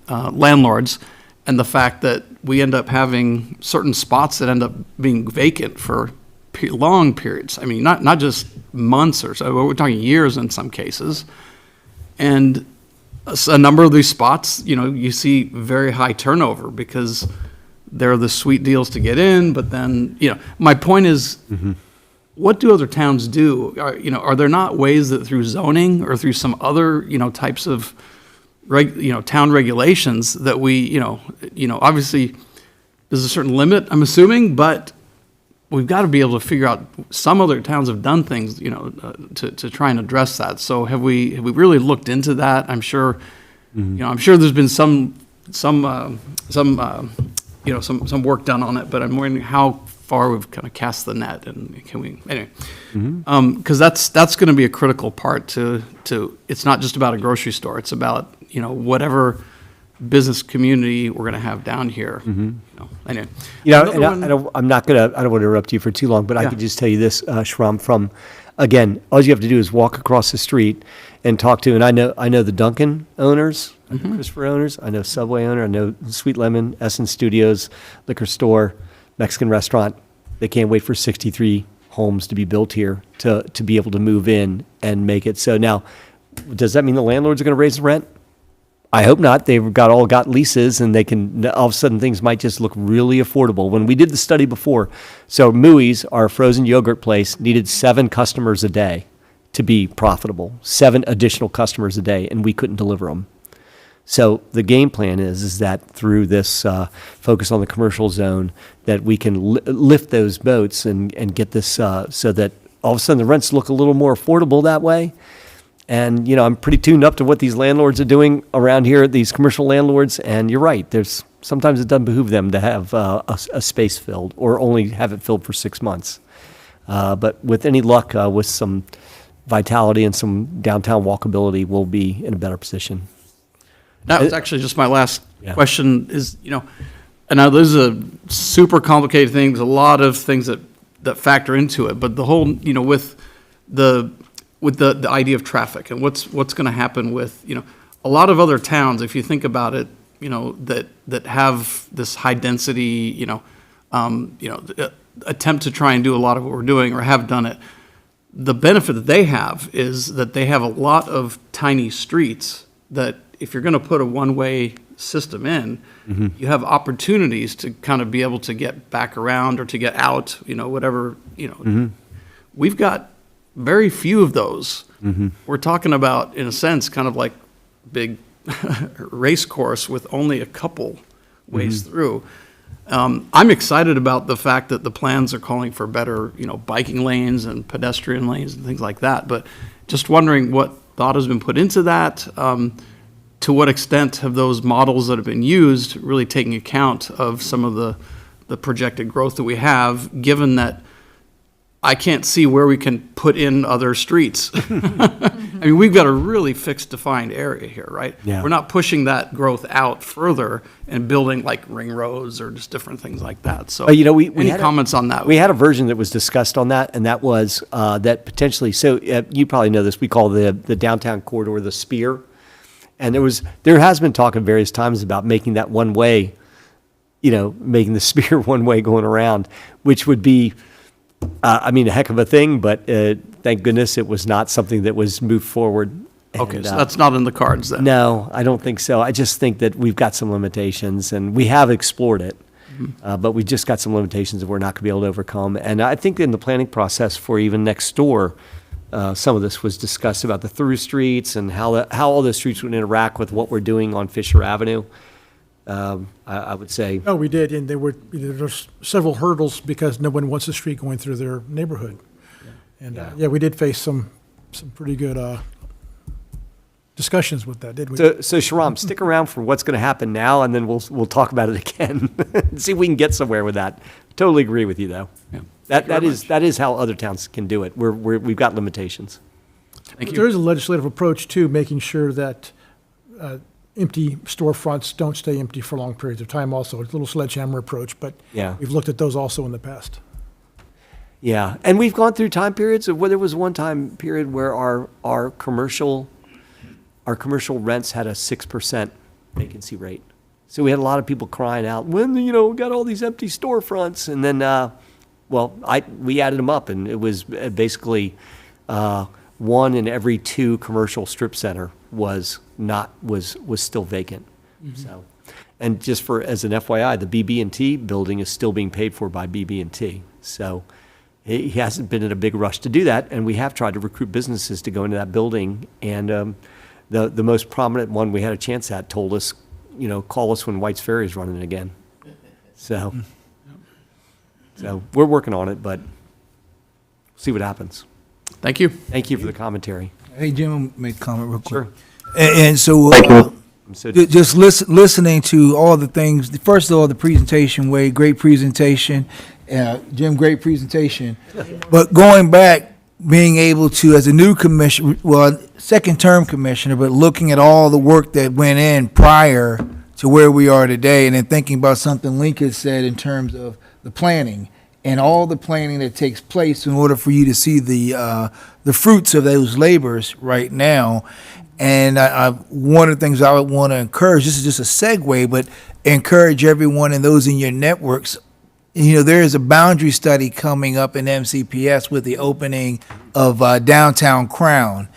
landlords, and the fact that we end up having certain spots that end up being vacant for long periods. I mean, not just months or so, we're talking years in some cases. And a number of these spots, you see very high turnover because they're the sweet deals to get in, but then, my point is, what do other towns do? Are there not ways that through zoning or through some other, types of, town regulations that we, obviously there's a certain limit, I'm assuming, but we've got to be able to figure out, some other towns have done things, to try and address that. So have we really looked into that? I'm sure, I'm sure there's been some work done on it, but I'm wondering how far we've kind of cast the net, and can we, anyway. Because that's going to be a critical part to, it's not just about a grocery store, it's about, whatever business community we're going to have down here. Anyway. I don't want to interrupt you for too long, but I could just tell you this, Shram, from, again, all you have to do is walk across the street and talk to, and I know the Dunkin' owners, I know Christopher owners, I know Subway owner, I know Sweet Lemon, Essence Studios, liquor store, Mexican restaurant. They can't wait for 63 homes to be built here to be able to move in and make it. So now, does that mean the landlords are going to raise the rent? I hope not. They've got leases, and they can, all of a sudden things might just look really affordable. When we did the study before, so Mooey's, our frozen yogurt place, needed 7 customers a day to be profitable, 7 additional customers a day, and we couldn't deliver them. So the game plan is that through this focus on the commercial zone, that we can lift those boats and get this so that all of a sudden the rents look a little more affordable that way. And, I'm pretty tuned up to what these landlords are doing around here, these commercial landlords. And you're right, sometimes it doesn't behoove them to have a space filled or only have it filled for 6 months. But with any luck, with some vitality and some downtown walkability, we'll be in a better position. That was actually just my last question is, and now this is a super complicated thing. There's a lot of things that factor into it, but the whole, with the idea of traffic and what's going to happen with, a lot of other towns, if you think about it, that have this high density, attempt to try and do a lot of what we're doing or have done it. The benefit that they have is that they have a lot of tiny streets that if you're going to put a one-way system in, you have opportunities to kind of be able to get back around or to get out, whatever, We've got very few of those. We're talking about, in a sense, kind of like big race course with only a couple ways through. I'm excited about the fact that the plans are calling for better, biking lanes and pedestrian lanes and things like that. But just wondering what thought has been put into that. To what extent have those models that have been used really taking account of some of the projected growth that we have, given that I can't see where we can put in other streets. I mean, we've got a really fixed, defined area here, right? Yeah. We're not pushing that growth out further and building like ring roads or just different things like that. So, we any had comments on that? We had a version that was discussed on that, and that was that potentially. So you probably know this. We call the downtown corridor the Spear, and there has been talk at various times about making that one way. Making the Spear one way going around, which would be. A heck of a thing, but thank goodness it was not something that was moved forward. Okay, And, so that's not in the cards then? No, I don't think so. I just think that we've got some limitations, and we have explored it. But we just got some limitations that we're not going to be able to overcome. And I think in the planning process for even next door, some of this was discussed about the through streets and how all the streets would interact with what we're doing on Fisher Avenue. I would say. No, we did, and there's several hurdles because no one wants a street going through their neighborhood. And, yeah, we did face some pretty good discussions with that, didn't we? So Sharam, stick around for what's going to happen now, and then we'll talk about it again. See if we can get somewhere with that. Totally agree with you, though. Yeah. That is how other towns can do it. We've got limitations. Thank you. There is a legislative approach too, making sure that empty storefronts don't stay empty for long periods of time also. It's a little sledgehammer approach, but Yeah. we've looked at those also in the past. Yeah, and we've gone through time periods of where there was one time period where our commercial rents had a 6% vacancy rate. So we had a lot of people crying out, when, got all these empty storefronts. And then, we added them up, and it was basically 1 in every 2 commercial strip center was still vacant. So, and just as an FYI, the BB&T building is still being paid for by BB&T. So he hasn't been in a big rush to do that, and we have tried to recruit businesses to go into that building. And the most prominent one we had a chance at told us, call us when White's Ferry is running again. So we're working on it, but see what happens. Thank you. Thank you for the commentary. Hey, Jim, I'll make a comment real quick. Sure. And so, just listening to all the things, first of all, the presentation, Wade, great presentation. Jim, great presentation. But going back, being able to, as a new commissioner, second-term commissioner, but looking at all the work that went in prior to where we are today, and then thinking about something Lincoln said in terms of the planning and all the planning that takes place in order for you to see the fruits of those labors right now. And one of the things I would want to encourage, this is just a segue, but encourage everyone and those in your networks. There is a boundary study coming up in MCPS with the opening of Downtown Crown.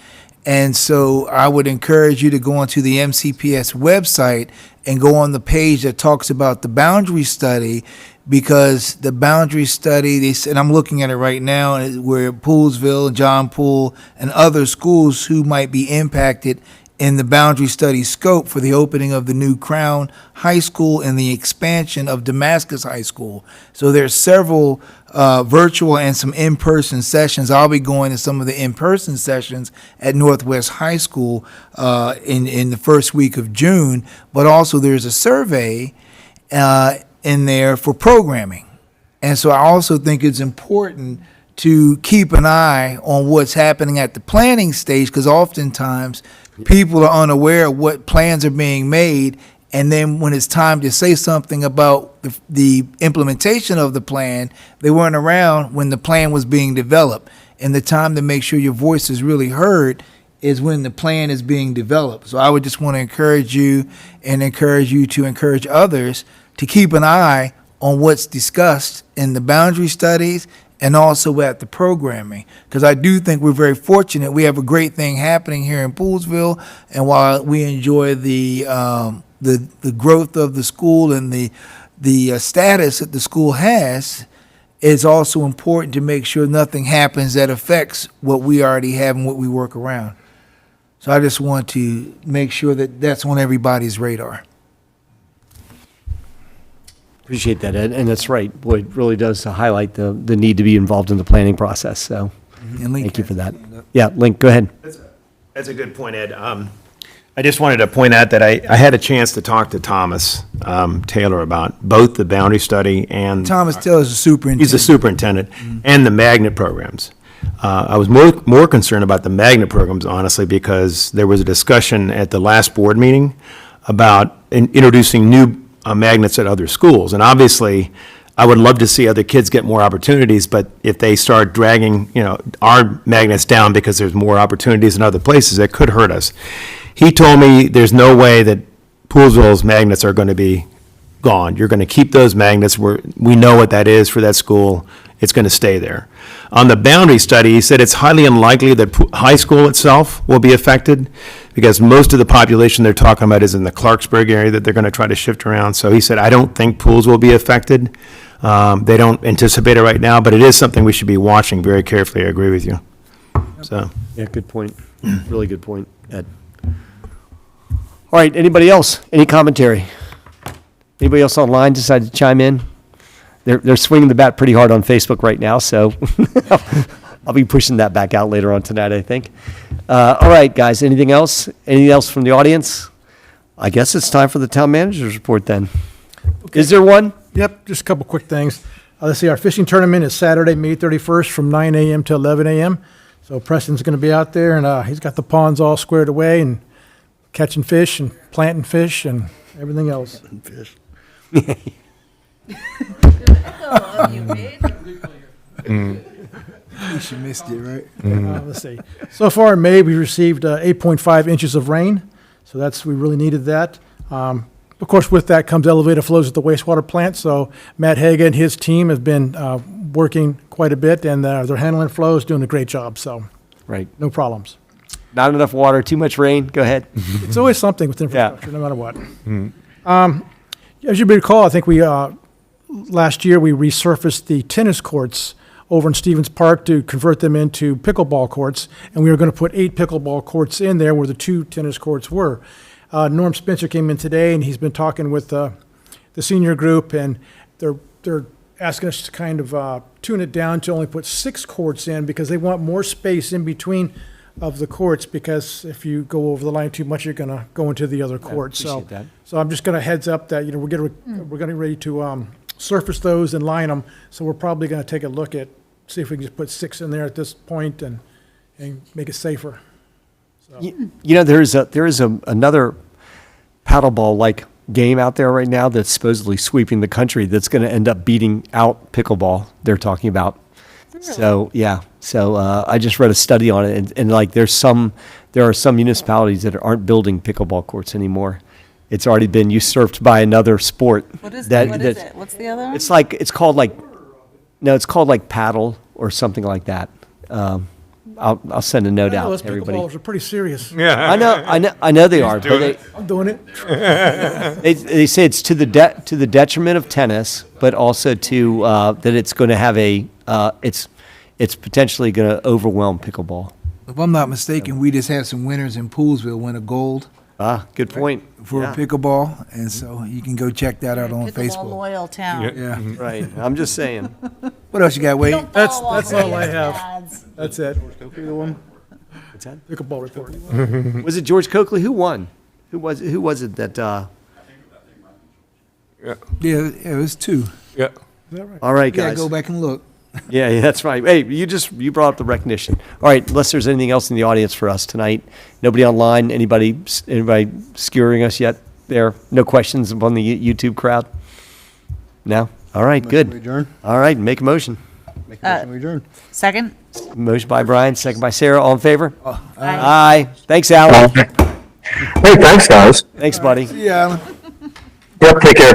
And so I would encourage you to go onto the MCPS website and go on the page that talks about the boundary study, because the boundary study, and I'm looking at it right now, where Poolesville, John Poole, and other schools who might be impacted in the boundary study scope for the opening of the new Crown High School and the expansion of Damascus High School. So there's several virtual and some in-person sessions. I'll be going to some of the in-person sessions at Northwest High School in the first week of June, but also there's a survey in there for programming. And so I also think it's important to keep an eye on what's happening at the planning stage, because oftentimes people are unaware of what plans are being made, and then when it's time to say something about the implementation of the plan, they weren't around when the plan was being developed. And the time to make sure your voice is really heard is when the plan is being developed. So I would just want to encourage you to encourage others to keep an eye on what's discussed in the boundary studies and also at the programming, because I do think we're very fortunate. We have a great thing happening here in Poolesville, and while we enjoy the growth of the school and the status that the school has, it's also important to make sure nothing happens that affects what we already have and what we work around. So I just want to make sure that that's on everybody's radar. Appreciate that, Ed, and that's right. Boy, it really does highlight the need to be involved in the planning process, so thank you for that. Yeah, Link, go ahead. That's a good point, Ed. I just wanted to point out that I had a chance to talk to Thomas Taylor about both the boundary study and... Thomas Taylor is the superintendent. He's the superintendent, and the magnet programs. I was more concerned about the magnet programs, honestly, because there was a discussion at the last board meeting about introducing new magnets at other schools. And obviously, I would love to see other kids get more opportunities, but if they start dragging, our magnets down because there's more opportunities in other places, it could hurt us. He told me there's no way that Poolesville's magnets are going to be gone. You're going to keep those magnets. We know what that is for that school. It's going to stay there. On the boundary study, he said it's highly unlikely that high school itself will be affected because most of the population they're talking about is in the Clarksburg area that they're going to try to shift around. So he said, I don't think pools will be affected. They don't anticipate it right now, but it is something we should be watching very carefully. I agree with you. So. Yeah, good point. Really good point, Ed. All right, anybody else? Any commentary? Anybody else online decide to chime in? They're swinging the bat pretty hard on Facebook right now, so I'll be pushing that back out later on tonight, I think. All right, guys, anything else? Anything else from the audience? I guess it's time for the town manager's report then. Okay. Is there one? Yep, just a couple quick things. Let's see, our fishing tournament is Saturday, May 31st from 9 a.m. to 11 a.m. So Preston's going to be out there, and he's got the ponds all squared away and catching fish and planting fish and everything else. You missed it, right? Let's see. So far in May, we received 8.5 inches of rain, so we really needed that. Of course, with that comes elevated flows at the wastewater plant, so Matt Haga and his team have been working quite a bit, and they're handling flows, doing a great job, so Right. no problems. Not enough water, too much rain? Go ahead. It's always something with infrastructure, no matter what. Mm-hmm. As you may recall, I think last year we resurfaced the tennis courts over in Stevens Park to convert them into pickleball courts, and we were going to put 8 pickleball courts in there where the 2 tennis courts were. Norm Spencer came in today, and he's been talking with the senior group, and they're asking us to kind of tune it down to only put 6 courts in because they want more space in between of the courts, because if you go over the line too much, you're going to go into the other courts. appreciate that. So I'm just going to heads up that, we're getting ready to surface those and line them. So we're probably going to take a look at, see if we can just put 6 in there at this point and make it safer. So. There is another paddleball-like game out there right now that's supposedly sweeping the country that's going to end up beating out pickleball, they're talking about. So, yeah. So I just read a study on it, and like there are some municipalities that aren't building pickleball courts anymore. It's already been usurped by another sport. What is it? What's the other one? It's called like paddle or something like that. I'll send a note out Those to everybody. pickleballers are pretty serious. Yeah. I know they are, but I'm doing it. they say it's to the detriment of tennis, but also to that it's going to have it's potentially going to overwhelm pickleball. If I'm not mistaken, we just had some winners in Poolesville win a gold Ah, good point. for Yeah. pickleball, and so you can go check that out on Pickleball Facebook. loyal town. Yeah. Right. I'm just saying. What else you got, Wade? That's all I have. That's it. What's that? Pickleball report. Was it George Coakley? Who won? Who was it that? Yeah, it was 2. Yeah. All right, Yeah, guys. go back and look. Yeah, that's right. Hey, you brought up the recognition. All right, unless there's anything else in the audience for us tonight. Nobody online? Anybody skewering us yet? There, no questions upon the YouTube crowd. No. All right, Motion good. to adjourn. All right, make a motion. Make a motion to adjourn. Second? Motion by Brian, second by Sarah. All in favor? Aye. Aye. Thanks, Alan. Hey, thanks, guys. Thanks, buddy. Yeah, Alan. Yep, take care.